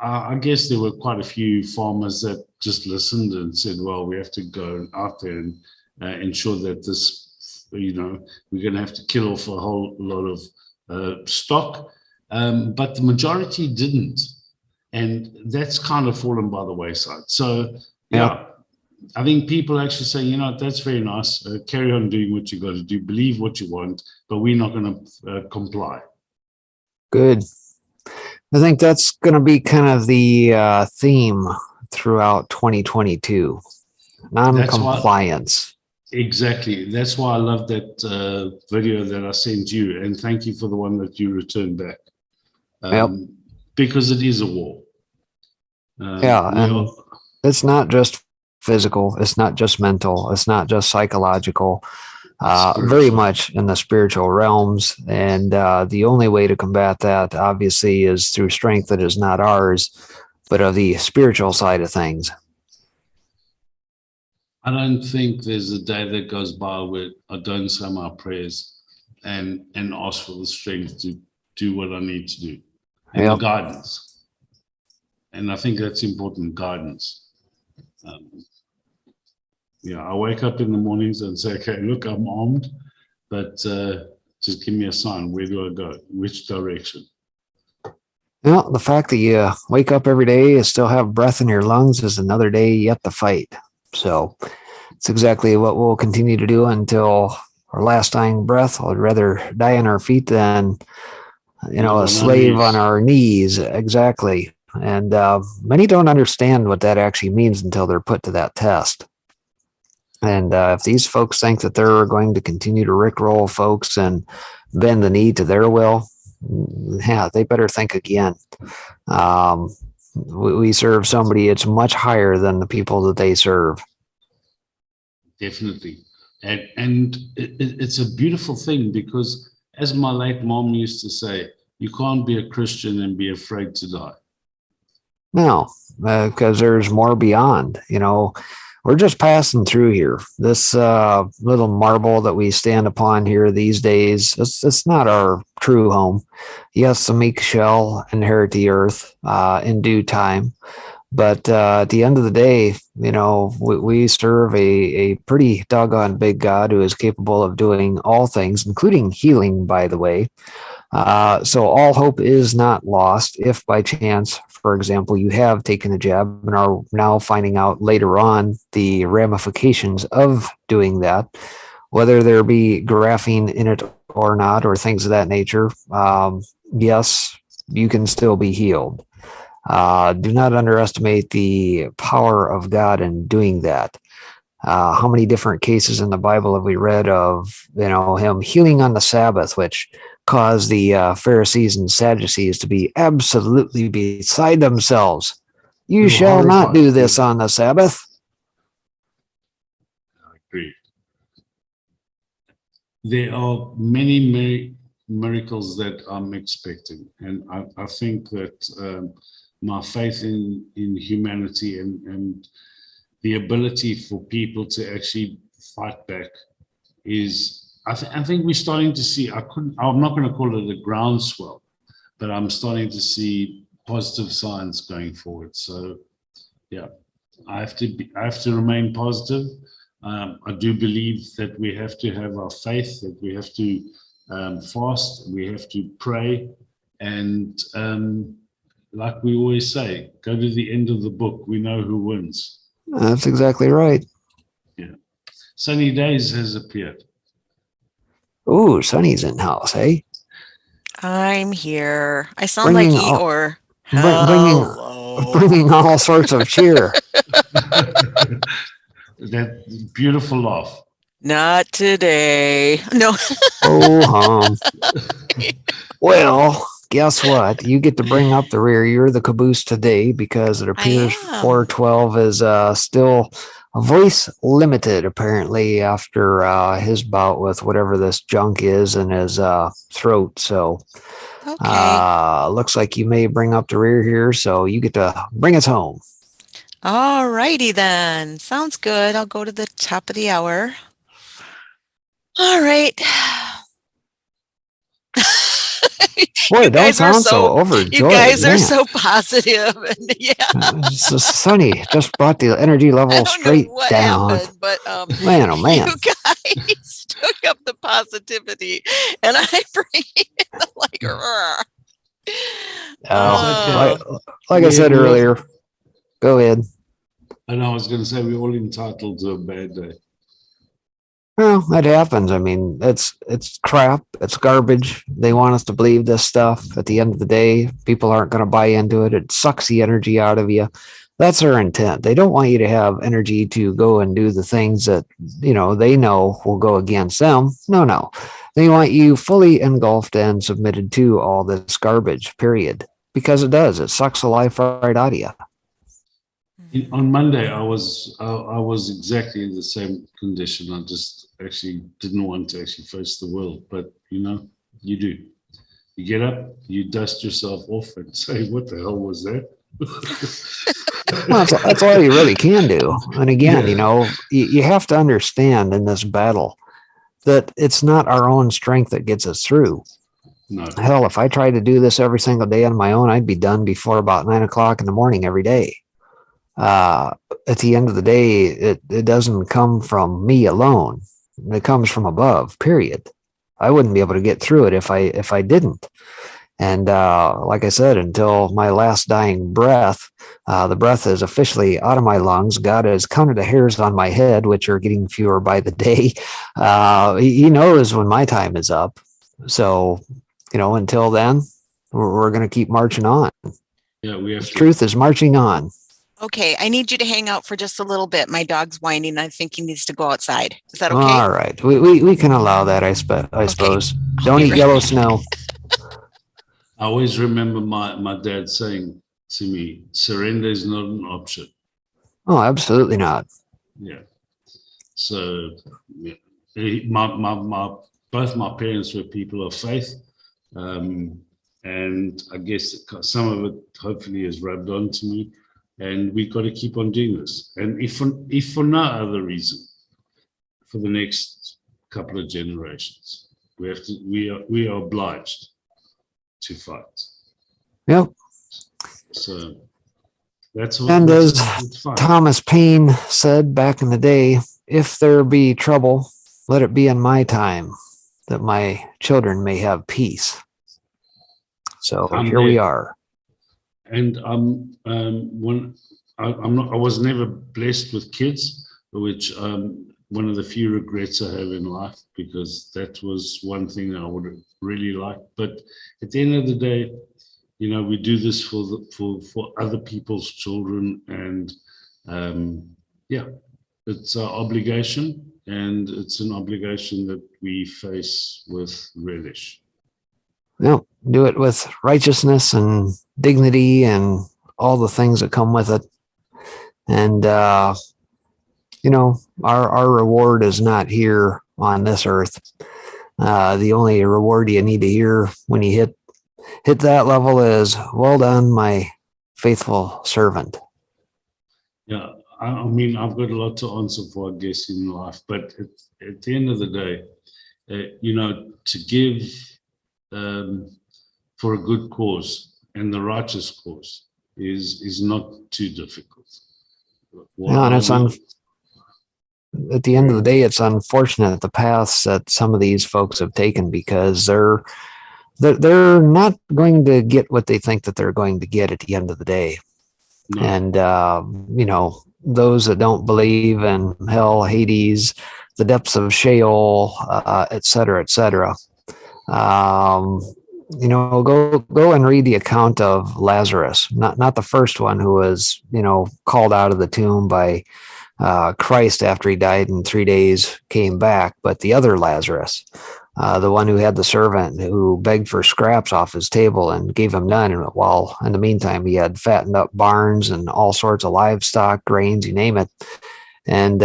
I guess there were quite a few farmers that just listened and said, well, we have to go out there and ensure that this, we're going to have to kill off a whole lot of stock, but the majority didn't, and that's kind of fallen by the wayside. So, I think people actually say, that's very nice. Carry on doing what you got to do. Believe what you want, but we're not going to comply. Good. I think that's going to be kind of the theme throughout 2022. Non-compliance. Exactly. That's why I love that video that I sent you, and thank you for the one that you returned back. Because it is a war. And it's not just physical, it's not just mental, it's not just psychological, very much in the spiritual realms. And the only way to combat that, obviously, is through strength that is not ours, but of the spiritual side of things. I don't think there's a day that goes by where I don't say my prayers and ask for the strength to do what I need to do and the Yep. guidance. And I think that's important, guidance. Yeah, I wake up in the mornings and say, okay, look, I'm armed, but just give me a sign. Where do I go? Which direction? Well, the fact that you wake up every day and still have breath in your lungs is another day yet to fight. So it's exactly what we'll continue to do until our last dying breath. I'd rather die on our feet than, a slave on our knees. Exactly. And many don't understand what that actually means until they're put to that test. And if these folks think that they're going to continue to rickroll folks and bend the knee to their will, yeah, they better think again. We serve somebody it's much higher than the people that they serve. Definitely. And it's a beautiful thing because, as my late mom used to say, you can't be a Christian and be afraid to die. No, because there's more beyond. We're just passing through here. This little marble that we stand upon here these days, it's not our true home. Yes, the meek shall inherit the earth in due time. But at the end of the day, we serve a pretty doggone big God who is capable of doing all things, including healing, by the way. So all hope is not lost if by chance, for example, you have taken a jab and are now finding out later on the ramifications of doing that, whether there be graphene in it or not, or things of that nature. Yes, you can still be healed. Do not underestimate the power of God in doing that. How many different cases in the Bible have we read of, him healing on the Sabbath, which caused the Pharisees and Sadducees to be absolutely beside themselves. You shall not do this on the Sabbath. I agree. There are many miracles that I'm expecting, and I think that my faith in humanity and the ability for people to actually fight back is, I think we're starting to see, I'm not going to call it a groundswell, but I'm starting to see positive signs going forward. So yeah, I have to remain positive. I do believe that we have to have our faith, that we have to fast, we have to pray, and like we always say, go to the end of the book. We know who wins. That's exactly right. Yeah. Sunny Days has appeared. Ooh, Sonny's in house, hey? I'm here. I sound like Igor. Bringing all sorts of cheer. That beautiful laugh. Not today. No. Oh, well, guess what? You get to bring up the rear. You're the caboose today because it appears 412 is still voice limited, apparently, after his bout with whatever this junk is in his throat. So looks like you may bring up the rear here. So you get to bring us home. All righty then. Sounds good. I'll go to the top of the hour. All right. Boy, don't sound so overjoyed. You guys are so positive. And yeah. So Sonny just brought the energy level straight down. Happened, but man, oh man. You guys took up the positivity and I bring it like like I said earlier. Go ahead. And I was going to say we're all entitled to a bad day. Well, that happens. I mean, it's crap. It's garbage. They want us to believe this stuff. At the end of the day, people aren't going to buy into it. It sucks the energy out of you. That's their intent. They don't want you to have energy to go and do the things that, they know will go against them. No. They want you fully engulfed and submitted to all this garbage, period. Because it does. It sucks the life right out of you. On Monday, I was exactly in the same condition. I just actually didn't want to actually face the world, but you do. You get up, you dust yourself off, and say, "What the hell was that?" Well, that's all you really can do. And again, Yeah. you have to understand in this battle that it's not our own strength that gets us through. No. Hell, if I tried to do this every single day on my own, I'd be done before about 9 o'clock in the morning every day. At the end of the day, it doesn't come from me alone. It comes from above, period. I wouldn't be able to get through it if I didn't. And like I said, until my last dying breath, the breath is officially out of my lungs. God has counted the hairs on my head, which are getting fewer by the day. He knows when my time is up. So, until then, we're going to keep marching on. Yeah, we have Truth is marching on. Okay, I need you to hang out for just a little bit. My dog's whining. I think he needs to go outside. Is that okay? All right. We can allow that, I suppose. Don't eat yellow snow. I always remember my dad saying to me, surrender is not an option. Oh, absolutely not. Yeah. So yeah. Both my parents were people of faith. And I guess some of it hopefully has rubbed on to me. And we've got to keep on doing this. And if for no other reason, for the next couple of generations, we are obliged to fight. Yep. So that's what. And as Thomas Paine said back in the day, if there be trouble, let it be in my time, that my children may have peace. So here we are. And I was never blessed with kids, which one of the few regrets I have in life, because that was one thing I would have really liked. But at the end of the day, we do this for other people's children, and it's our obligation, and it's an obligation that we face with relish. Yep, do it with righteousness and dignity and all the things that come with it. And our reward is not here on this earth. The only reward you need to hear when you hit that level is, well done, my faithful servant. Yeah, I mean, I've got a lot to answer for, I guess, in life, but at the end of the day, to give for a good cause and the righteous cause is not too difficult. And it's at the end of the day, it's unfortunate the paths that some of these folks have taken, because they're not going to get what they think that they're going to get at the end of the day. No. And those that don't believe in hell, Hades, the depths of Sheol, et cetera, et cetera. Go and read the account of Lazarus, not the first one who was, called out of the tomb by Christ after he died and 3 days came back, but the other Lazarus, the one who had the servant who begged for scraps off his table and gave him none, while in the meantime he had fattened up barns and all sorts of livestock, grains, you name it. And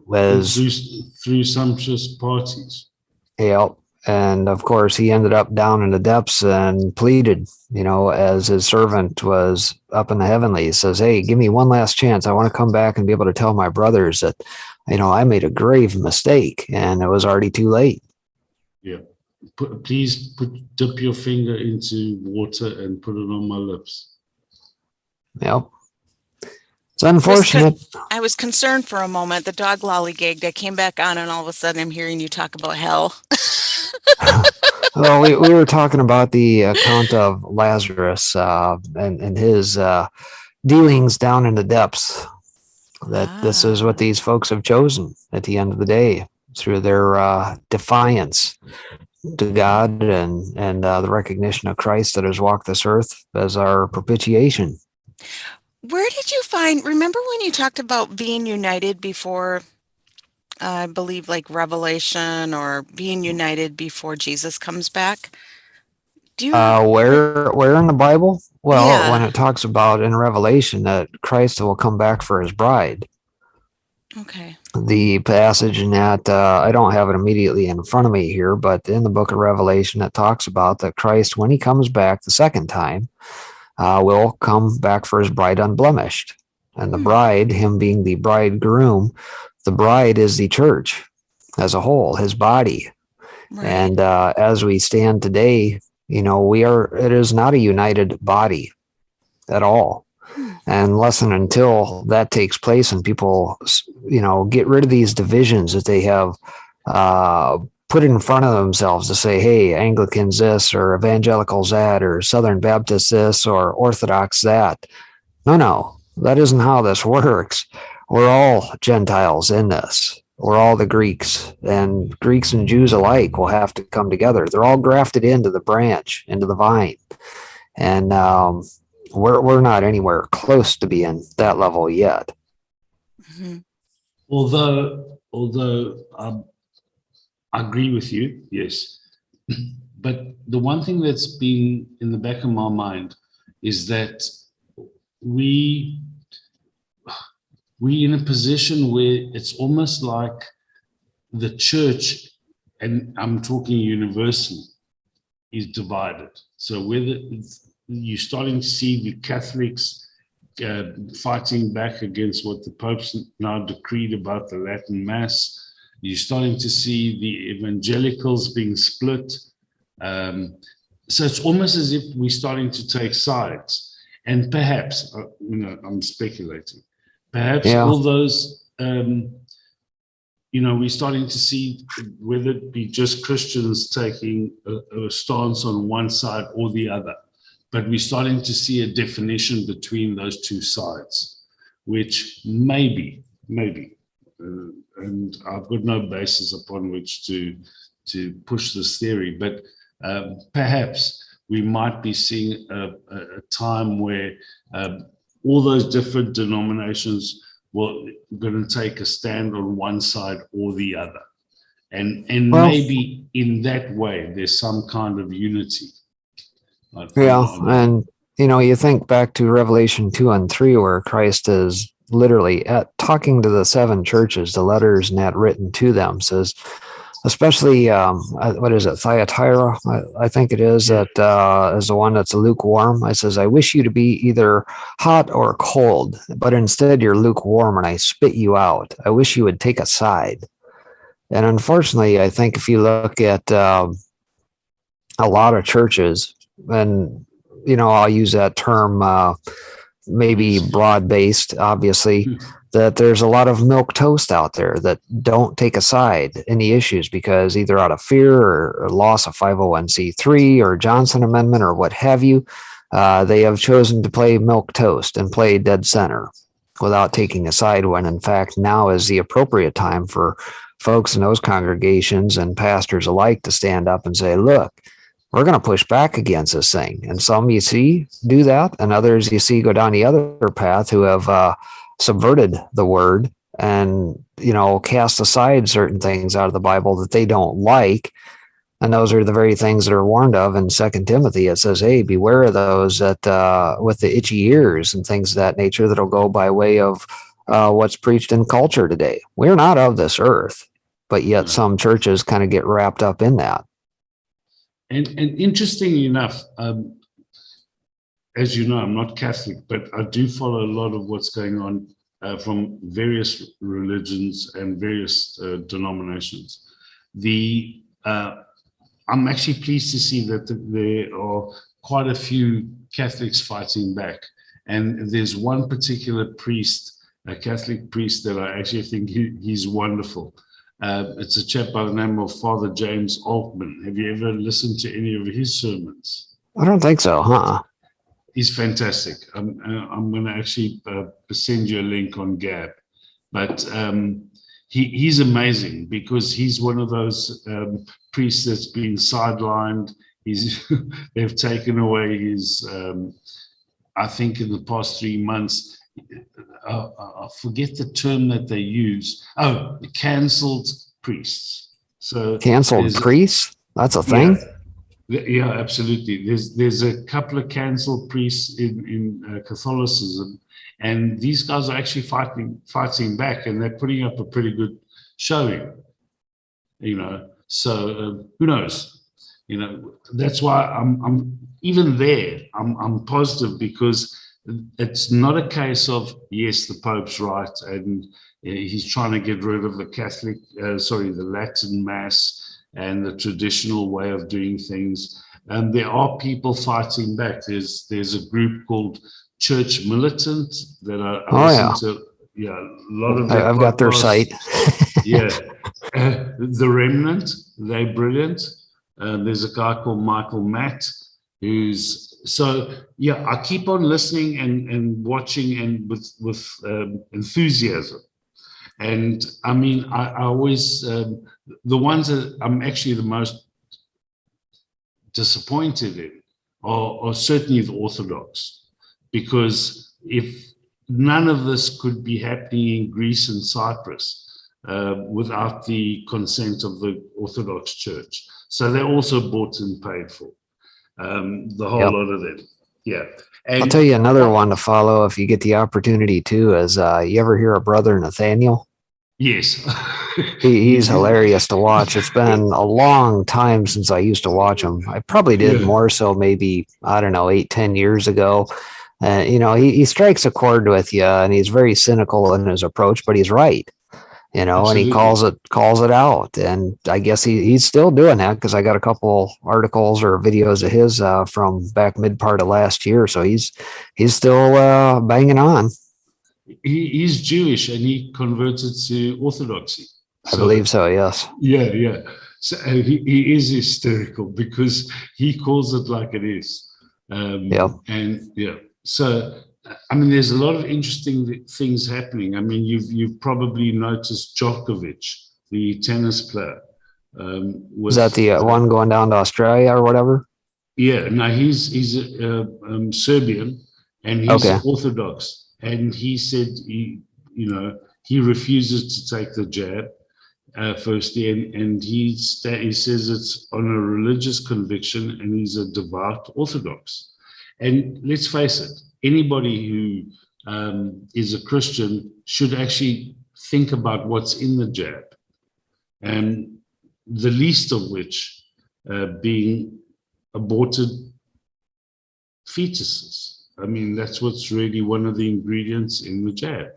was through sumptuous parties. Yeah. And of course, he ended up down in the depths and pleaded, as his servant was up in the heavenlies. He says, hey, give me one last chance. I want to come back and be able to tell my brothers that, I made a grave mistake, and it was already too late. Yeah. Please dip your finger into water and put it on my lips. Yep. It's unfortunate. I was concerned for a moment. The dog lollygagged. I came back on, and all of a sudden I'm hearing you talk about hell. Well, we were talking about the account of Lazarus and his dealings down in the depths. That this is what these folks have chosen at the end of the day, through their defiance to God and the recognition of Christ that has walked this earth as our propitiation. Where did you remember when you talked about being united before, I believe, like Revelation, or being united before Jesus comes back? Do you where in the Bible? Well, yeah. When it talks about in Revelation that Christ will come back for his bride. Okay. The passage in that, I don't have it immediately in front of me here, but in the book of Revelation, it talks about that Christ, when he comes back the second time, will come back for his bride unblemished. And the bride, him being the bridegroom, the bride is the church as a whole, his body. Right. And as we stand today, it is not a united body at all. And unless and until that takes place and people, get rid of these divisions that they have put in front of themselves to say, hey, Anglicans this, or Evangelicals that, or Southern Baptists this, or Orthodox that. No, that isn't how this works. We're all Gentiles in this. We're all the Greeks, and Greeks and Jews alike will have to come together. They're all grafted into the branch, into the vine. And we're not anywhere close to being that level yet. Mm-hmm. Although I agree with you, yes. But the one thing that's been in the back of my mind is that we in a position where it's almost like the church, and I'm talking universally, is divided. So whether you're starting to see the Catholics fighting back against what the Pope's now decreed about the Latin Mass, you're starting to see the evangelicals being split. So it's almost as if we're starting to take sides. And perhaps, I'm speculating, perhaps all those, we're starting to see, whether it be just Christians taking a stance on one side or the other, but we're starting to see a definition between those two sides, which maybe, and I've got no basis upon which to push this theory, but perhaps we might be seeing a time where all those different denominations were going to take a stand on one side or the other. And maybe in that way, there's some kind of unity. And, you think back to Revelation 2 and 3, where Christ is literally talking to the seven churches, the letters and that written to them says, especially, what is it, Thyatira, I think it is, that is the one that's lukewarm. I says, I wish you to be either hot or cold, but instead you're lukewarm and I spit you out. I wish you would take a side. And unfortunately, I think if you look at a lot of churches, and, I'll use that term, maybe broad-based, obviously, that there's a lot of milk toast out there that don't take a side in the issues because either out of fear or loss of 501c3 or Johnson Amendment or what have you, they have chosen to play milk toast and play dead center without taking a side, when in fact now is the appropriate time for folks in those congregations and pastors alike to stand up and say, look, we're going to push back against this thing. And some you see do that, and others you see go down the other path who have subverted the word and, cast aside certain things out of the Bible that they don't like. And those are the very things that are warned of in 2 Timothy. It says, hey, beware of those that with the itchy ears and things of that nature that'll go by way of what's preached in culture today. We're not of this earth, but yet some churches kind of get wrapped up in that. And interestingly enough, as you know, I'm not Catholic, but I do follow a lot of what's going on from various religions and various denominations. I'm actually pleased to see that there are quite a few Catholics fighting back. And there's one particular priest, a Catholic priest, that I actually think he's wonderful. It's a chap by the name of Father James Altman. Have you ever listened to any of his sermons? I don't think so, huh? He's fantastic. I'm going to actually send you a link on Gab. But he's amazing because he's one of those priests that's been sidelined. They've taken away his, I think in the past 3 months, I forget the term that they use. Oh, cancelled priests. So canceled priests? That's a thing? Yeah, absolutely. There's a couple of cancelled priests in Catholicism, and these guys are actually fighting back, and they're putting up a pretty good showing. So who knows? That's why I'm even there. I'm positive, because it's not a case of, yes, the Pope's right and he's trying to get rid of the Latin Mass and the traditional way of doing things. And there are people fighting back. There's a group called Church Militant that I listen to. Yeah, a lot of their I've got their site. Yeah, The Remnant, they're brilliant. There's a guy called Michael Matt, I keep on listening and watching, and with enthusiasm. And I mean, I always, the ones that I'm actually the most disappointed in are certainly the Orthodox, because if none of this could be happening in Greece and Cyprus without the consent of the Orthodox Church. So they're also bought and paid for, the whole lot of them. Yeah. And I'll tell you another one to follow if you get the opportunity too, is you ever hear of Brother Nathaniel? Yes. He's hilarious to watch. It's been a long time since I used to watch him. I probably did more so maybe, I don't know, 8-10 years ago. He strikes a chord with you, and he's very cynical in his approach, but he's right. Absolutely. And he calls it out. And I guess he's still doing that, because I got a couple articles or videos of his from back mid part of last year. So he's still banging on. He's Jewish, and he converted to Orthodoxy. I believe so, yes. Yeah. So he is hysterical, because he calls it like it is. And yeah, so I mean, there's a lot of interesting things happening. I mean, you've probably noticed Djokovic, the tennis player. Is that the one going down to Australia or whatever? Yeah, no, he's Serbian, and he's Orthodox. And he said he refuses to take the jab firstly, and he says it's on a religious conviction, and he's a devout Orthodox. And let's face it, anybody who is a Christian should actually think about what's in the jab, and the least of which being aborted fetuses. I mean, that's what's really one of the ingredients in the jab.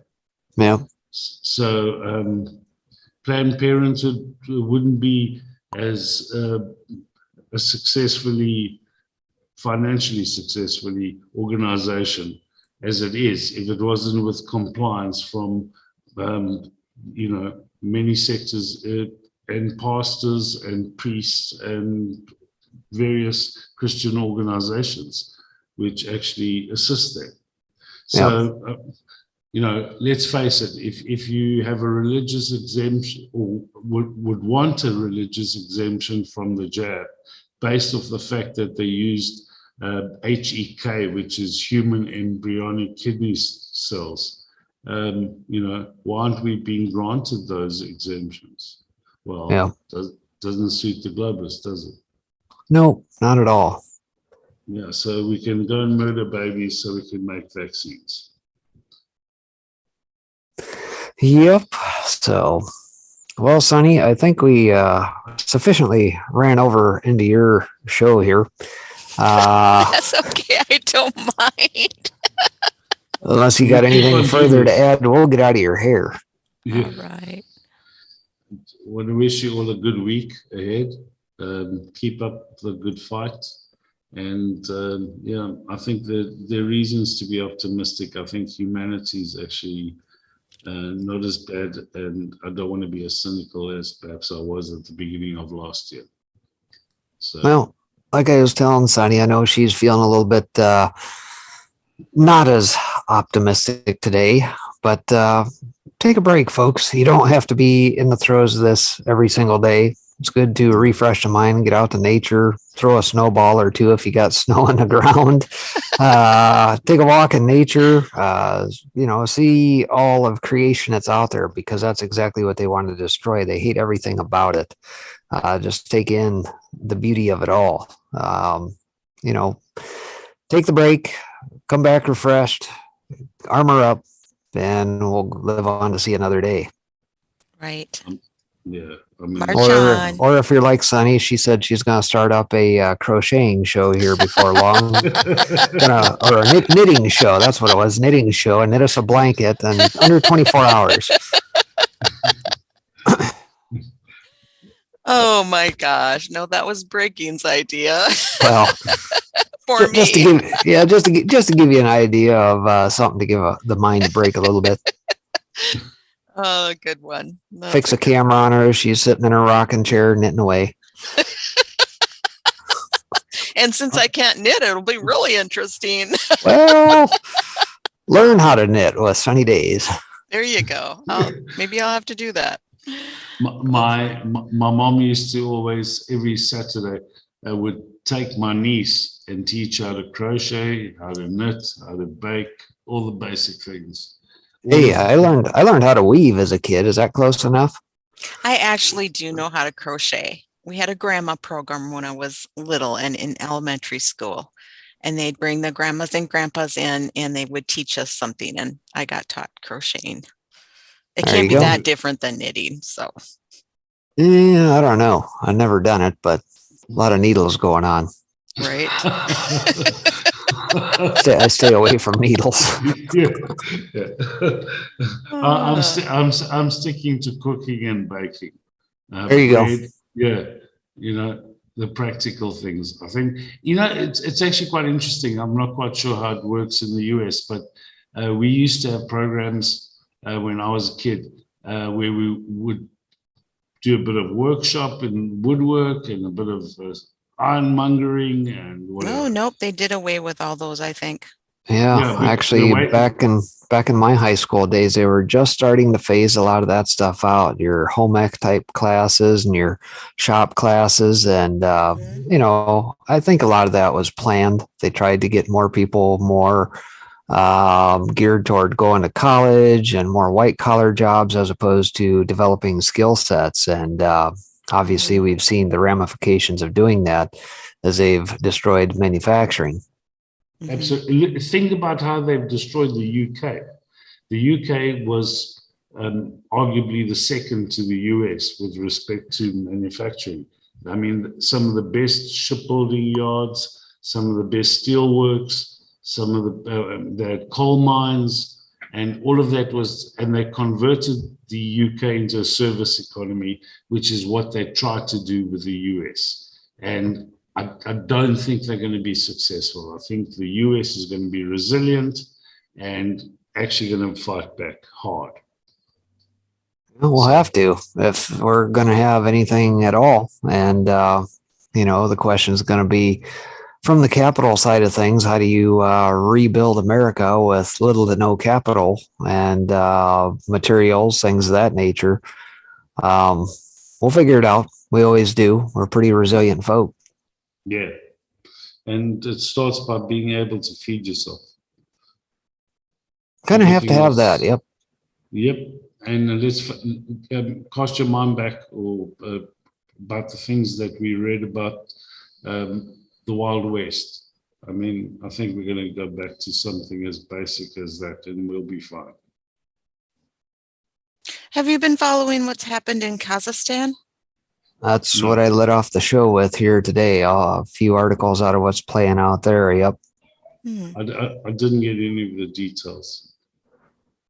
Yeah. So Planned Parenthood wouldn't be as a financially successfully organization as it is if it wasn't with compliance from, many sectors and pastors and priests and various Christian organizations which actually assist them. So, let's face it, if you have a religious exemption or would want a religious exemption from the jab, based off the fact that they used HEK, which is human embryonic kidney cells, why aren't we being granted those exemptions? Well, doesn't suit the globalists, does it? No, not at all. Yeah, so we can go and murder babies so we can make vaccines. Yep. So, well, Sonny, I think we sufficiently ran over into your show here. That's okay. I don't mind. Unless you got anything further to add, we'll get out of your hair. Yeah. All right. I want to wish you all a good week ahead. Keep up the good fight. And I think that there are reasons to be optimistic. I think humanity is actually not as bad, and I don't want to be as cynical as perhaps I was at the beginning of last year. So, well, like I was telling Sonny, I know she's feeling a little bit not as optimistic today, but take a break, folks. You don't have to be in the throes of this every single day. It's good to refresh the mind, get out to nature, throw a snowball or two if you got snow on the ground, take a walk in nature, see all of creation that's out there, because that's exactly what they want to destroy. They hate everything about it. Just take in the beauty of it all. Take the break, come back refreshed, armor up, and we'll live on to see another day. Right. Yeah, I mean, March on. Or if you're like Sunny, she said she's going to start up a crocheting show here before long. Or a knitting show. That's what it was, knitting show, and knit us a blanket in under 24 hours. Oh my gosh. No, that was Breaking's idea. Well, For me. just to give you an idea of something to give the mind a break a little bit. Oh, good one. That's Fix a camera on her. She's sitting in her rocking chair knitting away. And since I can't knit, it'll be really interesting. Well, learn how to knit with Sunny Days. There you go. Maybe I'll have to do that. my mom used to always, every Saturday, would take my niece and teach her how to crochet, how to knit, how to bake, all the basic things. Hey, I learned how to weave as a kid. Is that close enough? I actually do know how to crochet. We had a grandma program when I was little and in elementary school, and they'd bring the grandmas and grandpas in and they would teach us something, and I got taught crocheting. It can't be that different than knitting. So yeah, I don't know. I've never done it, but a lot of needles going on. Right. I stay away from needles. Yeah. I'm sticking to cooking and baking. There you go. Yeah, the practical things. I think it's actually quite interesting. I'm not quite sure how it works in the US, but we used to have programs when I was a kid where we would do a bit of workshop in woodwork and a bit of ironmongering and whatever. Oh, nope. They did away with all those, I think. Yeah, actually, back in my high school days, they were just starting to phase a lot of that stuff out. Your home ec type classes and your shop classes, and I think a lot of that was planned. They tried to get more people more geared toward going to college and more white collar jobs as opposed to developing skill sets. And obviously, we've seen the ramifications of doing that as they've destroyed manufacturing. Absolutely. Think about how they've destroyed the UK. The UK was arguably the second to the US with respect to manufacturing. I mean, some of the best shipbuilding yards, some of the best steelworks, some of the coal mines, and all of that and they converted the UK into a service economy, which is what they tried to do with the US. And I don't think they're going to be successful. I think the US is going to be resilient and actually going to fight back hard. We'll have to if we're going to have anything at all. And, the question is going to be from the capital side of things, how do you rebuild America with little to no capital and materials, things of that nature? We'll figure it out. We always do. We're pretty resilient folk. Yeah. And it starts by being able to feed yourself. Kind of have to have that. Yep. Yep. And let's cast your mind back about the things that we read about the Wild West. I mean, I think we're going to go back to something as basic as that and we'll be fine. Have you been following what's happened in Kazakhstan? That's what I led off the show with here today. A few articles out of what's playing out there. Yep. I didn't get any of the details.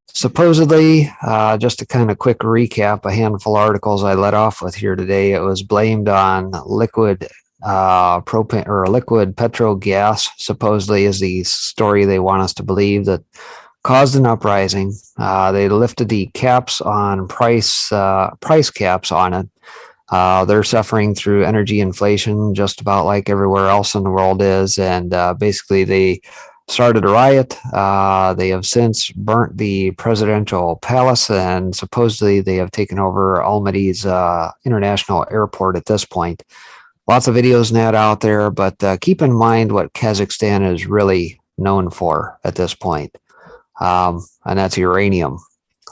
Supposedly, just a kind of quick recap, a handful of articles I led off with here today. It was blamed on liquid propane or liquid petrol gas, supposedly is the story they want us to believe, that caused an uprising. They lifted the caps on price caps on it. They're suffering through energy inflation, just about like everywhere else in the world is. And basically, they started a riot. They have since burnt the presidential palace, and supposedly they have taken over Almaty's international airport at this point. Lots of videos net out there, but keep in mind what Kazakhstan is really known for at this point, and that's uranium.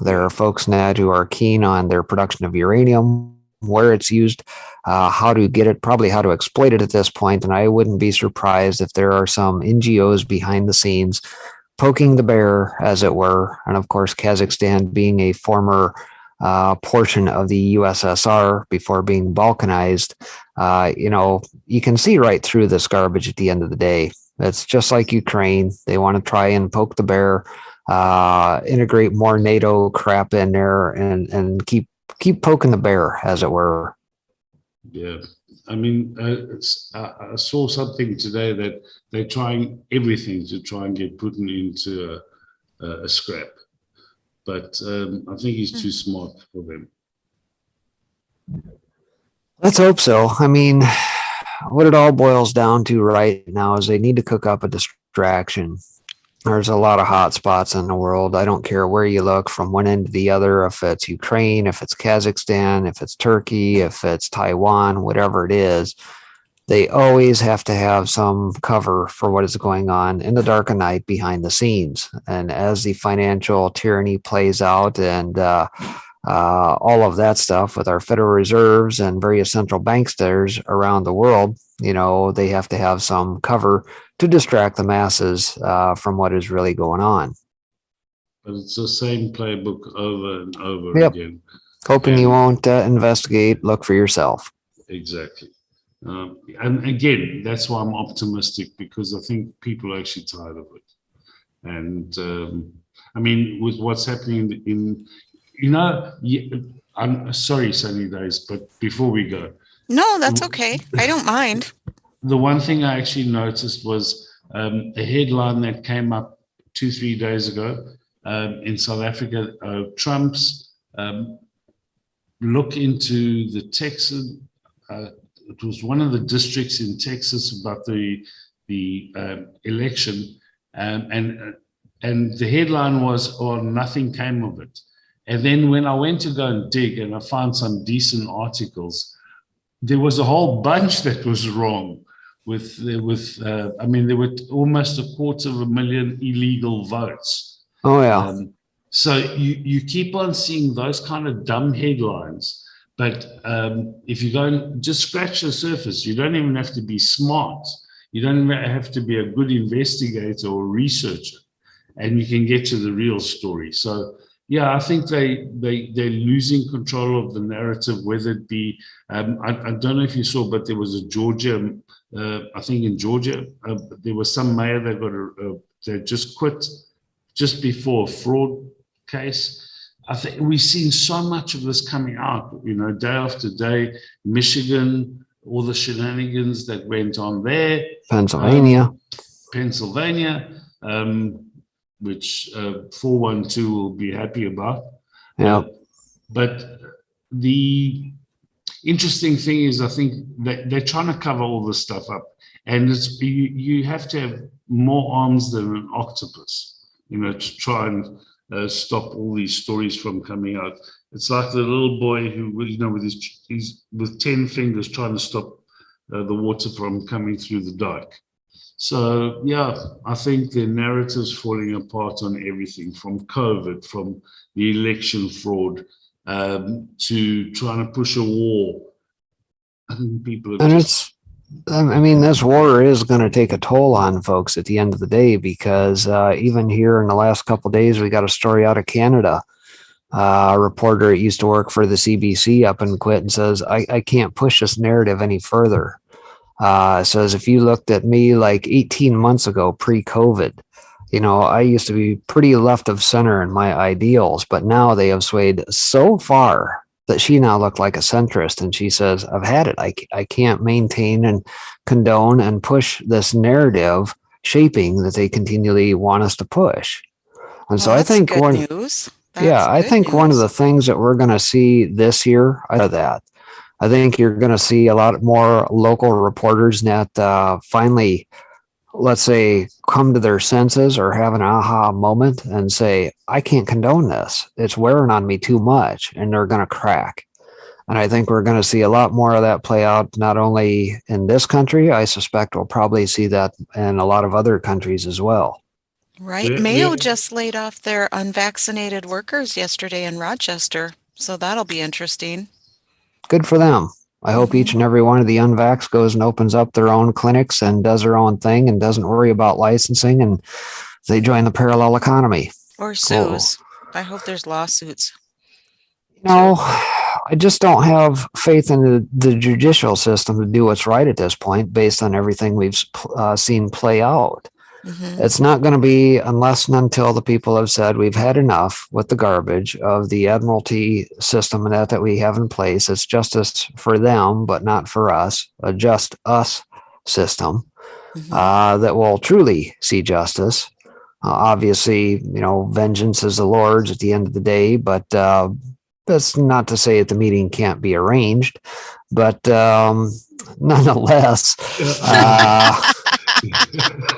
There are folks net who are keen on their production of uranium, where it's used, how to get it, probably how to exploit it at this point. And I wouldn't be surprised if there are some NGOs behind the scenes poking the bear, as it were. And of course, Kazakhstan being a former portion of the USSR before being balkanized, you can see right through this garbage at the end of the day. It's just like Ukraine. They want to try and poke the bear, integrate more NATO crap in there, and keep poking the bear, as it were. Yeah. I mean, I saw something today that they're trying everything to try and get Putin into a scrap. But I think he's too smart for them. Let's hope so. I mean, what it all boils down to right now is they need to cook up a distraction. There's a lot of hot spots in the world. I don't care where you look, from one end to the other, if it's Ukraine, if it's Kazakhstan, if it's Turkey, if it's Taiwan, whatever it is. They always have to have some cover for what is going on in the dark of night behind the scenes. And as the financial tyranny plays out and all of that stuff with our Federal Reserves and various central banksters around the world, they have to have some cover to distract the masses from what is really going on. But it's the same playbook over and over again. Hoping you won't investigate, look for yourself. Exactly. And again, that's why I'm optimistic, because I think people are actually tired of it. And I mean, with what's happening I'm sorry, Sunny Days, but before we go. No, that's okay. I don't mind. The one thing I actually noticed was a headline that came up 2-3 days ago in South Africa. Trump's look into the Texas. It was one of the districts in Texas about the election, and the headline was, "Oh, nothing came of it." And then when I went to go and dig, and I found some decent articles, there was a whole bunch that was wrong. There were almost 250,000 illegal votes. Oh yeah. So you keep on seeing those kind of dumb headlines, but if you go and just scratch the surface, you don't even have to be smart. You don't even have to be a good investigator or researcher, and you can get to the real story. So yeah, I think they're losing control of the narrative, whether it be, I don't know if you saw, but there was a Georgia, I think in Georgia, there was some mayor that that just quit just before a fraud case. I think we've seen so much of this coming out, day after day. Michigan, all the shenanigans that went on there. Pennsylvania, which 412 will be happy about. Yeah. But the interesting thing is, I think that they're trying to cover all this stuff up, and you have to have more arms than an octopus, to try and stop all these stories from coming out. It's like the little boy who, with 10 fingers trying to stop the water from coming through the dike. So, yeah, I think the narrative's falling apart on everything, from COVID, from the election fraud, to trying to push a war. I think people are this war is going to take a toll on folks at the end of the day, because even here in the last couple of days, we got a story out of Canada. A reporter that used to work for the CBC up and quit and says, I can't push this narrative any further. Says, if you looked at me like 18 months ago, pre-COVID, I used to be pretty left of center in my ideals, but now they have swayed so far that she now looked like a centrist. And she says, I've had it. I can't maintain and condone and push this narrative shaping that they continually want us to push. And so I think one of the things that we're going to see this year out of that, I think you're going to see a lot more local reporters that finally, let's say, come to their senses or have an aha moment and say, I can't condone this. It's wearing on me too much, and they're going to crack. And I think we're going to see a lot more of that play out, not only in this country. I suspect we'll probably see that in a lot of other countries as well. Right. Mayo just laid off their unvaccinated workers yesterday in Rochester. So that'll be interesting. Good for them. I hope each and every one of the unvax goes and opens up their own clinics and does their own thing and doesn't worry about licensing, and they join the parallel economy. Or sues. I hope there's lawsuits. No, I just don't have faith in the judicial system to do what's right at this point, based on everything we've seen play out. Mm-hmm. It's not going to be unless and until the people have said we've had enough with the garbage of the admiralty system and that we have in place. It's justice for them, but not for us. A just us system that will truly see justice. Obviously, vengeance is the Lord's at the end of the day, but that's not to say that the meeting can't be arranged. But nonetheless,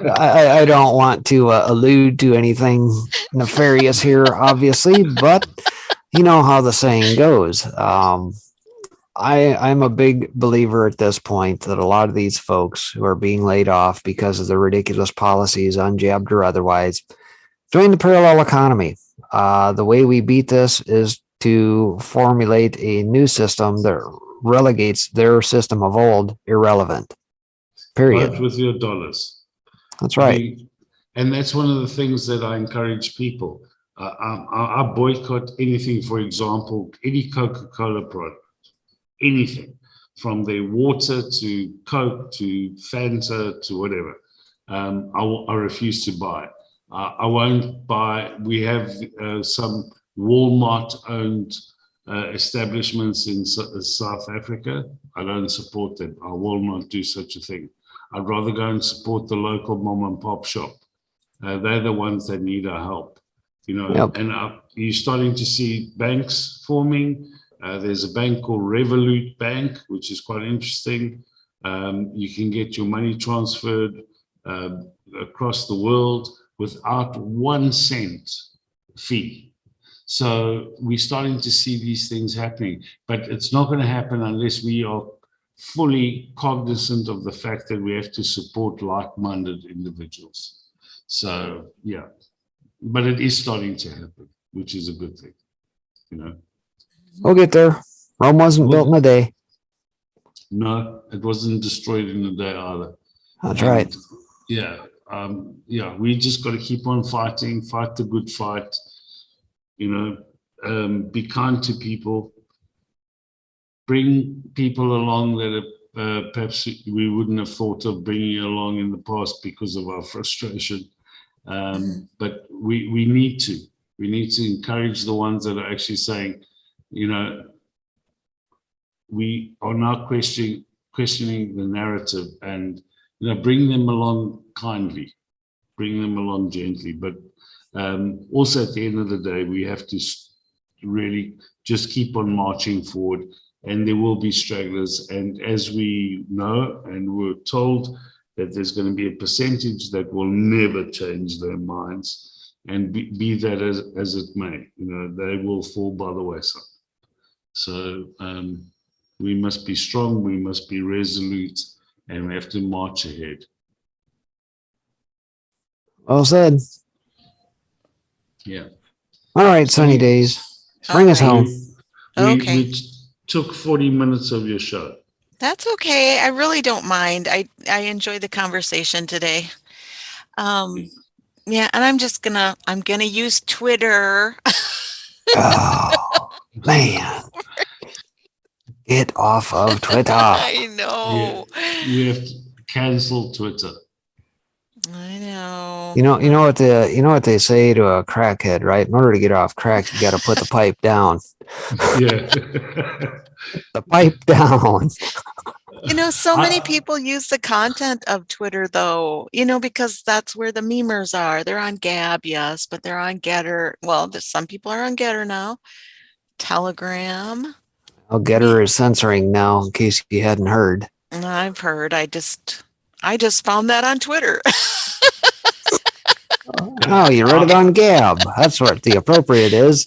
I don't want to allude to anything nefarious here, obviously, but you know how the saying goes. I'm a big believer at this point that a lot of these folks who are being laid off because of the ridiculous policies, unjabbed or otherwise, join the parallel economy. The way we beat this is to formulate a new system that relegates their system of old irrelevant. Period. Vote with your dollars. That's right. And that's one of the things that I encourage people. I boycott anything, for example, any Coca-Cola product, anything, from their water to Coke to Fanta to whatever. I refuse to buy. I won't buy. We have some Walmart-owned establishments in South Africa. I don't support them. I will not do such a thing. I'd rather go and support the local mom and pop shop. They're the ones that need our help, Yep. And you're starting to see banks forming. There's a bank called Revolut Bank, which is quite interesting. You can get your money transferred across the world without 1 cent fee. So we're starting to see these things happening, but it's not going to happen unless we are fully cognizant of the fact that we have to support like-minded individuals. So, yeah, but it is starting to happen, which is a good thing, We'll get there. Rome wasn't built in a day. No, it wasn't destroyed in a day either. That's right. Yeah, we just got to keep on fighting, fight the good fight, be kind to people, bring people along that perhaps we wouldn't have thought of bringing along in the past because of our frustration. But we need to encourage the ones that are actually saying, we are now questioning the narrative, and bring them along kindly, bring them along gently. But also at the end of the day, we have to really just keep on marching forward, and there will be stragglers. And as we know, and we're told, that there's going to be a percentage that will never change their minds, and be that as it may, they will fall by the wayside. So we must be strong, we must be resolute, and we have to march ahead. Well said. Yeah. All right, sunny days. Bring us home. Okay. We took 40 minutes of your show. That's okay. I really don't mind. I enjoy the conversation today. Yeah, and I'm gonna use Twitter. Oh, man. Get off of Twitter. I know. Yeah. You have to cancel Twitter. I know. You know what they say to a crackhead, right? In order to get off crack, you got to put the pipe down. Yeah. The pipe down. So many people use the content of Twitter, though, because that's where the memers are. They're on Gab, yes, but they're on Getter. Well, some people are on Getter now. Telegram. Oh, Getter is censoring now, in case you hadn't heard. I've heard. I just found that on Twitter. Oh, you read it on Gab. That's what the appropriate is.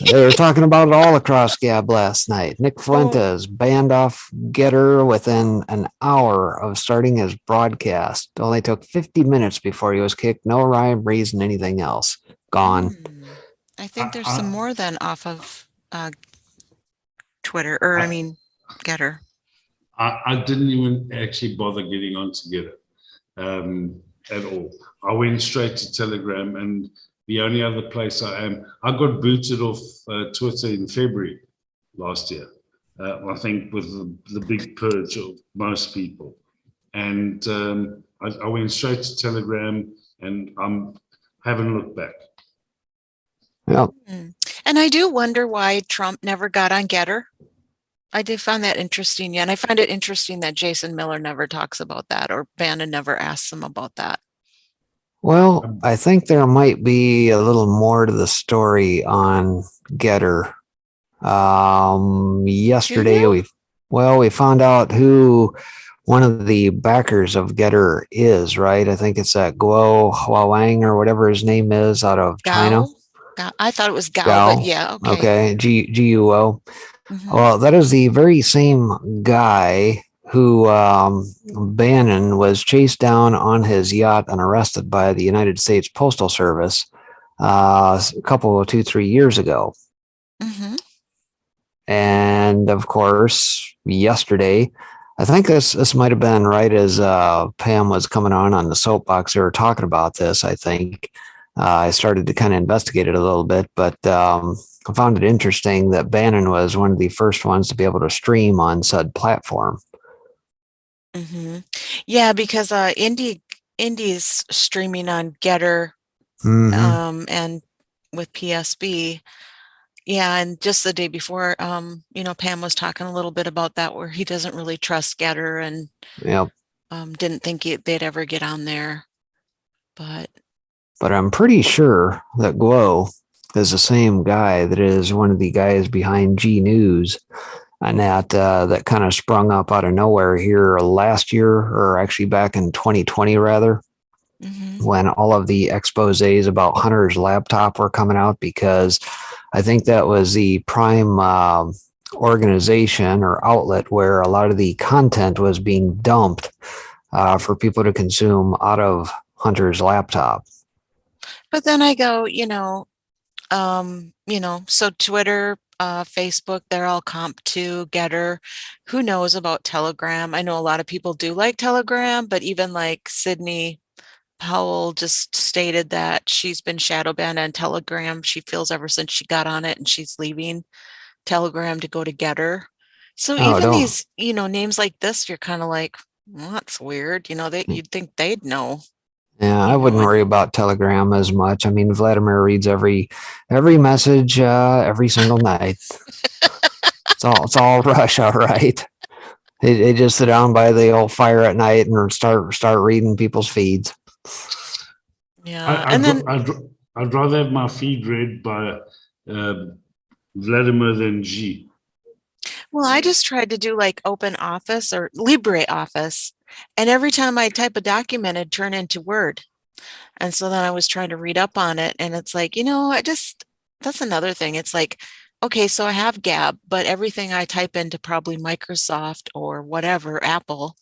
They were talking about it all across Gab last night. Nick Fuentes banned off Getter within an hour of starting his broadcast. It only took 50 minutes before he was kicked. No rhyme, reason, anything else. Gone. I think there's some more than off of Twitter, Getter. I didn't even actually bother getting on to Getter at all. I went straight to Telegram, and the only other place I am. I got booted off Twitter in February last year. I think with the big purge of most people. And I went straight to Telegram, and I haven't looked back. Yeah. And I do wonder why Trump never got on Getter. I did find that interesting. Yeah, and I find it interesting that Jason Miller never talks about that, or Bannon never asks him about that. Well, I think there might be a little more to the story on Getter. Yesterday we found out who one of the backers of Getter is, right? I think it's that Guo Huawang or whatever his name is out of China. I thought it was Gao, Gao. but yeah, okay. Okay, Guo. Well, that is the very same guy who Bannon was chased down on his yacht and arrested by the United States Postal Service a couple of 2-3 years ago. And of course, yesterday, I think this might have been right as Pam was coming on the soapbox. They were talking about this. I think I started to kind of investigate it a little bit, but I found it interesting that Bannon was one of the first ones to be able to stream on said platform. Yeah, because Indy's streaming on Getter and with PSB. Yeah, and just the day before, Pam was talking a little bit about that, where he doesn't really trust Getter and didn't think they'd ever get on there. But I'm pretty sure that Guo is the same guy that is one of the guys behind G News, and that kind of sprung up out of nowhere here last year, or actually back in 2020 rather. When all of the exposés about Hunter's laptop were coming out, because I think that was the prime organization or outlet where a lot of the content was being dumped for people to consume out of Hunter's laptop. But then I go, so Twitter, Facebook, they're all comp to Getter. Who knows about Telegram? I know a lot of people do like Telegram, but even like Sydney Powell just stated that she's been shadow banned on Telegram. She feels ever since she got on it, and she's leaving Telegram to go to Getter. So these, names like this, you're kind of like, well, that's weird. You'd think they'd know. Yeah, I wouldn't worry about Telegram as much. I mean, Vladimir reads every message every single night. It's all Rush, all right. They just sit down by the old fire at night and start reading people's feeds. Yeah, I'd rather have my feed read by Vladimir than G. Well, I just tried to do like Open Office or LibreOffice, and every time I type a document, it'd turn into Word. And so then I was trying to read up on it, and it's like, that's another thing. It's like, okay, so I have Gab, but everything I type into probably Microsoft or whatever, Apple,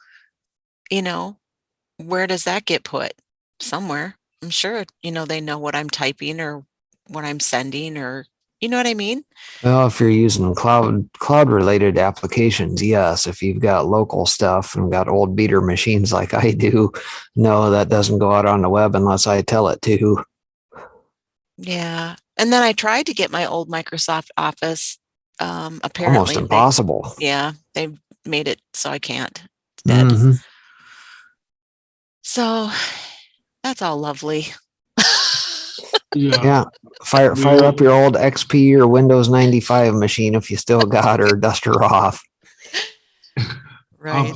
where does that get put? Somewhere. I'm sure, they know what I'm typing or what I'm sending, or, you know what I mean? Well, if you're using cloud related applications, yes. If you've got local stuff and got old beater machines like I do, no, that doesn't go out on the web unless I tell it to. Yeah. And then I tried to get my old Microsoft Office. Apparently almost impossible. They made it so I can't. It's dead. So that's all lovely. Yeah. Fire up your old XP or Windows 95 machine if you still got her, dust her off. Right.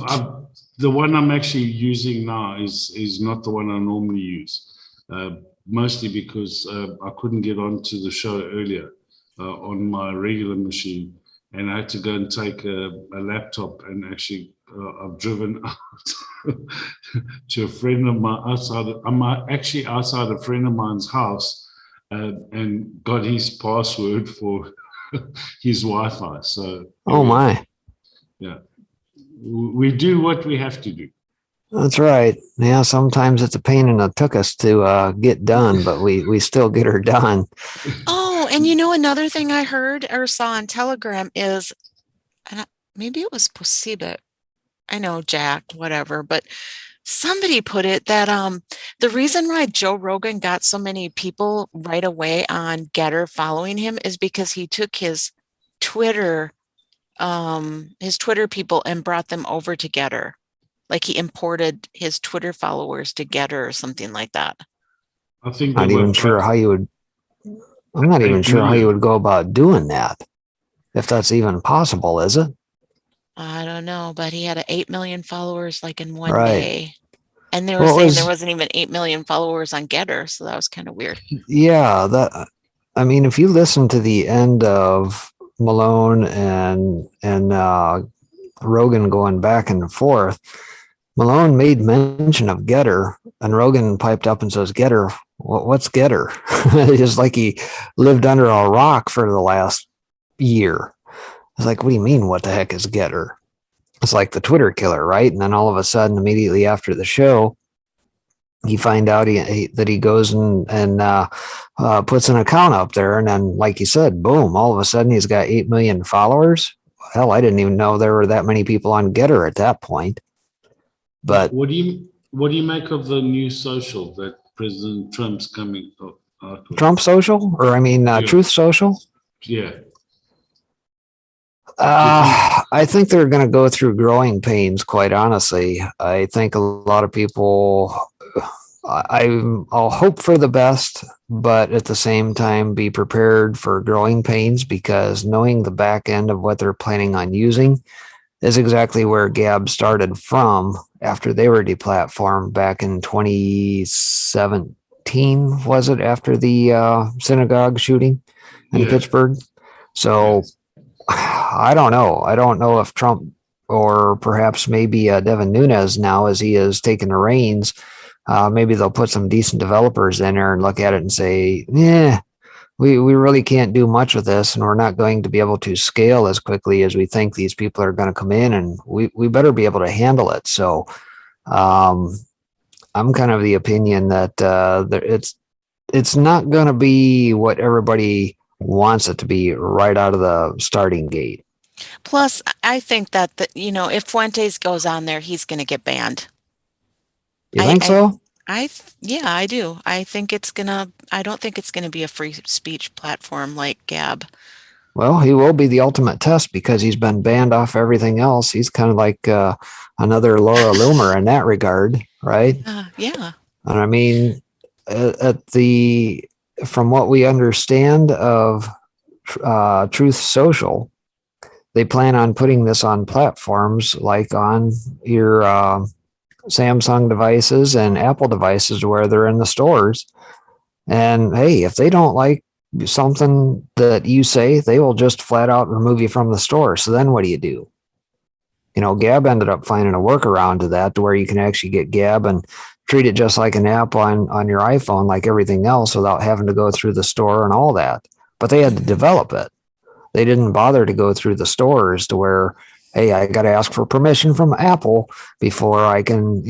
The one I'm actually using now is not the one I normally use, mostly because I couldn't get onto the show earlier on my regular machine, and I had to go and take a laptop, and actually I've driven out to a friend of mine I'm actually outside a friend of mine's house, and got his password for his Wi-Fi. So my. Yeah, we do what we have to do. That's right. Yeah, sometimes it's a pain in the tuchus to get done, but we still get her done. Oh, and another thing I heard or saw on Telegram is, and maybe it was Posibit. I know Jack, whatever, but somebody put it that The reason why Joe Rogan got so many people right away on Getter following him is because he took Twitter, his Twitter people and brought them over to Getter. Like he imported his Twitter followers to Getter or something like that. I think Not there were even sure how you would. I'm not even 8 sure how you million. would go about doing that, if that's even possible, is it? I don't know, but he had 8 million followers like in one Right. day. And they were Well, it saying there was, wasn't even 8 million followers on Getter, so that was kind of weird. yeah, that, I mean, if you listen to the end of Malone and Rogan going back and forth, Malone made mention of Getter, and Rogan piped up and says, Getter, what's Getter? Just like he lived under a rock for the last year. It's like, what do you mean, what the heck is Getter? It's like the Twitter killer, right? And then all of a sudden, immediately after the show, you find out that he goes and puts an account up there. And then, like you said, boom, all of a sudden he's got 8 million followers. Hell, I didn't even know there were that many people on Getter at that point. But What do you make of the new social that President Trump's coming out with? Trump Social, or I mean, Yeah. Truth Social. Yeah. I think they're going to go through growing pains, quite honestly. I think a lot of people, I'll hope for the best, but at the same time, be prepared for growing pains, because knowing the back end of what they're planning on using is exactly where Gab started from after they were deplatformed back in 2017, was it, after the synagogue shooting in Yeah. Pittsburgh? So I don't know. I don't know if Trump, or perhaps maybe Devin Nunes, now as he has taken the reins, maybe they'll put some decent developers in there and look at it and say, yeah, we really can't do much with this, and we're not going to be able to scale as quickly as we think these people are going to come in, and we better be able to handle it. So I'm kind of the opinion that it's not going to be what everybody wants it to be right out of the starting gate. Plus, I think that if Fuentes goes on there, he's going to get banned. You think so? Yeah, I do. I don't think it's gonna be a free speech platform like Gab. Well, he will be the ultimate test, because he's been banned off everything else. He's kind of like another Laura Loomer in that regard, right? Yeah. And I mean, from what we understand of Truth Social, they plan on putting this on platforms like on your Samsung devices and Apple devices, where they're in the stores. And hey, if they don't like something that you say, they will just flat out remove you from the store. So then what do you do? Gab ended up finding a workaround to that, to where you can actually get Gab and treat it just like an app on your iPhone, like everything else, without having to go through the store and all that. But they had to develop it. They didn't bother to go through the stores, to where, hey, I got to ask for permission from Apple before I can,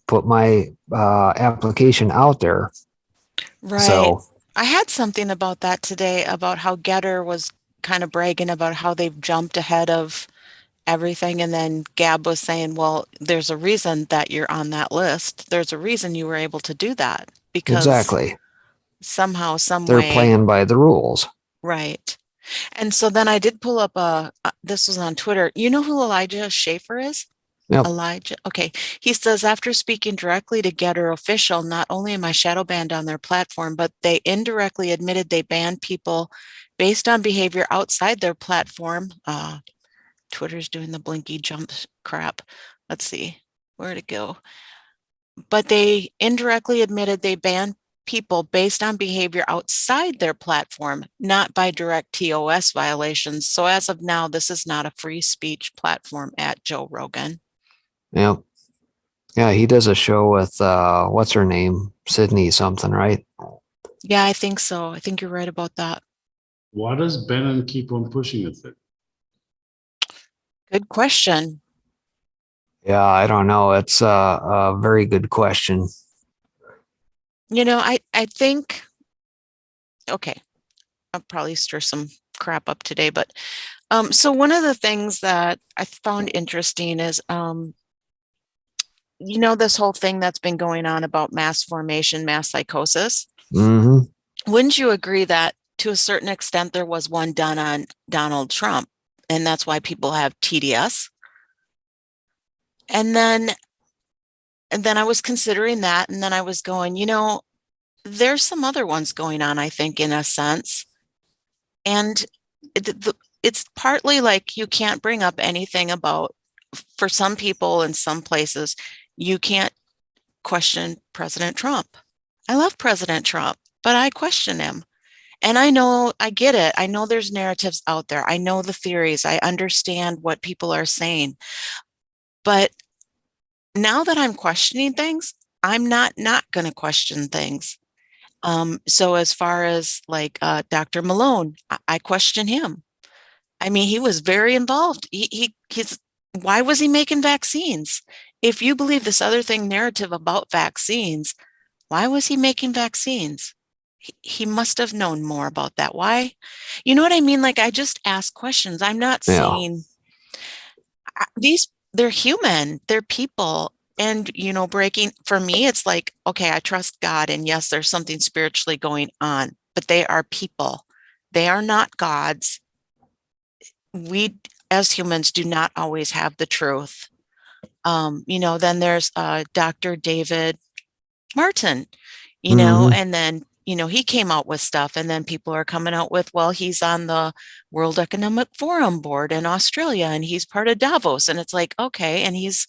put my application out there. Right. So I had something about that today, about how Getter was kind of bragging about how they've jumped ahead of everything. And then Gab was saying, well, there's a reason that you're on that list. There's a reason you were able to do that, because exactly, somehow, some they're way. playing by the rules. Right. And so then I did pull up this was on Twitter. You know who Elijah Schaefer is? Yep. Elijah. Okay. He says, after speaking directly to Getter official, not only am I shadow banned on their platform, but they indirectly admitted they banned people based on behavior outside their platform. Twitter's doing the blinky jump crap. Let's see. Where'd it go? But they indirectly admitted they banned people based on behavior outside their platform, not by direct TOS violations. So as of now, this is not a free speech platform at Joe Rogan. Yep. Yeah, he does a show with what's her name? Sydney something, right? Yeah, I think so. I think you're right about that. Why does Bannon keep on pushing it then? Good question. Yeah, I don't know. It's a very good question. I think, okay, I'll probably stir some crap up today, but so one of the things that I found interesting is you know, this whole thing that's been going on about mass formation, mass psychosis. Hmm. Wouldn't you agree that to a certain extent there was one done on Donald Trump, and that's why people have TDS? And then I was considering that, and then I was going, you know, there's some other ones going on, I think, in a sense. And it's partly like you can't bring up anything about, for some people in some places, you can't question President Trump. I love President Trump, but I question him. And I know, I get it. I know there's narratives out there. I know the theories. I understand what people are saying. But now that I'm questioning things, I'm not going to question things. So as far as like Dr. Malone, I question him. I mean, he was very involved. He's why was he making vaccines? If you believe this other thing narrative about vaccines, why was he making vaccines? He must have known more about that. Why? You know what I mean? Like, I just ask questions. I'm not Yeah. saying they're human, they're people. And, you know, breaking for me, it's like, okay, I trust God. And yes, there's something spiritually going on, but they are people. They are not gods. We, as humans, do not always have the truth. You know, then there's Dr. David Martin, you know, Hmm. and then, you know, he came out with stuff, and then people are coming out with, well, he's on the World Economic Forum board in Australia, and he's part of Davos. And it's like, okay, and he's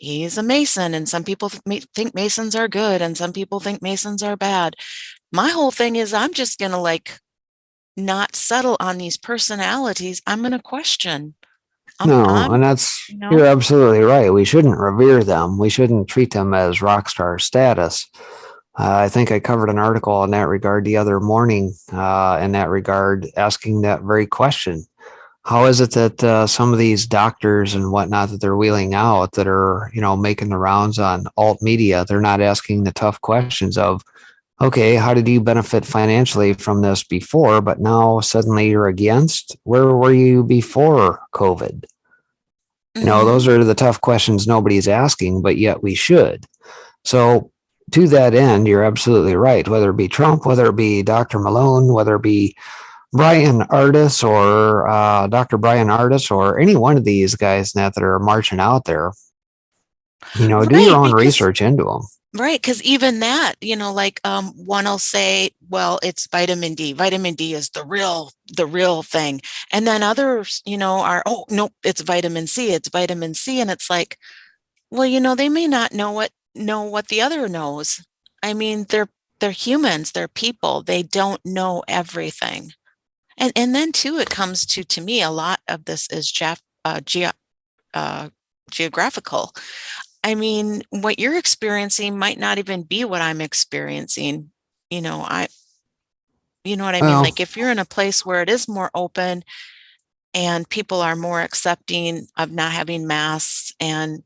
a Mason, and some people think Masons are good, and some people think Masons are bad. My whole thing is I'm just going to like not settle on these personalities. I'm going to question. No, and You you're know, absolutely right. We shouldn't revere them. We shouldn't treat them as rock star status. I think I covered an article in that regard the other morning, in that regard, asking that very question. How is it that some of these doctors and whatnot that they're wheeling out that are, you know, making the rounds on alt media, they're not asking the tough questions of, okay, how did you benefit financially from this before, but now suddenly you're against? Where were you before COVID? You know, mm-hmm. those are the tough questions nobody's asking, but yet we should. So, to that end, you're absolutely right. Whether it be Trump, whether it be Dr. Malone, whether it be Brian Ardis or Dr. Brian Ardis or any one of these guys that are marching out there, you know, do your Right, own because research into them. right, because even that, you know, like one will say, well, it's vitamin D. Vitamin D is the real thing. And then others, you know, are, oh, nope, it's vitamin C. It's vitamin C. And it's like, well, you know, they may not know what the other knows. I mean, they're humans, they're people. They don't know everything. And then too, it comes to me, a lot of this is uh, geographical. I mean, what you're experiencing might not even be what I'm experiencing. You know, you know what I mean? Well, Like if you're in a place where it is more open and people are more accepting of not having masks and,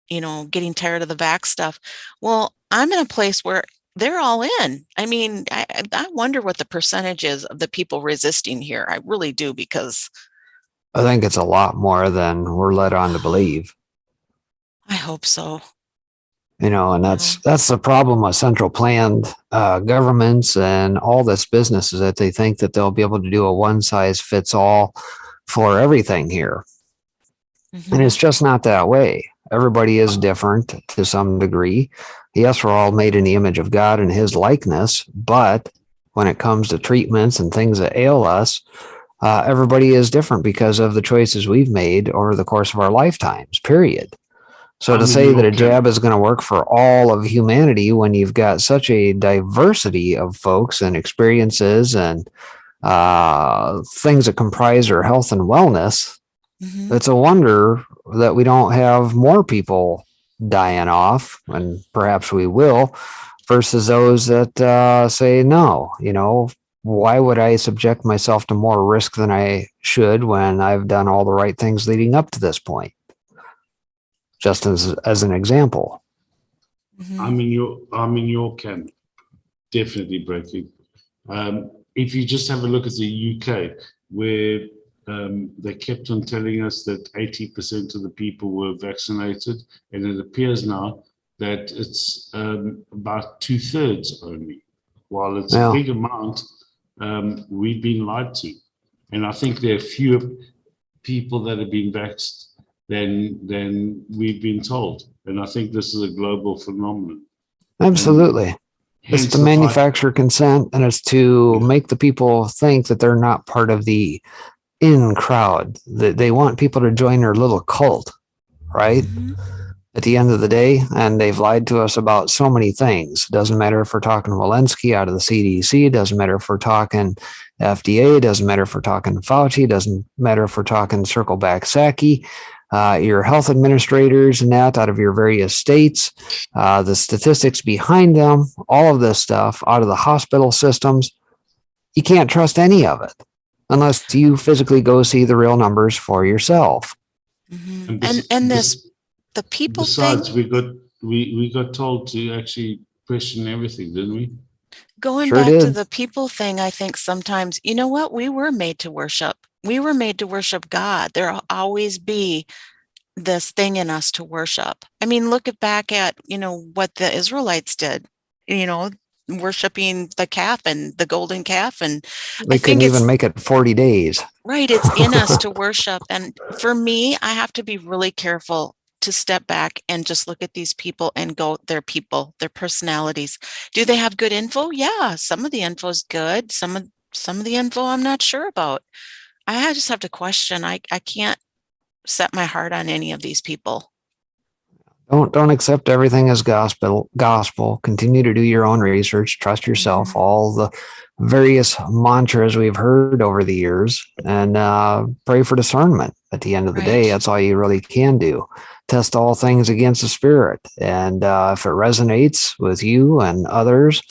you know, getting tired of the vax stuff. Well, I'm in a place where they're all in. I mean, I wonder what the percentage is of the people resisting here. I really do, because I think it's a lot more than we're led on to believe. I hope so. You know, and You know, that's the problem with central planned governments and all this business is that they think that they'll be able to do a one size fits all for everything here. And mm-hmm. it's just not that way. Everybody is different to some degree. Yes, we're all made in the image of God and his likeness, but when it comes to treatments and things that ail us, everybody is different because of the choices we've made over the course of our lifetimes, period. So to I'm in say that your a jab camp. is going to work for all of humanity when you've got such a diversity of folks and experiences and things that comprise our health and wellness, Mm-hmm. it's a wonder that we don't have more people dying off, and perhaps we will, versus those that say no. You know, why would I subject myself to more risk than I should when I've done all the right things leading up to this point? Just as an example. Mm-hmm. I'm in your camp. Definitely, Brecky. If you just have a look at the UK, where they kept on telling us that 80% of the people were vaccinated, and it appears now that it's about 2/3 only. While it's a big amount, we've been lied to. And I think there are fewer people that have been vaxxed than we've been told. And I think this is a global phenomenon. Absolutely. It's to manufacture consent, and it's to make the people think that they're not part of the in crowd. That they want people to join their little cult, right? Mm-hmm. At the end of the day, and they've lied to us about so many things. Doesn't matter if we're talking Walensky out of the CDC, doesn't matter if we're talking FDA, doesn't matter if we're talking Fauci, doesn't matter if we're talking Circle Back Psaki, your health administrators and that out of your various states, the statistics behind them, all of this stuff out of the hospital systems. You can't trust any of it unless you physically go see the real numbers for yourself. Mm-hmm. And the people besides thing, we got told to actually question everything, didn't we? Going back to the people thing, I think sometimes, you know what, we were made to worship. We were made to worship God. There'll always be this thing in us to worship. I mean, look back at, what the Israelites did, worshiping the calf and the golden calf. And they couldn't even make it 40 days. Right. It's in us to worship. And for me, I have to be really careful to step back and just look at these people and go, they're people, their personalities. Do they have good info? Yeah. Some of the info is good. Some of the info I'm not sure about. I just have to question. I can't set my heart on any of these people. Don't accept everything as gospel. Continue to do your own research. Trust yourself. Mm-hmm. All the various mantras we've heard over the years, and pray for discernment. At the end of the day, that's all you really can do. Test all things against the spirit, and if it resonates with you and others,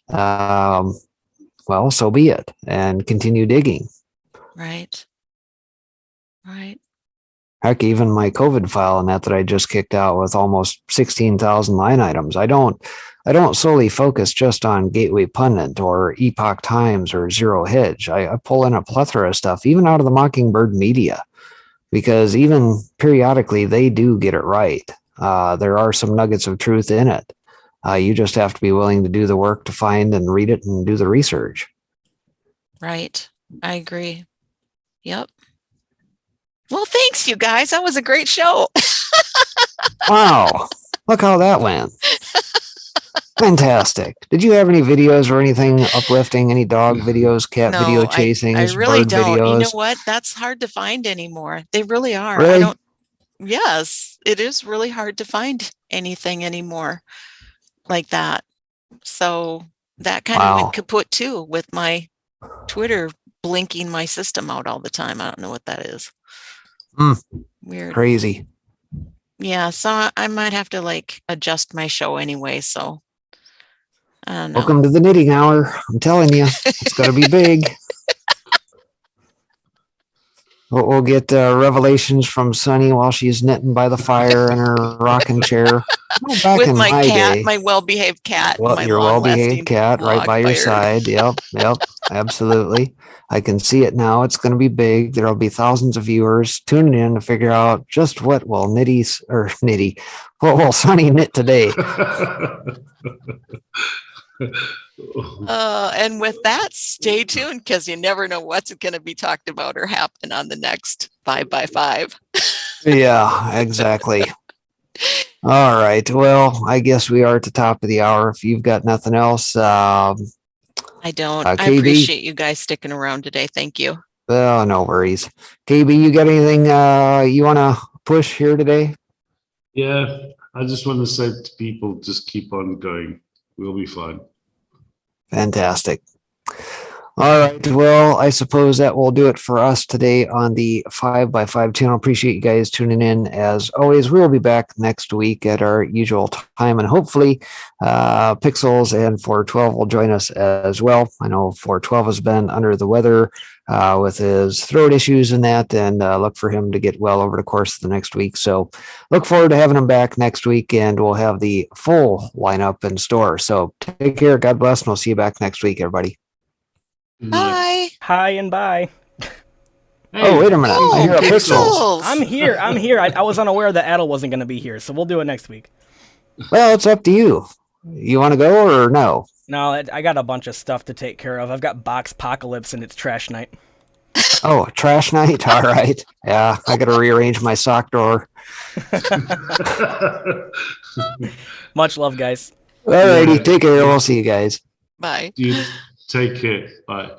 well, so be it, and continue digging. Right. Heck, even my COVID file and that I just kicked out with almost 16,000 line items. I don't solely focus just on Gateway Pundit or Epoch Times or Zero Hedge. I pull in a plethora of stuff, even out of the Mockingbird media, because even periodically they do get it right. There are some nuggets of truth in it. You just have to be willing to do the work to find and read it and do the research. Right. I agree. Yep. Well, thanks, you guys. That was a great show. Wow. Look how that went. Fantastic. Did you have any videos or anything uplifting? Any dog videos, cat video chasings, I really bird don't. videos? You know what? That's hard to find anymore. They really are. Really? Yes, it is really hard to find anything anymore like that. So that kind of went kaput too with my Twitter blinking my system out all the time. I don't know what that is. Weird. Crazy. Yeah, so I might have to adjust my show anyway, so I don't know. Welcome to the knitting hour. I'm telling you, it's going to be big. We'll get revelations from Sunny while she's knitting by the fire in her rocking chair. Back with my cat, my well-behaved cat. Well, your well-behaved cat right by your side. Yep, absolutely. I can see it now. It's going to be big. There'll be thousands of viewers tuning in to figure out just what will what will Sunny knit today. And with that, stay tuned because you never know what's going to be talked about or happen on the next 5x5. Yeah, exactly. All right. Well, I guess we are at the top of the hour. If you've got nothing else, I don't. I appreciate you guys sticking around today. Thank you. Oh, no worries. KB, you got anything you want to push here today? Yeah, I just want to say to people, just keep on going. We'll be fine. Fantastic. All right. Well, I suppose that will do it for us today on the 5x5 channel. Appreciate you guys tuning in. As always, we will be back next week at our usual time, and hopefully Pixels and 412 will join us as well. I know 412 has been under the weather with his throat issues and that, and look for him to get well over the course of the next week. So look forward to having him back next week, and we'll have the full lineup in store. So take care. God bless, and we'll see you back next week, everybody. Bye. Hi and bye. Oh, wait a minute. I hear a pixels. Pixels! I'm here. I was unaware that Adel wasn't going to be here, so we'll do it next week. Well, it's up to you. You want to go or no? No, I got a bunch of stuff to take care of. I've got Box Apocalypse and it's trash night. Oh, trash night? All right. Yeah, I got to rearrange my sock drawer. Much love, guys. All righty. Take care. We'll see you guys. Bye. You take care. Bye.